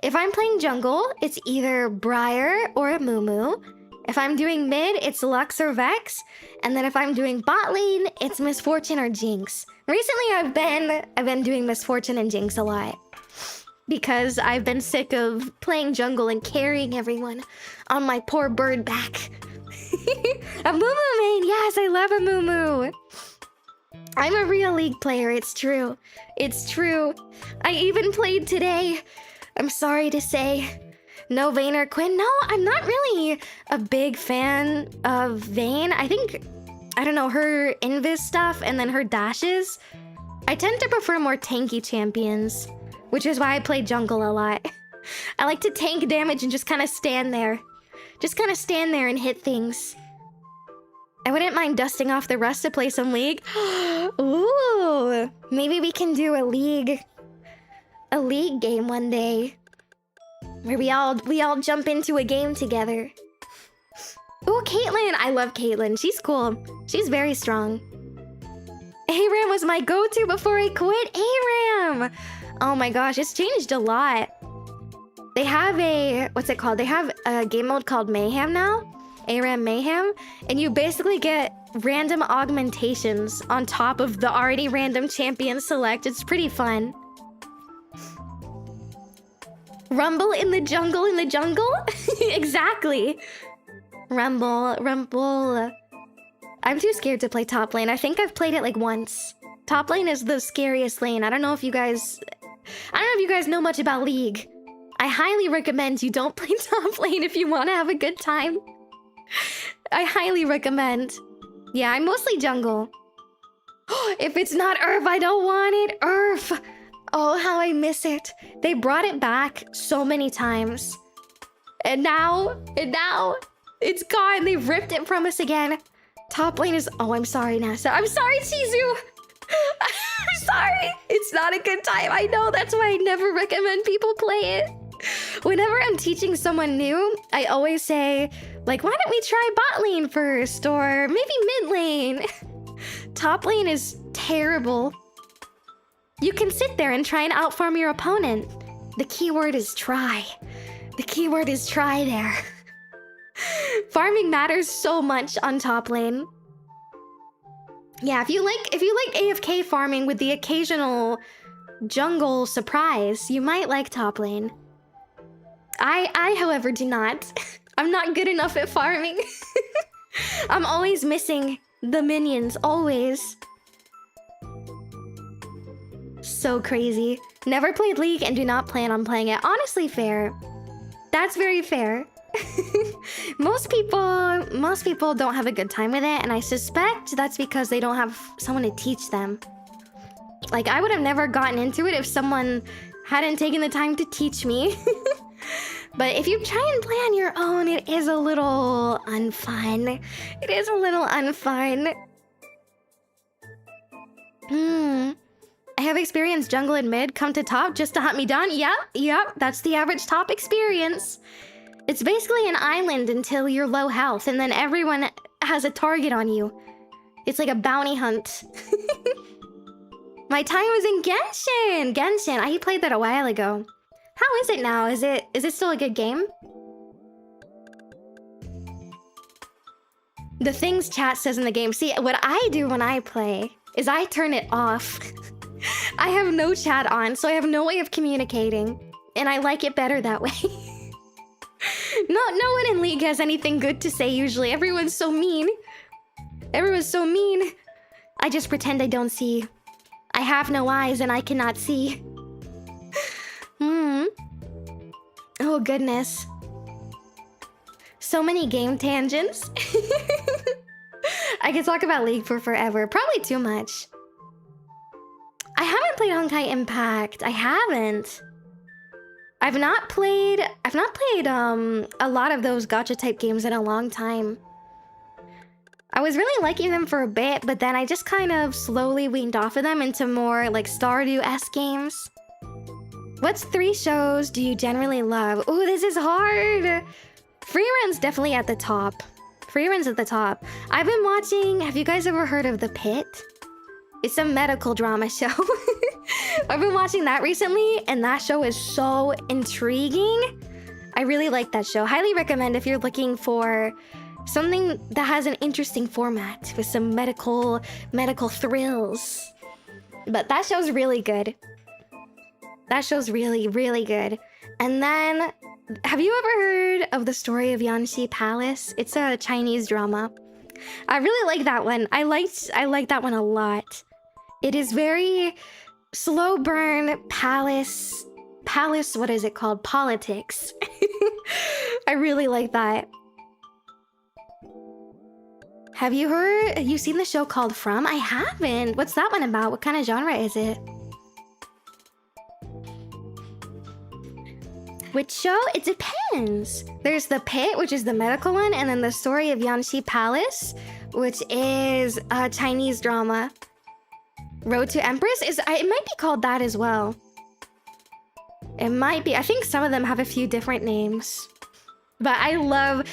If I'm playing jungle, it's either Briar or a Mumu. If I'm doing mid, it's Lux or Vex. And then if I'm doing bot lane, it's Misfortune or Jinx. Recently, I've been doing Misfortune and Jinx a lot. Because I've been sick of playing jungle and carrying everyone on my poor bird back. A Mumu main, yes, I love a Mumu. I'm a real League player, it's true. It's true. I even played today. I'm sorry to say. No Vayne or Quinn. No, I'm not really a big fan of Vayne. I think, I don't know, her invis stuff and then her dashes. I tend to prefer more tanky champions, which is why I play jungle a lot. I like to tank damage and just kind of stand there. Just kind of stand there and hit things. I wouldn't mind dusting off the rust to play some League. Ooh, maybe we can do a League game one day. Where we all jump into a game together. Ooh, Caitlyn! I love Caitlyn. She's cool. She's very strong. ARAM was my go-to before I quit. ARAM! Oh my gosh, it's changed a lot. They have a... what's it called? They have a game mode called Mayhem now. ARAM Mayhem. And you basically get random augmentations on top of the already random champion select. It's pretty fun. Rumble in the jungle Exactly. Rumble. I'm too scared to play top lane. I think I've played it like once. Top lane is the scariest lane. I don't know if you guys know much about League. I highly recommend you don't play top lane if you want to have a good time. I highly recommend. Yeah, I'm mostly jungle. If it's not Urf, I don't want it. Urf. Oh, how I miss it. They brought it back so many times. And now it's gone. They ripped it from us again. Top lane is... oh, I'm sorry, Nasa. I'm sorry, Chizu. I'm sorry. It's not a good time. I know. That's why I never recommend people play it. Whenever I'm teaching someone new, I always say, like, why don't we try bot lane first? Or maybe mid lane. Top lane is terrible. You can sit there and try and outfarm your opponent. The keyword is try. The keyword is try there. Farming matters so much on top lane. Yeah, if you like AFK farming with the occasional jungle surprise, you might like top lane. I however do not. I'm not good enough at farming. I'm always missing the minions, always. So crazy. Never played League and do not plan on playing it. Honestly, fair. That's very fair. Most people don't have a good time with it, and I suspect that's because they don't have someone to teach them. Like, I would have never gotten into it if someone hadn't taken the time to teach me. But if you try and play on your own, it is a little unfun. It is a little unfun. I have experienced jungle and mid come to top just to hunt me down. Yep, that's the average top experience. It's basically an island until you're low health, and then everyone has a target on you. It's like a bounty hunt. My time was in Genshin! I played that a while ago. How is it now? Is it still a good game? The things chat says in the game. See, what I do when I play is I turn it off. I have no chat on, so I have no way of communicating. And I like it better that way. No one in League has anything good to say usually. Everyone's so mean. Everyone's so mean. I just pretend I don't see. I have no eyes and I cannot see. Oh goodness. So many game tangents. I could talk about League for forever. Probably too much. I haven't played Honkai Impact. I haven't. I've not played a lot of those gacha type games in a long time. I was really liking them for a bit, but then I just kind of slowly weaned off of them into more like Stardew-esque games. What's 3 shows do you generally love? Ooh, this is hard. Freerun's definitely at the top. Freerun's at the top. I've been watching, have you guys ever heard of The Pit? It's a medical drama show. I've been watching that recently, and that show is so intriguing. I really like that show. Highly recommend if you're looking for something that has an interesting format with some medical thrills. But that show's really good. That show's really, really good. And then, have you ever heard of the story of Yanxi Palace? It's a Chinese drama. I really like that one. I like that one a lot. It is very slow burn palace, what is it called? Politics. I really like that. Have you seen the show called From? I haven't. What's that one about? What kind of genre is it? Which show? It depends. There's The Pit, which is the medical one, and then the story of Yanxi Palace, which is a Chinese drama. Road to Empress it might be called that as well. It might be. I think some of them have a few different names. But I love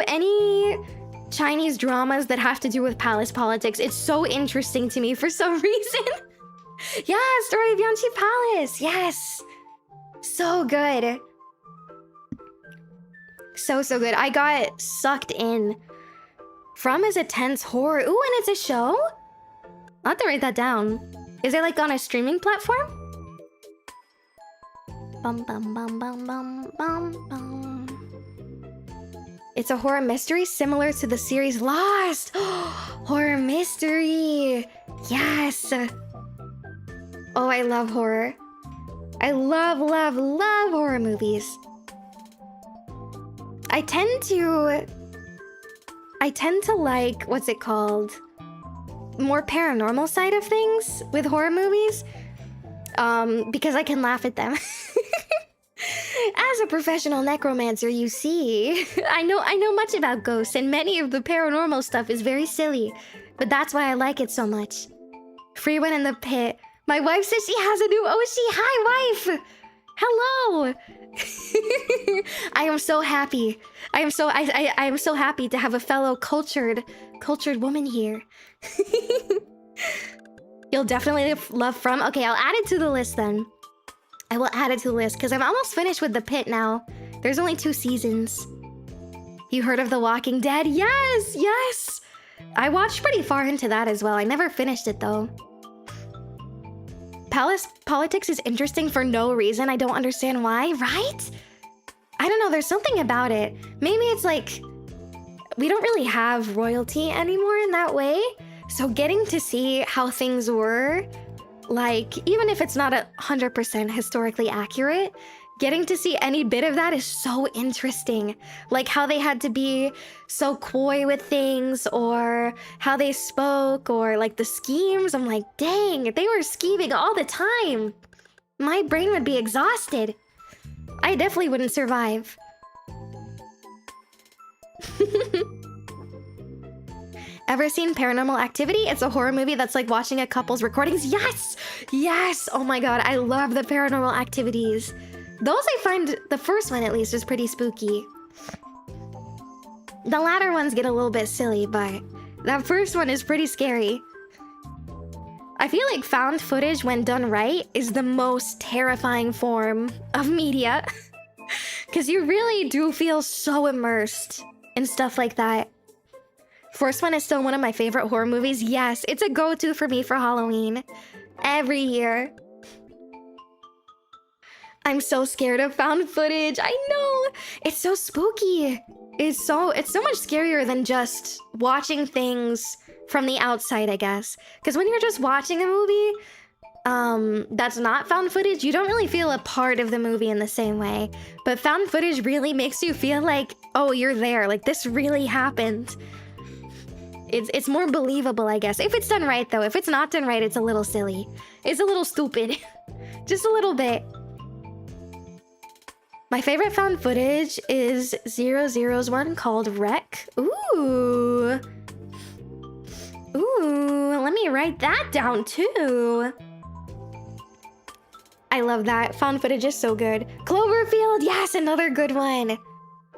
any Chinese dramas that have to do with palace politics. It's so interesting to me for some reason. Yeah, story of Yanxi Palace. Yes. So good. So good. I got sucked in. From is a tense horror. Ooh, and it's a show? I'll have to write that down. Is it like on a streaming platform? Bum bum bum bum bum bum bum. It's a horror mystery similar to the series Lost. Horror mystery. Yes. Oh, I love horror. I love horror movies. I tend to like, what's it called? More paranormal side of things with horror movies. Because I can laugh at them. As a professional necromancer, you see, I know much about ghosts, and many of the paranormal stuff is very silly. But that's why I like it so much. Freerun in The Pit. My wife says she has a new Oshi. Hi, wife! Hello! I am so happy. I am so happy to have a fellow cultured woman here. You'll definitely love From. Okay, I'll add it to the list then. I will add it to the list because I'm almost finished with The Pit now. There's only 2 seasons. You heard of The Walking Dead? Yes, yes. I watched pretty far into that as well. I never finished it though. Palace politics is interesting for no reason. I don't understand why, right? I don't know, there's something about it. Maybe it's like, we don't really have royalty anymore in that way. So getting to see how things were, like, even if it's not 100% historically accurate, getting to see any bit of that is so interesting. Like how they had to be so coy with things, or how they spoke, or like the schemes. I'm like, dang, they were scheming all the time. My brain would be exhausted. I definitely wouldn't survive. Ever seen Paranormal Activity? It's a horror movie that's like watching a couple's recordings. Yes! Yes! Oh my god, I love the Paranormal Activities. Those I find, the first one at least, is pretty spooky. The latter ones get a little bit silly, but that first one is pretty scary. I feel like found footage, when done right, is the most terrifying form of media. Because you really do feel so immersed in stuff like that. First one is still one of my favorite horror movies. Yes, it's a go-to for me for Halloween. Every year. I'm so scared of found footage. I know. It's so spooky. It's so much scarier than just watching things from the outside, I guess. Because when you're just watching a movie that's not found footage, you don't really feel a part of the movie in the same way. But found footage really makes you feel like, oh, you're there. Like, this really happened. It's more believable, I guess. If it's done right, though. If it's not done right, it's a little silly. It's a little stupid. Just a little bit. My favorite found footage is 00's one called Wreck. Ooh. Ooh, let me write that down too. I love that. Found footage is so good. Cloverfield, yes, another good one.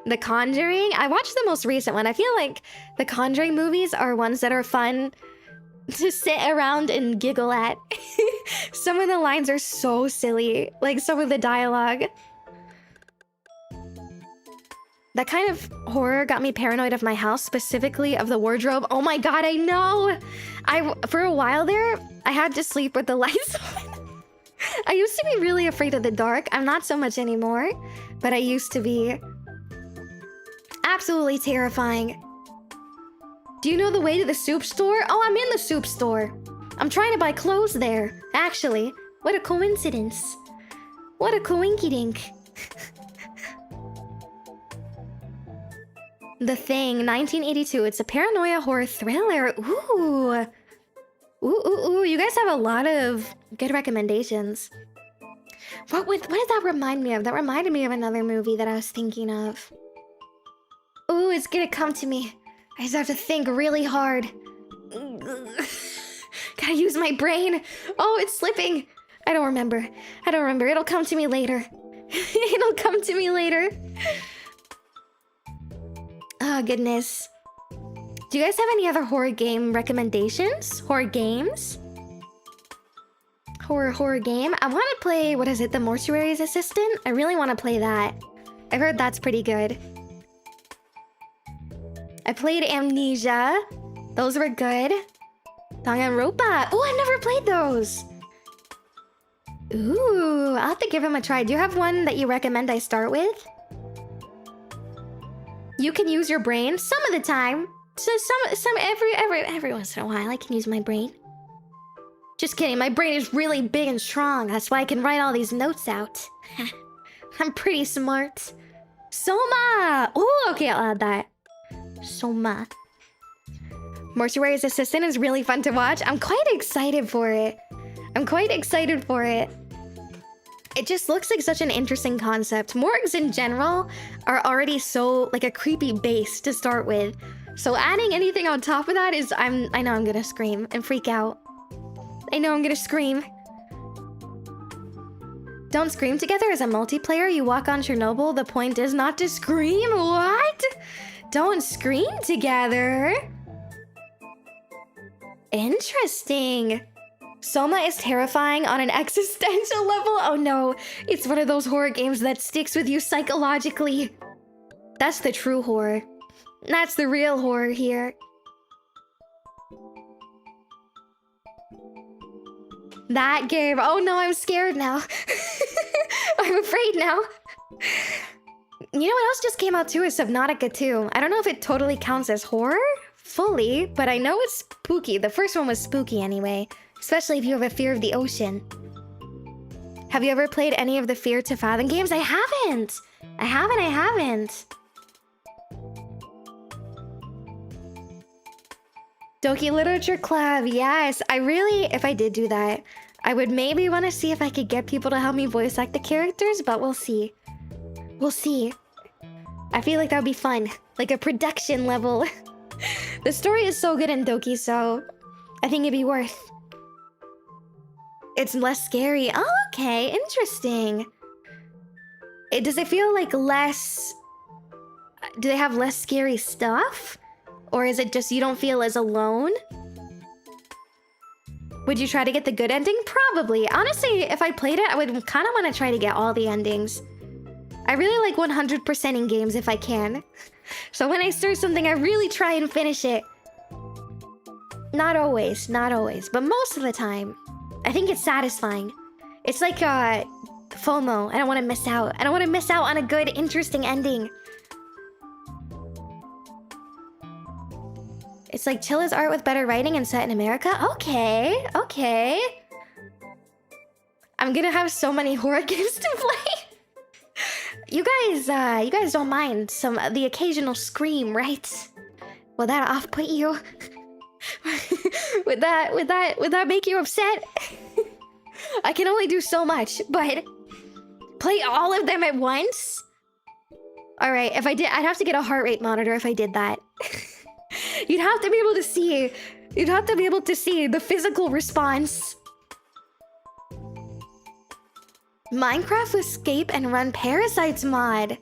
The Conjuring, I watched the most recent one. I feel like the Conjuring movies are ones that are fun to sit around and giggle at. Some of the lines are so silly, like some of the dialogue. That kind of horror got me paranoid of my house, specifically of the wardrobe. Oh my god, I know! For a while there, I had to sleep with the lights on. I used to be really afraid of the dark. I'm not so much anymore, but I used to be. Absolutely terrifying. Do you know the way to the soup store? Oh, I'm in the soup store. I'm trying to buy clothes there, actually. What a coincidence. What a coinkydink. The Thing, 1982. It's a paranoia horror thriller. Ooh. Ooh. You guys have a lot of good recommendations. What did that remind me of? That reminded me of another movie that I was thinking of. Ooh, it's gonna come to me. I just have to think really hard. Gotta use my brain. Oh, it's slipping. I don't remember. It'll come to me later. It'll come to me later. Oh, goodness. Do you guys have any other horror game recommendations? Horror games? Horror game? I want to play, what is it, The Mortuary's Assistant? I really want to play that. I've heard that's pretty good. I played Amnesia. Those were good. Danganronpa. Oh, I've never played those. Ooh, I'll have to give them a try. Do you have one that you recommend I start with? You can use your brain some of the time. So every once in a while, I can use my brain. Just kidding, my brain is really big and strong. That's why I can write all these notes out. I'm pretty smart. Soma! Oh, okay, I'll add that. Soma. Mortuary's Assistant is really fun to watch. I'm quite excited for it. It just looks like such an interesting concept. Morgues in general are already so like a creepy base to start with. So adding anything on top of that is I know I'm gonna scream and freak out. I know I'm gonna scream. Don't scream together as a multiplayer. You walk on Chernobyl. The point is not to scream. What? Don't scream together. Interesting. Soma is terrifying on an existential level. Oh no, it's one of those horror games that sticks with you psychologically. That's the true horror. That's the real horror here. That game. Oh no, I'm scared now. I'm afraid now. You know what else just came out too is Subnautica 2. I don't know if it totally counts as horror fully, but I know it's spooky. The first one was spooky anyway. Especially if you have a fear of the ocean. Have you ever played any of the Fear to Fathom games? I haven't! I haven't. Doki Literature Club, yes. I really, if I did do that, I would maybe want to see if I could get people to help me voice act the characters, but we'll see. We'll see. I feel like that would be fun. Like a production level. The story is so good in Doki, so I think it'd be worth. It's less scary. Oh, okay. Interesting. Does it feel like less... Do they have less scary stuff? Or is it just you don't feel as alone? Would you try to get the good ending? Probably. Honestly, if I played it, I would kind of want to try to get all the endings. I really like 100% in games if I can. So when I start something, I really try and finish it. Not always, but most of the time. I think it's satisfying. It's like FOMO. I don't want to miss out. I don't want to miss out on a good, interesting ending. It's like Chilla's art with better writing and set in America. Okay. I'm gonna have so many horror games to play. You guys don't mind the occasional scream, right? Will that off-put you? Would that make you upset? I can only do so much, but play all of them at once? All right, if I did, I'd have to get a heart rate monitor if I did that. You'd have to be able to see. You'd have to be able to see the physical response. Minecraft with escape and run parasites mod.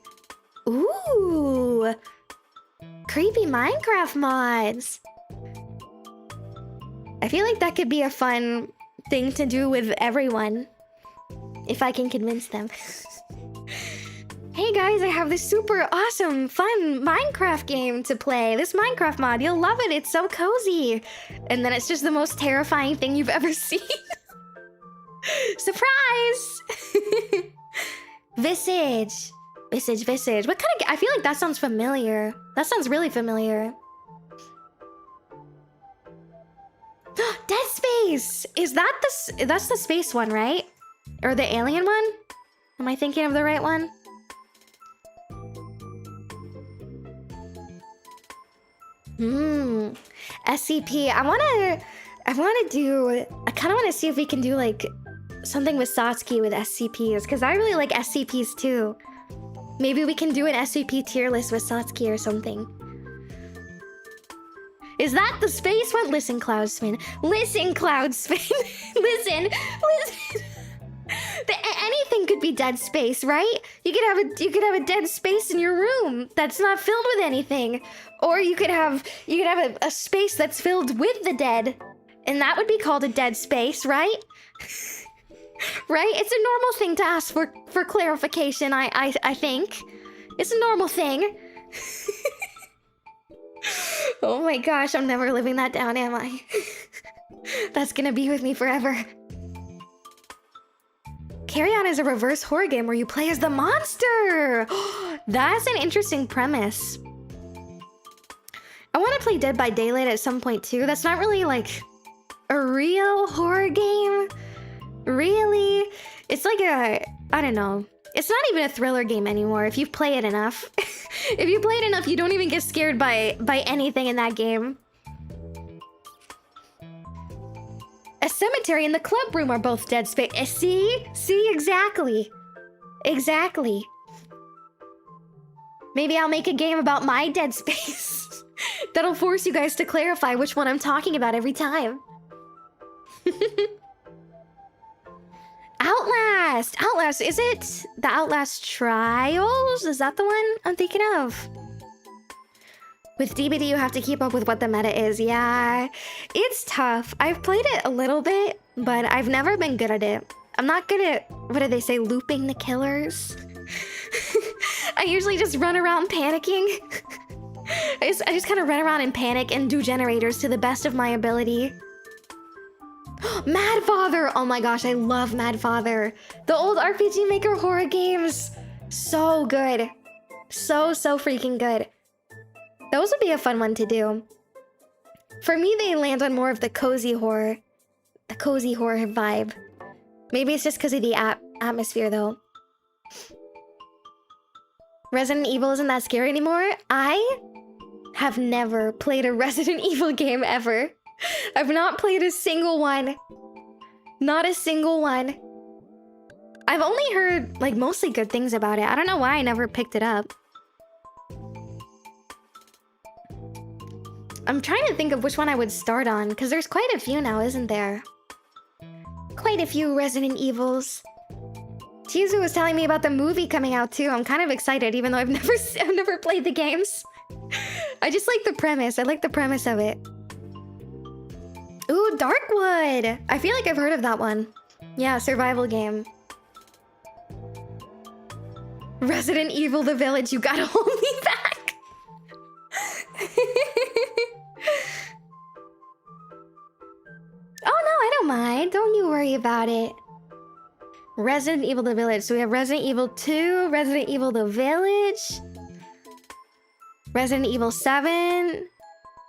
Ooh. Creepy Minecraft mods. I feel like that could be a fun thing to do with everyone. If I can convince them. Hey guys, I have this super awesome, fun Minecraft game to play. This Minecraft mod, you'll love it. It's so cozy. And then it's just the most terrifying thing you've ever seen. Surprise! Visage. What kind of... I feel like that sounds familiar. That sounds really familiar. Dead Space! Is that the... That's the space one, right? Or the alien one? Am I thinking of the right one? SCP. I kind of want to see if we can do like something with Satsuki with SCPs, because I really like SCPs too. Maybe we can do an SCP tier list with Satsuki or something. Is that the space one? Listen, Cloudspin. Listen, Cloudspin. Listen. Anything could be dead space, right? You could have a dead space in your room that's not filled with anything, or you could have a space that's filled with the dead, and that would be called a dead space, right? Right? It's a normal thing to ask for clarification. I think it's a normal thing. Oh my gosh, I'm never living that down, am I? That's gonna be with me forever. Carry-On is a reverse horror game where you play as the monster! That's an interesting premise. I want to play Dead by Daylight at some point too. That's not really like a real horror game. Really? It's like I don't know. It's not even a thriller game anymore if you play it enough. If you play it enough, you don't even get scared by anything in that game. A cemetery and the club room are both dead space. See, exactly. Maybe I'll make a game about my dead space. That'll force you guys to clarify which one I'm talking about every time. Outlast. Outlast, is it the Outlast Trials? Is that the one I'm thinking of? With DBD, you have to keep up with what the meta is. Yeah, it's tough. I've played it a little bit, but I've never been good at it. I'm not good at, what do they say, looping the killers? I usually just run around panicking. I just kind of run around and panic and do generators to the best of my ability. Mad Father! Oh my gosh, I love Mad Father. The old RPG Maker horror games. So good. So freaking good. Those would be a fun one to do. For me, they land on more of the cozy horror. The cozy horror vibe. Maybe it's just because of the atmosphere, though. Resident Evil isn't that scary anymore. I have never played a Resident Evil game ever. I've not played a single one. Not a single one. I've only heard, like, mostly good things about it. I don't know why I never picked it up. I'm trying to think of which one I would start on, because there's quite a few now, isn't there? Quite a few Resident Evils. Chizu was telling me about the movie coming out too. I'm kind of excited, even though I've never played the games. I just like the premise. I like the premise of it. Ooh, Darkwood! I feel like I've heard of that one. Yeah, survival game. Resident Evil The Village, you gotta hold me back! Oh no, I don't mind. Don't you worry about it. Resident Evil The Village. So we have Resident Evil 2, Resident Evil The Village, Resident Evil 7,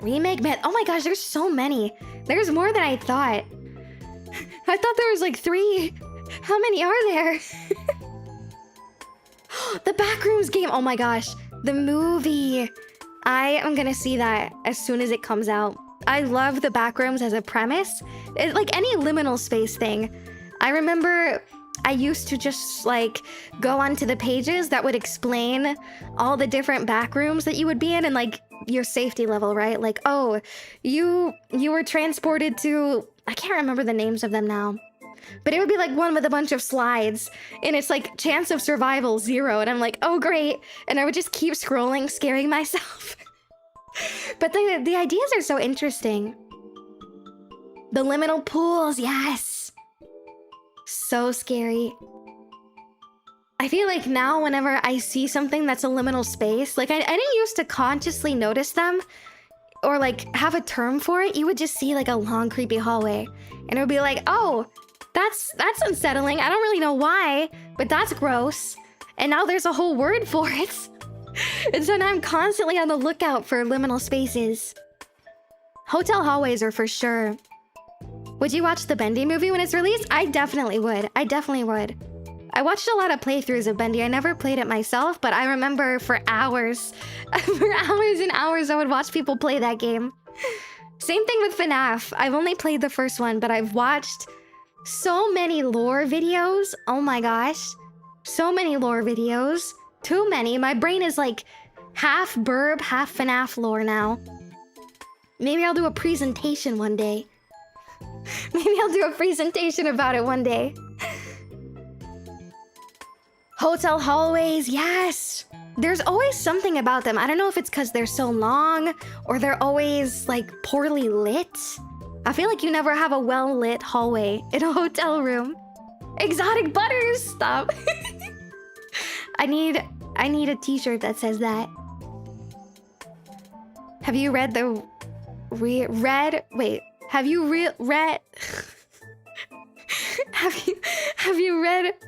Remake. Man, oh my gosh, there's so many. There's more than I thought. I thought there was like 3. How many are there? The Backrooms game. Oh my gosh. The movie. I am gonna see that as soon as it comes out. I love the Backrooms as a premise. It's like any liminal space thing. I remember I used to just like go onto the pages that would explain all the different backrooms that you would be in and like your safety level, right? Like, oh, you were transported to, I can't remember the names of them now, but it would be like one with a bunch of slides and it's like chance of survival 0, and I'm like, oh great, and I would just keep scrolling, scaring myself. But the ideas are so interesting. The liminal pools, yes. So scary. I feel like now whenever I see something that's a liminal space, like I didn't used to consciously notice them or like have a term for it. You would just see like a long creepy hallway and it would be like, oh, that's unsettling. I don't really know why, but that's gross. And now there's a whole word for it. And so now I'm constantly on the lookout for liminal spaces. Hotel hallways are for sure. Would you watch the Bendy movie when it's released? I definitely would. I definitely would. I watched a lot of playthroughs of Bendy. I never played it myself, but I remember for hours, for hours and hours, I would watch people play that game. Same thing with FNAF. I've only played the first one, but I've watched so many lore videos. Oh my gosh. So many lore videos. Too many. My brain is like half Burb, half FNAF lore now. Maybe I'll do a presentation one day. Maybe I'll do a presentation about it one day. Hotel hallways, yes! There's always something about them. I don't know if it's because they're so long or they're always like poorly lit. I feel like you never have a well-lit hallway in a hotel room. Exotic Butters, stop. I need a t-shirt that says that. Have you read the Have you read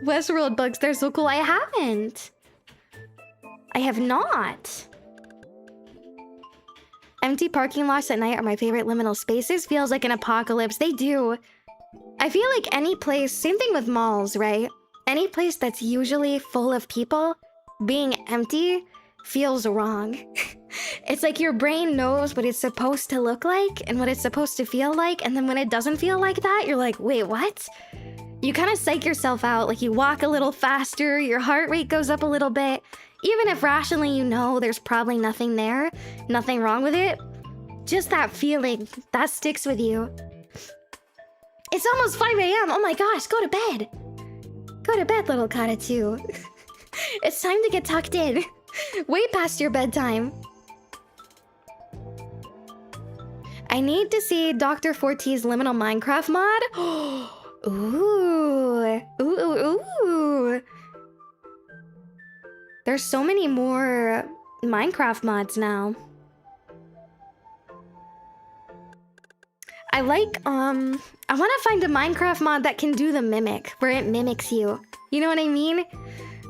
Westworld books? They're so cool. I haven't. I have not. Empty parking lots at night are my favorite liminal spaces. Feels like an apocalypse. They do. I feel like any place, same thing with malls, right? Any place that's usually full of people, being empty feels wrong. It's like your brain knows what it's supposed to look like and what it's supposed to feel like, and then when it doesn't feel like that, you're like, wait, what? You kind of psych yourself out, like you walk a little faster, your heart rate goes up a little bit, even if rationally you know there's probably nothing there, nothing wrong with it. Just that feeling, that sticks with you. It's almost 5 a.m. Oh my gosh, go to bed. go to bed, little Karatsu. It's time to get tucked in. Way past your bedtime. I need to see Dr. Forte's Liminal Minecraft mod. Ooh. Ooh. There's so many more Minecraft mods now. I like, I want to find a Minecraft mod that can do the mimic, where it mimics you. You know what I mean?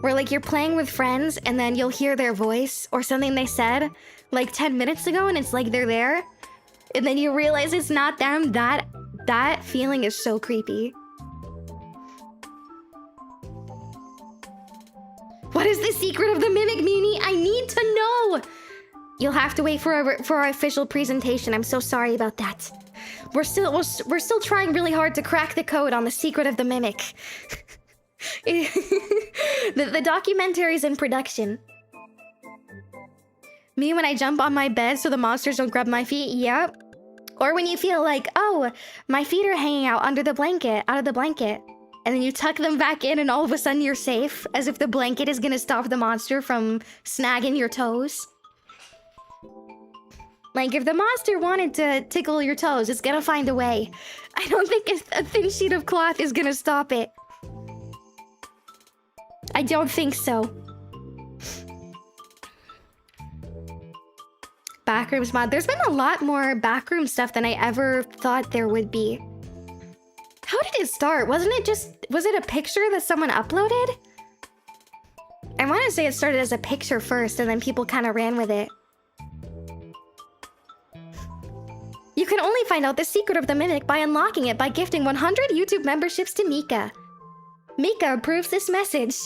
Where, like, you're playing with friends, and then you'll hear their voice, or something they said, like, 10 minutes ago, and it's like they're there. And then you realize it's not them. That feeling is so creepy. What is the secret of the mimic, Muni? I need to know! You'll have to wait for our official presentation. I'm so sorry about that. We're still trying really hard to crack the code on the secret of the mimic. the documentary's in production. Me when I jump on my bed so the monsters don't grab my feet. Yep. Or when you feel like, oh, my feet are hanging out under the blanket, out of the blanket. And then you tuck them back in and all of a sudden you're safe. As if the blanket is gonna stop the monster from snagging your toes. Like, if the monster wanted to tickle your toes, it's gonna find a way. I don't think a thin sheet of cloth is gonna stop it. I don't think so. Backrooms mod. There's been a lot more backroom stuff than I ever thought there would be. How did it start? Was it a picture that someone uploaded? I want to say it started as a picture first and then people kind of ran with it. You can only find out the secret of the mimic by unlocking it by gifting 100 YouTube memberships to Mika. Mika approves this message.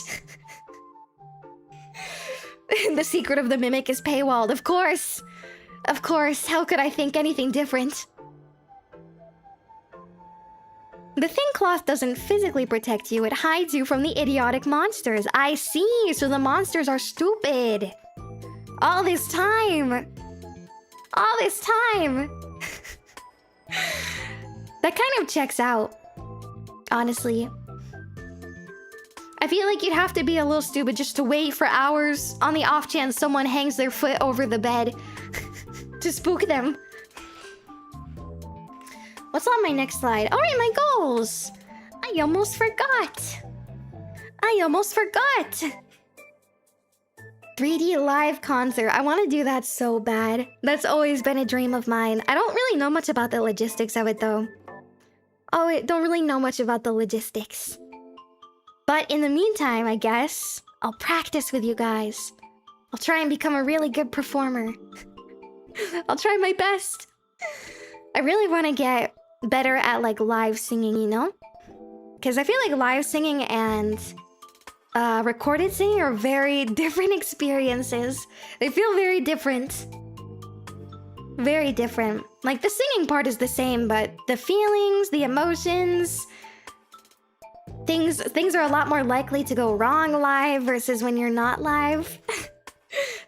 The secret of the mimic is paywalled, of course. Of course, how could I think anything different? The thin cloth doesn't physically protect you, it hides you from the idiotic monsters. I see, so the monsters are stupid. All this time. All this time. That kind of checks out, honestly. I feel like you'd have to be a little stupid just to wait for hours on the off chance someone hangs their foot over the bed to spook them. What's on my next slide? All right, my goals. I almost forgot. 3D live concert. I want to do that so bad. That's always been a dream of mine. I don't really know much about the logistics of it, though. Oh, I don't really know much about the logistics. But in the meantime, I guess, I'll practice with you guys. I'll try and become a really good performer. I'll try my best. I really want to get better at, like, live singing, you know? Because I feel like live singing and recorded singing are very different experiences. They feel very different. Very different. Like, the singing part is the same, but the feelings, the emotions... Things are a lot more likely to go wrong live versus when you're not live.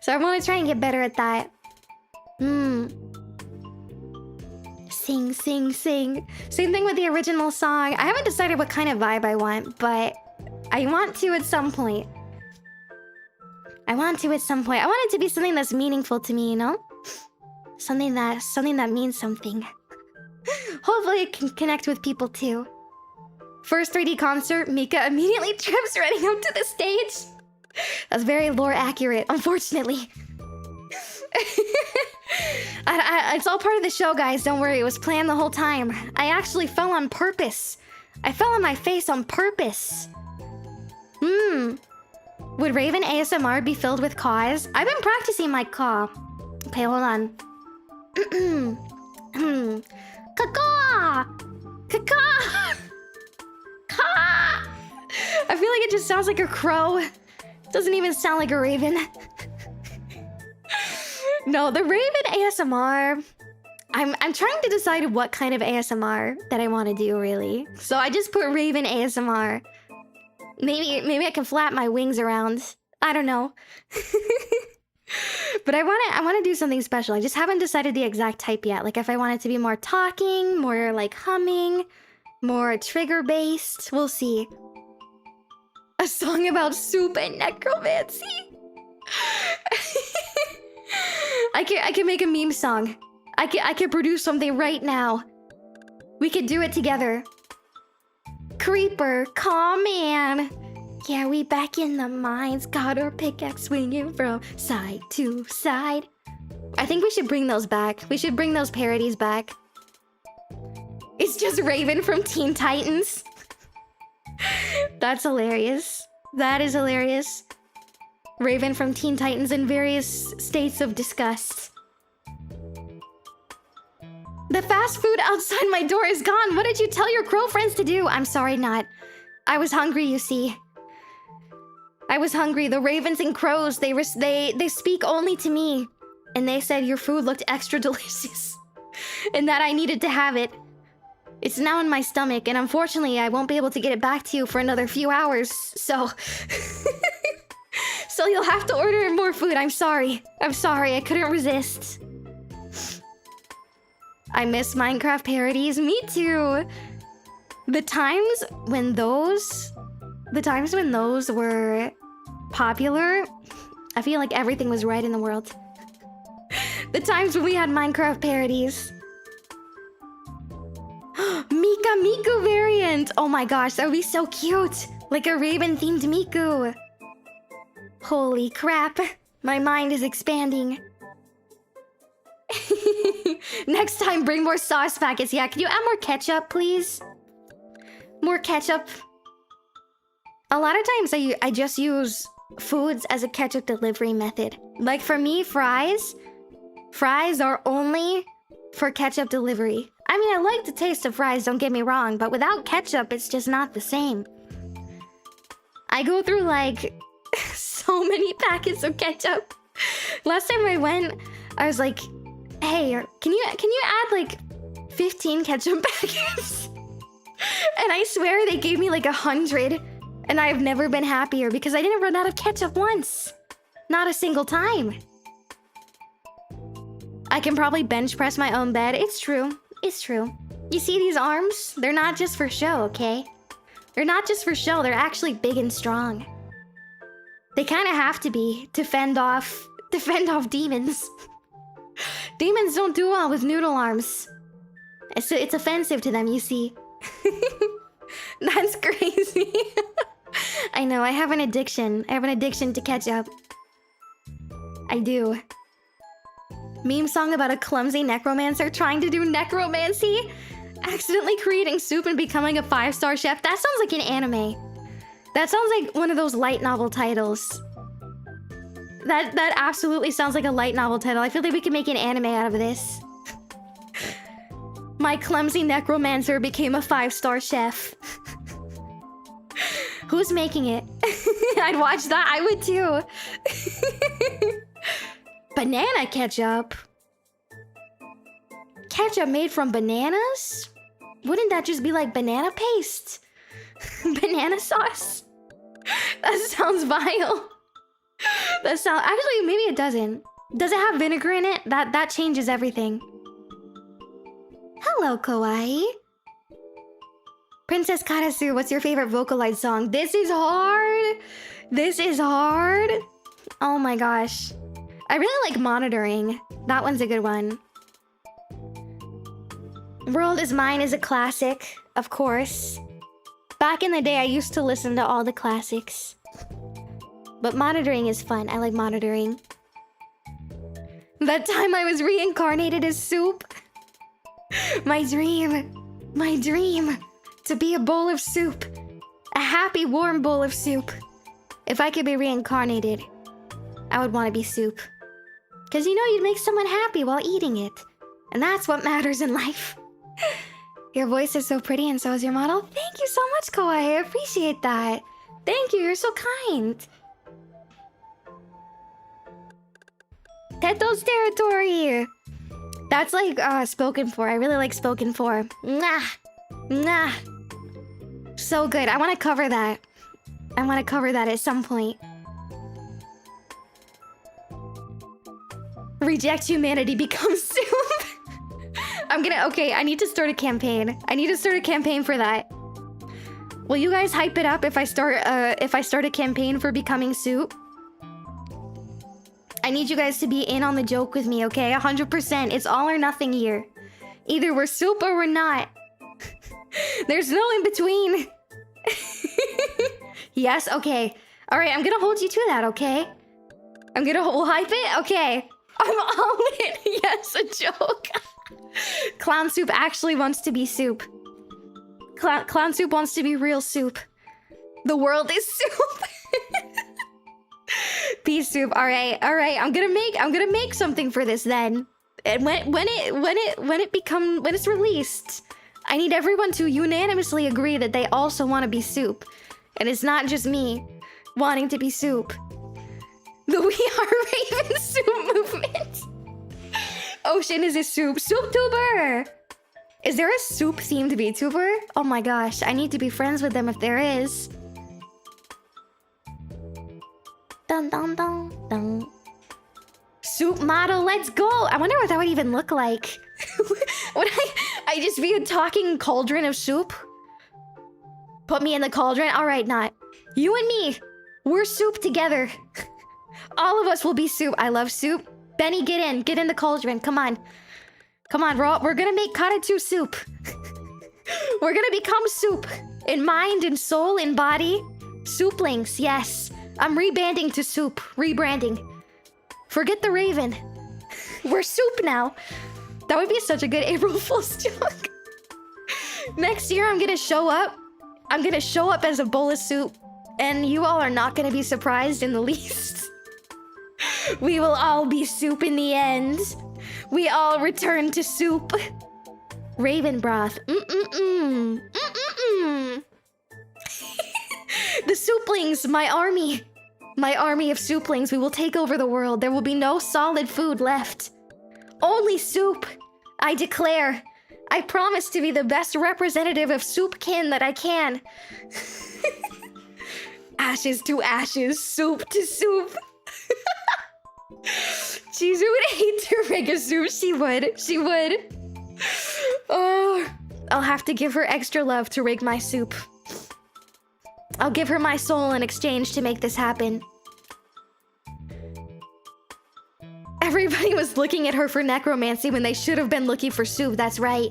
So I want to try and get better at that. Sing, sing, sing. Same thing with the original song. I haven't decided what kind of vibe I want, but I want to at some point. I want it to be something that's meaningful to me, you know? Something that means something. Hopefully it can connect with people too. First 3D concert, Mika immediately trips running up to the stage. That's very lore accurate, unfortunately. It's all part of the show, guys. Don't worry, it was planned the whole time. I actually fell on purpose. I fell on my face on purpose. Would Raven ASMR be filled with caws? I've been practicing my caw. Okay, hold on. Caw! Caw! I feel like it just sounds like a crow. It doesn't even sound like a raven. No, the Raven ASMR... I'm trying to decide what kind of ASMR that I want to do, really. So I just put Raven ASMR. Maybe I can flap my wings around. I don't know. But I want to do something special. I just haven't decided the exact type yet. Like, if I want it to be more talking, more like humming, more trigger based. We'll see. A song about soup and necromancy. I can make a meme song. I can produce something right now. We could do it together. Creeper, come in. Yeah, we back in the mines. Got our pickaxe swinging from side to side. I think we should bring those back. We should bring those parodies back. It's just Raven from Teen Titans. That's hilarious. That is hilarious. Raven from Teen Titans in various states of disgust. The fast food outside my door is gone. What did you tell your crow friends to do? I'm sorry, not. I was hungry, you see. I was hungry. The ravens and crows, they speak only to me. And they said your food looked extra delicious. And that I needed to have it. It's now in my stomach, and unfortunately, I won't be able to get it back to you for another few hours, so... So you'll have to order more food. I'm sorry. I'm sorry. I couldn't resist. I miss Minecraft parodies. Me too. The times when those were popular, I feel like everything was right in the world. The times when we had Minecraft parodies. Mika Miku variant! Oh my gosh, that would be so cute! Like a Raven-themed Miku. Holy crap, my mind is expanding. Next time, bring more sauce packets. Yeah, can you add more ketchup, please? More ketchup. A lot of times I just use foods as a ketchup delivery method. Like for me, fries are only for ketchup delivery. I mean, I like the taste of fries, don't get me wrong, but without ketchup, it's just not the same. I go through like so many packets of ketchup. Last time I went, I was like, hey, can you add like 15 ketchup packets? And I swear they gave me like 100, and I've never been happier because I didn't run out of ketchup once. Not a single time. I can probably bench press my own bed. It's true. It's true. You see these arms? They're not just for show, okay? They're not just for show. They're actually big and strong. They kind of have to be to fend off demons. Demons don't do well with noodle arms. It's offensive to them, you see. That's crazy. I know, I have an addiction. I have an addiction to ketchup. I do. Meme song about a clumsy necromancer trying to do necromancy? Accidentally creating soup and becoming a 5-star chef? That sounds like an anime. That sounds like one of those light novel titles. That absolutely sounds like a light novel title. I feel like we could make an anime out of this. My clumsy necromancer became a 5-star chef. Who's making it? I'd watch that. I would too. Banana ketchup? Ketchup made from bananas? Wouldn't that just be like banana paste? Banana sauce? That sounds vile. That sounds... Actually, maybe it doesn't. Does it have vinegar in it? That changes everything. Hello, Kawaii. Princess Karasu, what's your favorite Vocaloid song? This is hard. This is hard. Oh my gosh. I really like Monitoring. That one's a good one. World Is Mine is a classic, of course. Back in the day, I used to listen to all the classics. But Monitoring is fun. I like Monitoring. That time I was reincarnated as soup. My dream. My dream. To be a bowl of soup. A happy, warm bowl of soup. If I could be reincarnated, I would want to be soup. Because you know you'd make someone happy while eating it. And that's what matters in life. Your voice is so pretty and so is your model. Thank you so much, Kawaii. I appreciate that. Thank you. You're so kind. Teto's territory. That's like spoken for. I really like spoken for. Mwah. Mwah. So good. I want to cover that. I want to cover that at some point. Reject humanity, become soup. Okay, I need to start a campaign. I need to start a campaign for that. Will you guys hype it up if I start a campaign for becoming soup? I need you guys to be in on the joke with me, okay? 100%. It's all or nothing here. Either we're soup or we're not. There's no in between. Yes, okay. All right, I'm gonna hold you to that, okay? We'll hype it? Okay. I'm all in. Yes, a joke. Clown soup actually wants to be soup. Clown soup wants to be real soup. The world is soup. Peace soup. All right. I'm gonna make something for this then. And when it's released, I need everyone to unanimously agree that they also want to be soup, and it's not just me wanting to be soup. The We Are Raven soup movement. Ocean is a soup. Soup-tuber. Is there a soup-themed VTuber? Oh my gosh, I need to be friends with them if there is. Dun dun dun dun. Soup model, let's go! I wonder what that would even look like. Would I just be a talking cauldron of soup? Put me in the cauldron? Alright, not. You and me, we're soup together. All of us will be soup. I love soup. Benny, get in the cauldron. Come on. Come on, we're gonna make Karatsu soup. We're gonna become soup. In mind, in soul, in body. Souplings, yes. I'm rebanding to soup. Rebranding. Forget the raven. We're soup now. That would be such a good April Fool's joke. Next year, I'm gonna show up. I'm gonna show up as a bowl of soup. And you all are not gonna be surprised in the least. We will all be soup in the end. We all return to soup. Raven broth. The souplings, my army. My army of souplings, we will take over the world. There will be no solid food left. Only soup. I declare. I promise to be the best representative of soupkin that I can. Ashes to ashes, soup to soup. Chizu would hate to rig a soup. She would. Oh, I'll have to give her extra love to rig my soup. I'll give her my soul in exchange to make this happen. Everybody was looking at her for necromancy when they should have been looking for soup, that's right.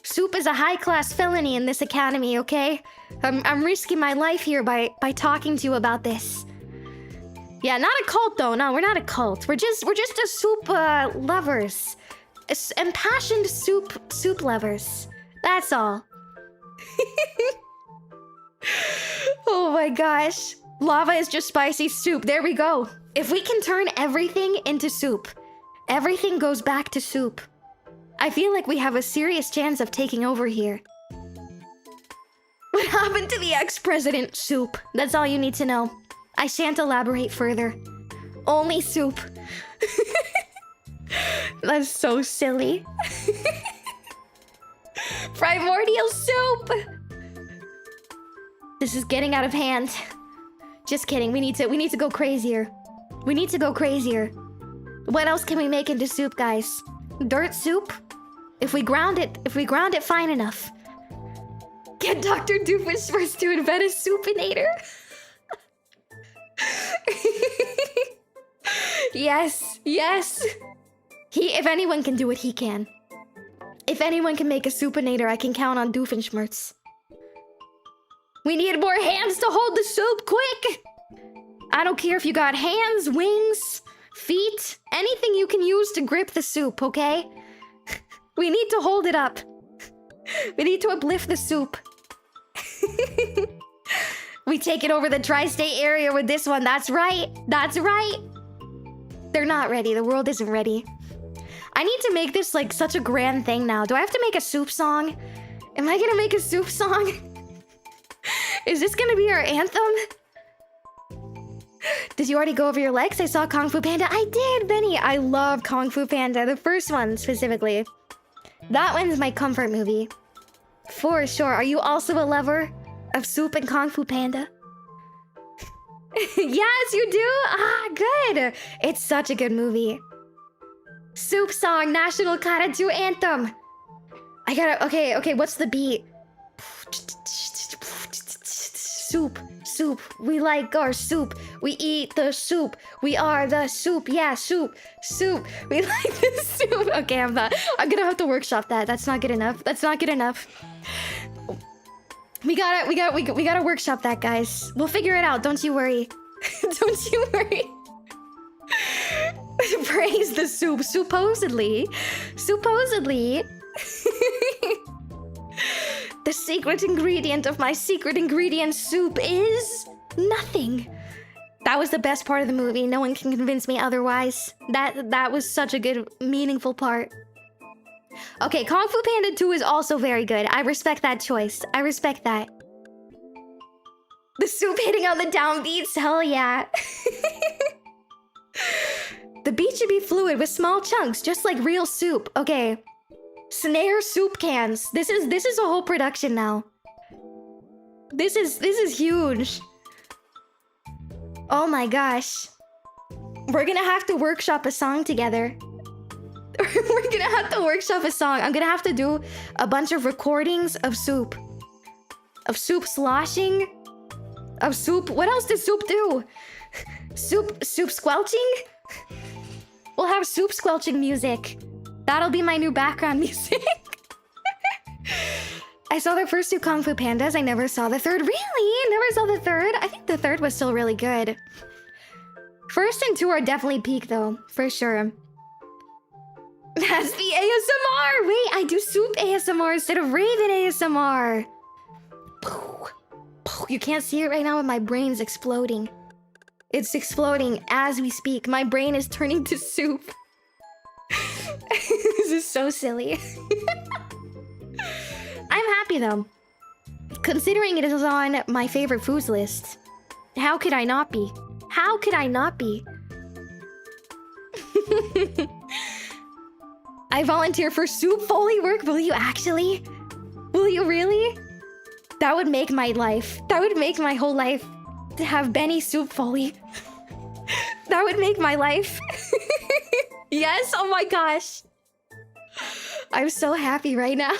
Soup is a high-class felony in this academy, okay? I'm risking my life here by talking to you about this. Yeah, not a cult though. No, we're not a cult. We're just a soup lovers. Impassioned soup lovers. That's all. Oh my gosh. Lava is just spicy soup. There we go. If we can turn everything into soup, everything goes back to soup. I feel like we have a serious chance of taking over here. What happened to the ex-president? Soup. That's all you need to know. I shan't elaborate further. Only soup. That's so silly. Primordial soup! This is getting out of hand. Just kidding. We need to go crazier. We need to go crazier. What else can we make into soup, guys? Dirt soup? If we ground it fine enough. Get Dr. Doofenshmirtz to invent a soupinator. Yes. If anyone can do it, he can. If anyone can make a soupinator, I can count on Doofenshmirtz. We need more hands to hold the soup, quick! I don't care if you got hands, wings, feet, anything you can use to grip the soup, okay? We need to hold it up. We need to uplift the soup. We take it over the tri-state area with this one. That's right. That's right. They're not ready. The world isn't ready. I need to make this like such a grand thing now. Do I have to make a soup song? Am I gonna make a soup song? Is this gonna be our anthem? Did you already go over your legs? I saw Kung Fu Panda. I did, Benny. I love Kung Fu Panda. The first one specifically. That one's my comfort movie. For sure. Are you also a lover of soup and Kung Fu Panda? Yes, you do? Ah, good. It's such a good movie. Soup song, National Karatsu Anthem. I gotta, okay, what's the beat? soup. Soup. We like our soup. We eat the soup. We are the soup. Yeah, soup. Soup. We like the soup. Okay, I'm gonna have to workshop that. That's not good enough. That's not good enough. We gotta workshop that, guys. We'll figure it out. Don't you worry. Don't you worry. Praise the soup. Supposedly. The secret ingredient of my secret ingredient soup is nothing. That was the best part of the movie. No one can convince me otherwise. That was such a good, meaningful part. Okay, Kung Fu Panda 2 is also very good. I respect that choice. I respect that. The soup hitting on the downbeats, hell yeah. The beat should be fluid with small chunks, just like real soup. Okay. Snare soup cans. This is a whole production now. This is huge. Oh my gosh. We're gonna have to workshop a song together. We're gonna have to workshop a song. I'm gonna have to do a bunch of recordings of soup. Of soup sloshing. Of soup. What else does soup do? Soup squelching? We'll have soup squelching music. That'll be my new background music. I saw the first two Kung Fu Pandas. I never saw the third. Really? Never saw the third? I think the third was still really good. First and two are definitely peak though. For sure. That's the ASMR! Wait, I do soup ASMR instead of Raven ASMR. You can't see it right now, but my brain's exploding. It's exploding as we speak. My brain is turning to soup. This is so silly. I'm happy though. Considering it is on my favorite foods list. How could I not be? How could I not be? I volunteer for soup Foley work. Will you actually? Will you really? That would make my life. That would make my whole life to have Benny soup Foley. That would make my life. Yes, oh my gosh. I'm so happy right now.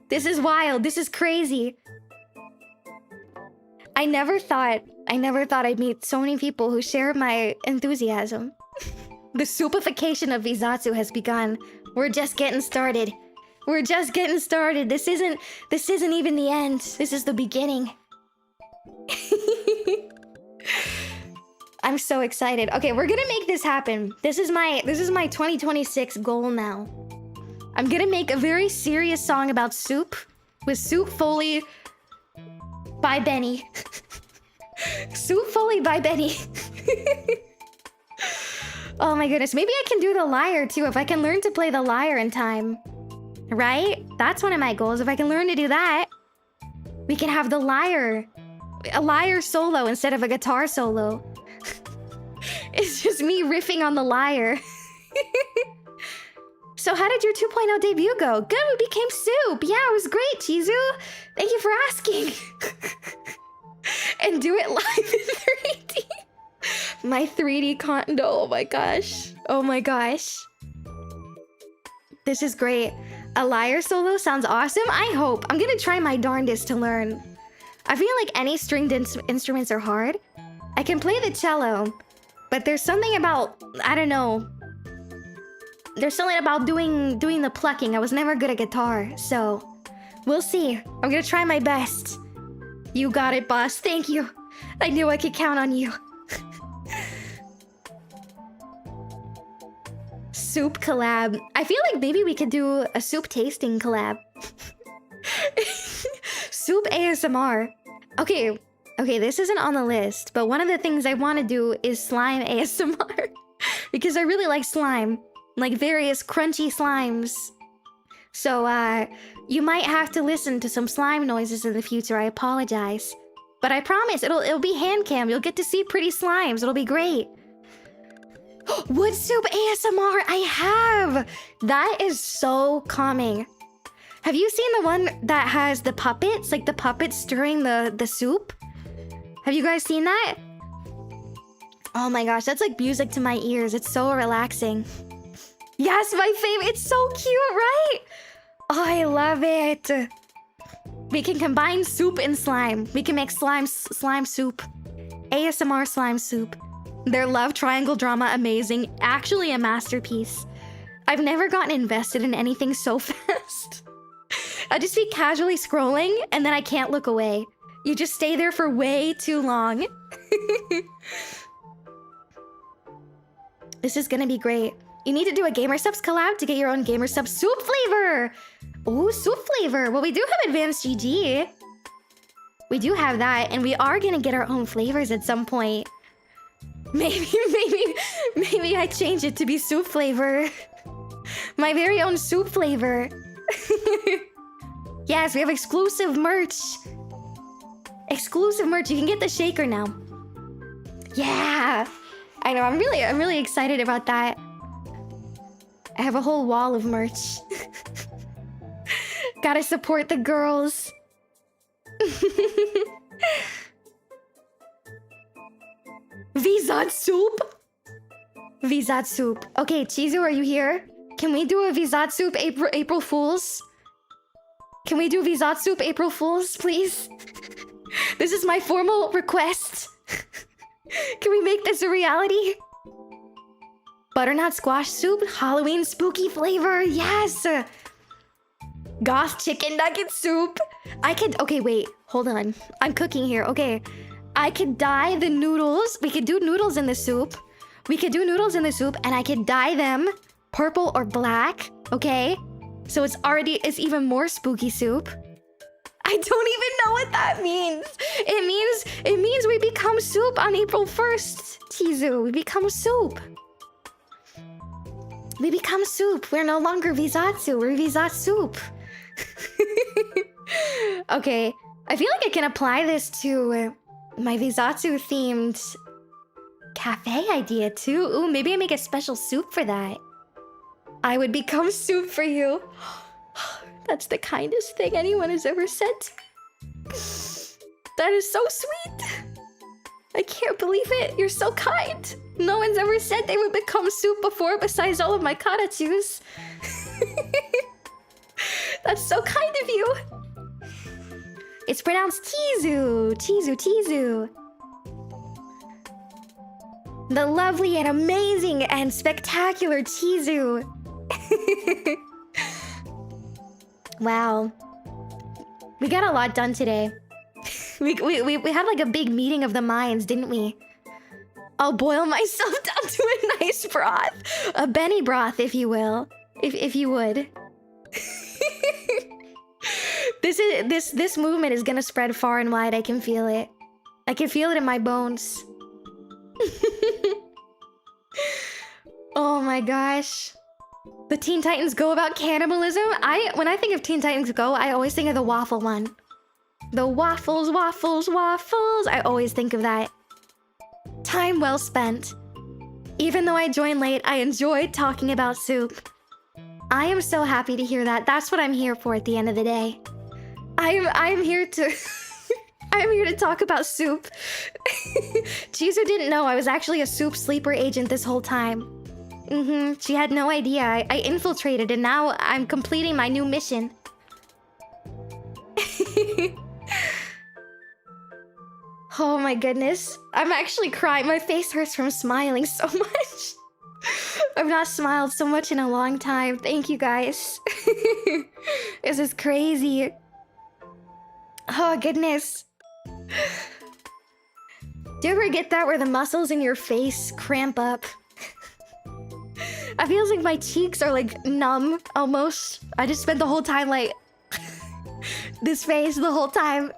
This is wild. This is crazy. I never thought I'd meet so many people who share my enthusiasm. The soupification of VZatsu has begun. We're just getting started. We're just getting started. This isn't even the end. This is the beginning. I'm so excited. Okay, we're gonna make this happen. This is my 2026 goal now. I'm gonna make a very serious song about soup with Soup Foley by Benny. Soup Foley by Benny. Oh my goodness, maybe I can do the lyre too if I can learn to play the lyre in time. Right? That's one of my goals. If I can learn to do that, we can have the lyre. A lyre solo instead of a guitar solo. It's just me riffing on the lyre. So how did your 2.0 debut go? Good, we became soup. Yeah, it was great, Chizu. Thank you for asking. And do it live in 3D. My 3D condo, oh my gosh. Oh my gosh. This is great. A lyre solo sounds awesome. I hope. I'm gonna try my darndest to learn. I feel like any stringed instruments are hard. I can play the cello, but there's something about, I don't know. There's something about doing the plucking. I was never good at guitar, so we'll see. I'm gonna try my best. You got it, boss. Thank you. I knew I could count on you. Soup collab. I feel like maybe we could do a soup tasting collab. Soup ASMR. Okay, this isn't on the list, but one of the things I want to do is slime ASMR. Because I really like slime. Like various crunchy slimes. So, you might have to listen to some slime noises in the future. I apologize. But I promise, it'll be hand cam. You'll get to see pretty slimes. It'll be great. Wood soup ASMR, I have! That is so calming. Have you seen the one that has the puppets? Like the puppets stirring the soup? Have you guys seen that? Oh my gosh, that's like music to my ears. It's so relaxing. Yes, my favorite. It's so cute, right? Oh, I love it. We can combine soup and slime. We can make slime soup. ASMR slime soup. Their love triangle drama, amazing. Actually a masterpiece. I've never gotten invested in anything so fast. I just be casually scrolling and then I can't look away. You just stay there for way too long. This is gonna be great. You need to do a Gamer Subs collab to get your own Gamer Subs soup flavor. Ooh, soup flavor. Well, we do have advanced GG. We do have that, and we are gonna get our own flavors at some point. Maybe I change it to be soup flavor. My very own soup flavor. Yes, we have exclusive merch. Exclusive merch. You can get the shaker now. Yeah. I know, I'm really excited about that. I have a whole wall of merch. Gotta support the girls. VZatsu? VZatsu. Okay, Chizu, are you here? Can we do a VZatsu April Fools? Can we do VZatsu April Fools, please? This is my formal request. Can we make this a reality? Butternut squash soup, Halloween spooky flavor, yes! Goth chicken nugget soup. I could, okay, wait, hold on. I'm cooking here, okay. I could dye the noodles. We could do noodles in the soup. We could do noodles in the soup and I could dye them purple or black, okay? So it's even more spooky soup. I don't even know what that means. It means we become soup on April 1st, Chizu. We become soup. We become soup. We're no longer VZatsu. We're VZatsu. Okay. I feel like I can apply this to my VZatsu themed cafe idea too. Ooh, maybe I make a special soup for that. I would become soup for you. That's the kindest thing anyone has ever said to me. That is so sweet. I can't believe it. You're so kind. No one's ever said they would become soup before besides all of my karatsus. That's so kind of you. It's pronounced Chizu. Chizu, Chizu. The lovely and amazing and spectacular Chizu. Wow. We got a lot done today. We had like a big meeting of the minds, didn't we? I'll boil myself down to a nice broth. A Benny broth, if you will. If you would. This movement is gonna spread far and wide. I can feel it. I can feel it in my bones. Oh my gosh. The Teen Titans Go about cannibalism? When I think of Teen Titans Go, I always think of the waffle one. The waffles, waffles, waffles. I always think of that. Time well spent. Even though I joined late, I enjoyed talking about soup. I am so happy to hear that. That's what I'm here for at the end of the day. I'm here to... I'm here to talk about soup. Chizu didn't know I was actually a soup sleeper agent this whole time. She had no idea. I infiltrated and now I'm completing my new mission. Oh my goodness. I'm actually crying. My face hurts from smiling so much. I've not smiled so much in a long time. Thank you guys. This is crazy. Oh goodness. Do you ever get that where the muscles in your face cramp up? I feel like my cheeks are like numb almost. I just spent the whole time like this face the whole time.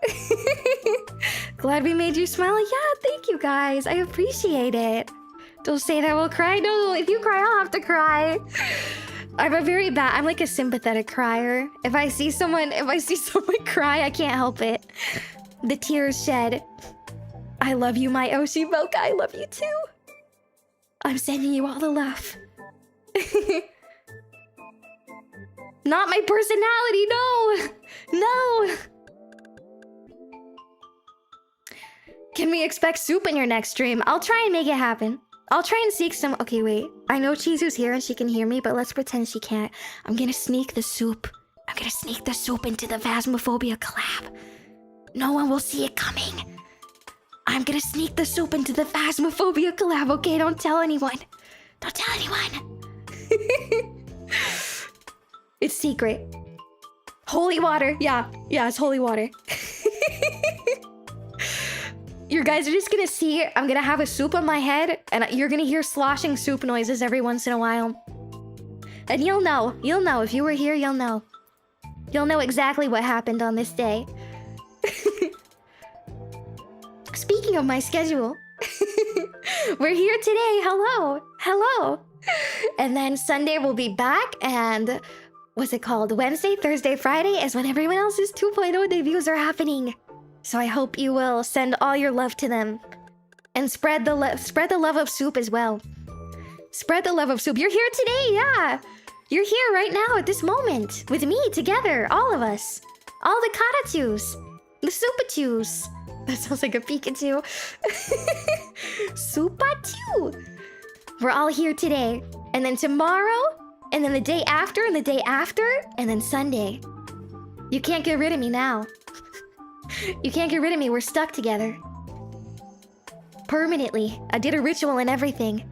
Glad we made you smile. Yeah, thank you guys. I appreciate it. Don't say that we'll cry. No, if you cry, I'll have to cry. I'm like a sympathetic crier. If I see someone cry, I can't help it. The tears shed. I love you, my Oshiboka. I love you too. I'm sending you all the love. Not my personality, no! No! Can we expect soup in your next stream? I'll try and make it happen. I'll try and seek some... Okay, wait. I know Chizu's here and she can hear me, but let's pretend she can't. I'm gonna sneak the soup I'm gonna sneak the soup into the Phasmophobia collab. No one will see it coming. I'm gonna sneak the soup into the Phasmophobia collab, okay? Don't tell anyone. Don't tell anyone. It's secret. Holy water. Yeah, it's holy water. You guys are just gonna see I'm gonna have a soup on my head, and you're gonna hear sloshing soup noises every once in a while. And you'll know. You'll know. If you were here, you'll know. You'll know exactly what happened on this day. Speaking of my schedule, we're here today. Hello. And then Sunday we'll be back, and what's it called? Wednesday, Thursday, Friday is when everyone else's 2.0 debuts are happening. So I hope you will send all your love to them, and spread the love of soup as well. Spread the love of soup. You're here today, yeah. You're here right now at this moment with me together, all of us, all the Karatus, the Supatus. That sounds like a Pikachu. Supatu. We're all here today, and then tomorrow, and then the day after, and the day after, and then Sunday. You can't get rid of me now. You can't get rid of me. We're stuck together. Permanently. I did a ritual and everything.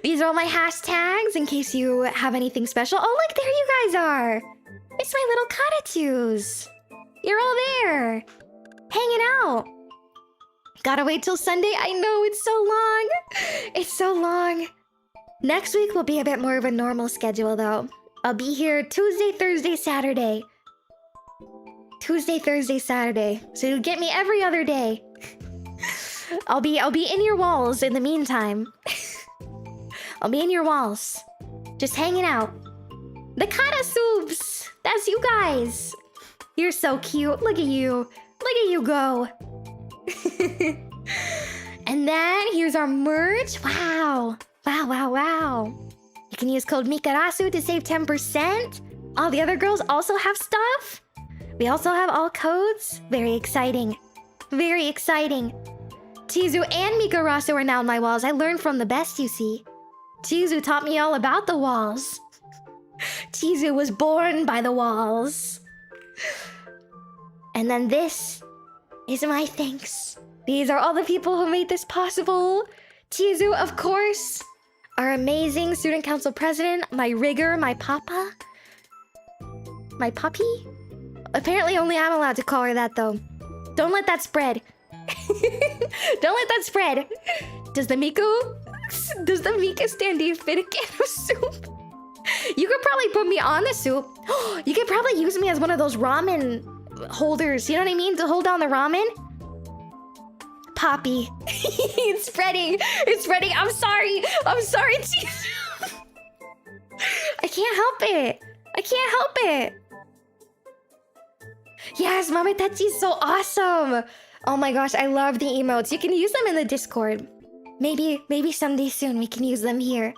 These are all my hashtags in case you have anything special. Oh, look, there you guys are. It's my little Karatus. You're all there. Hanging out. Gotta wait till Sunday. I know, it's so long. It's so long. Next week will be a bit more of a normal schedule, though. I'll be here Tuesday, Thursday, Saturday. Tuesday, Thursday, Saturday. So you'll get me every other day. I'll be in your walls in the meantime. I'll be in your walls. Just hanging out. The Karasubs! That's you guys. You're so cute. Look at you. Look at you go. And then here's our merch. Wow. You can use code Mikarasu to save 10%. All the other girls also have stuff. We also have all codes. Very exciting. Very exciting. Chizu and Mikarasu are now on my walls. I learned from the best, you see. Chizu taught me all about the walls. Chizu was born by the walls. And then this is my thanks. These are all the people who made this possible. Chizu, of course. Our amazing student council president. My rigger, my papa. My puppy? Apparently only I'm allowed to call her that, though. Don't let that spread. Don't let that spread. Does the Mika stand you fit a can of soup? You could probably put me on the soup. You could probably use me as one of those ramen holders. You know what I mean? To hold down the ramen. Poppy. It's spreading. It's spreading. I'm sorry. I'm sorry. I can't help it. I can't help it. Yes, Mametachi is so awesome. Oh my gosh, I love the emotes. You can use them in the Discord. Maybe someday soon we can use them here.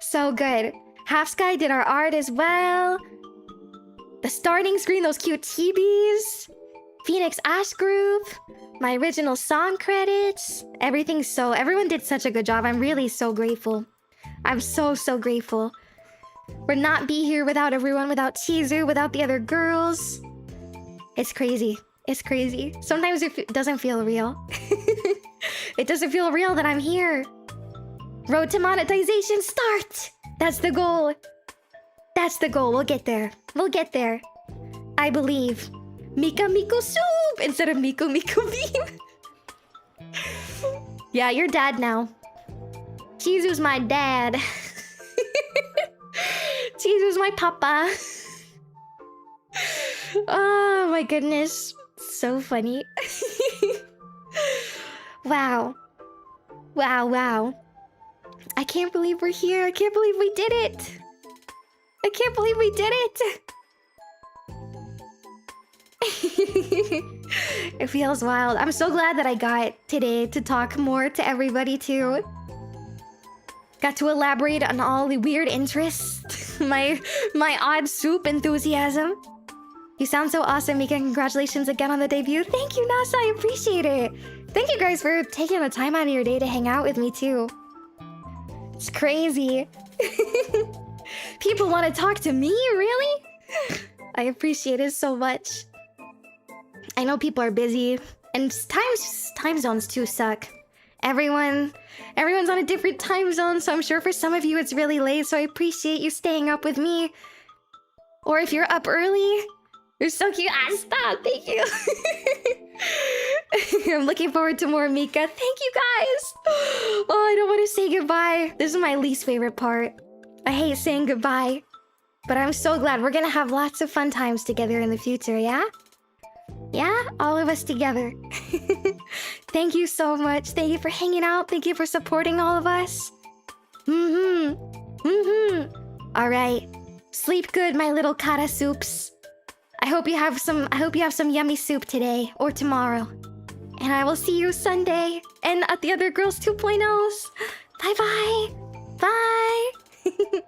So good. Half Sky did our art as well. The starting screen, those cute Chibis. Phoenix Ash Group. My original song credits. Everyone did such a good job. I'm really so grateful. I'm so grateful. Would not be here without everyone, without Chizu, without the other girls. It's crazy. It's crazy. Sometimes it doesn't feel real. It doesn't feel real that I'm here. Road to monetization start! That's the goal. That's the goal. We'll get there. We'll get there. I believe. Mika Miko Soup instead of Miko Miko Beam. Yeah, you're dad now. Chizu's my dad. Chizu's my papa. Oh my goodness. So funny. Wow. Wow. I can't believe we're here. I can't believe we did it. I can't believe we did it. It feels wild. I'm so glad that I got today to talk more to everybody too. Got to elaborate on all the weird interests. my odd soup enthusiasm. You sound so awesome, Mika. Congratulations again on the debut. Thank you, Nasa. I appreciate it. Thank you guys for taking the time out of your day to hang out with me too. It's crazy. People want to talk to me, really? I appreciate it so much. I know people are busy, and time zones too suck. Everyone's on a different time zone, so I'm sure for some of you it's really late, so I appreciate you staying up with me. Or if you're up early, you're so cute. Ah, stop, thank you. I'm looking forward to more Mika. Thank you guys. Oh, I don't want to say goodbye. This is my least favorite part. I hate saying goodbye. But I'm so glad we're gonna have lots of fun times together in the future, yeah? Yeah? All of us together. Thank you so much. Thank you for hanging out. Thank you for supporting all of us. Alright. Sleep good, my little kara soups. I hope you have some yummy soup today or tomorrow. And I will see you Sunday and at the other girls 2.0s. Bye bye. Bye.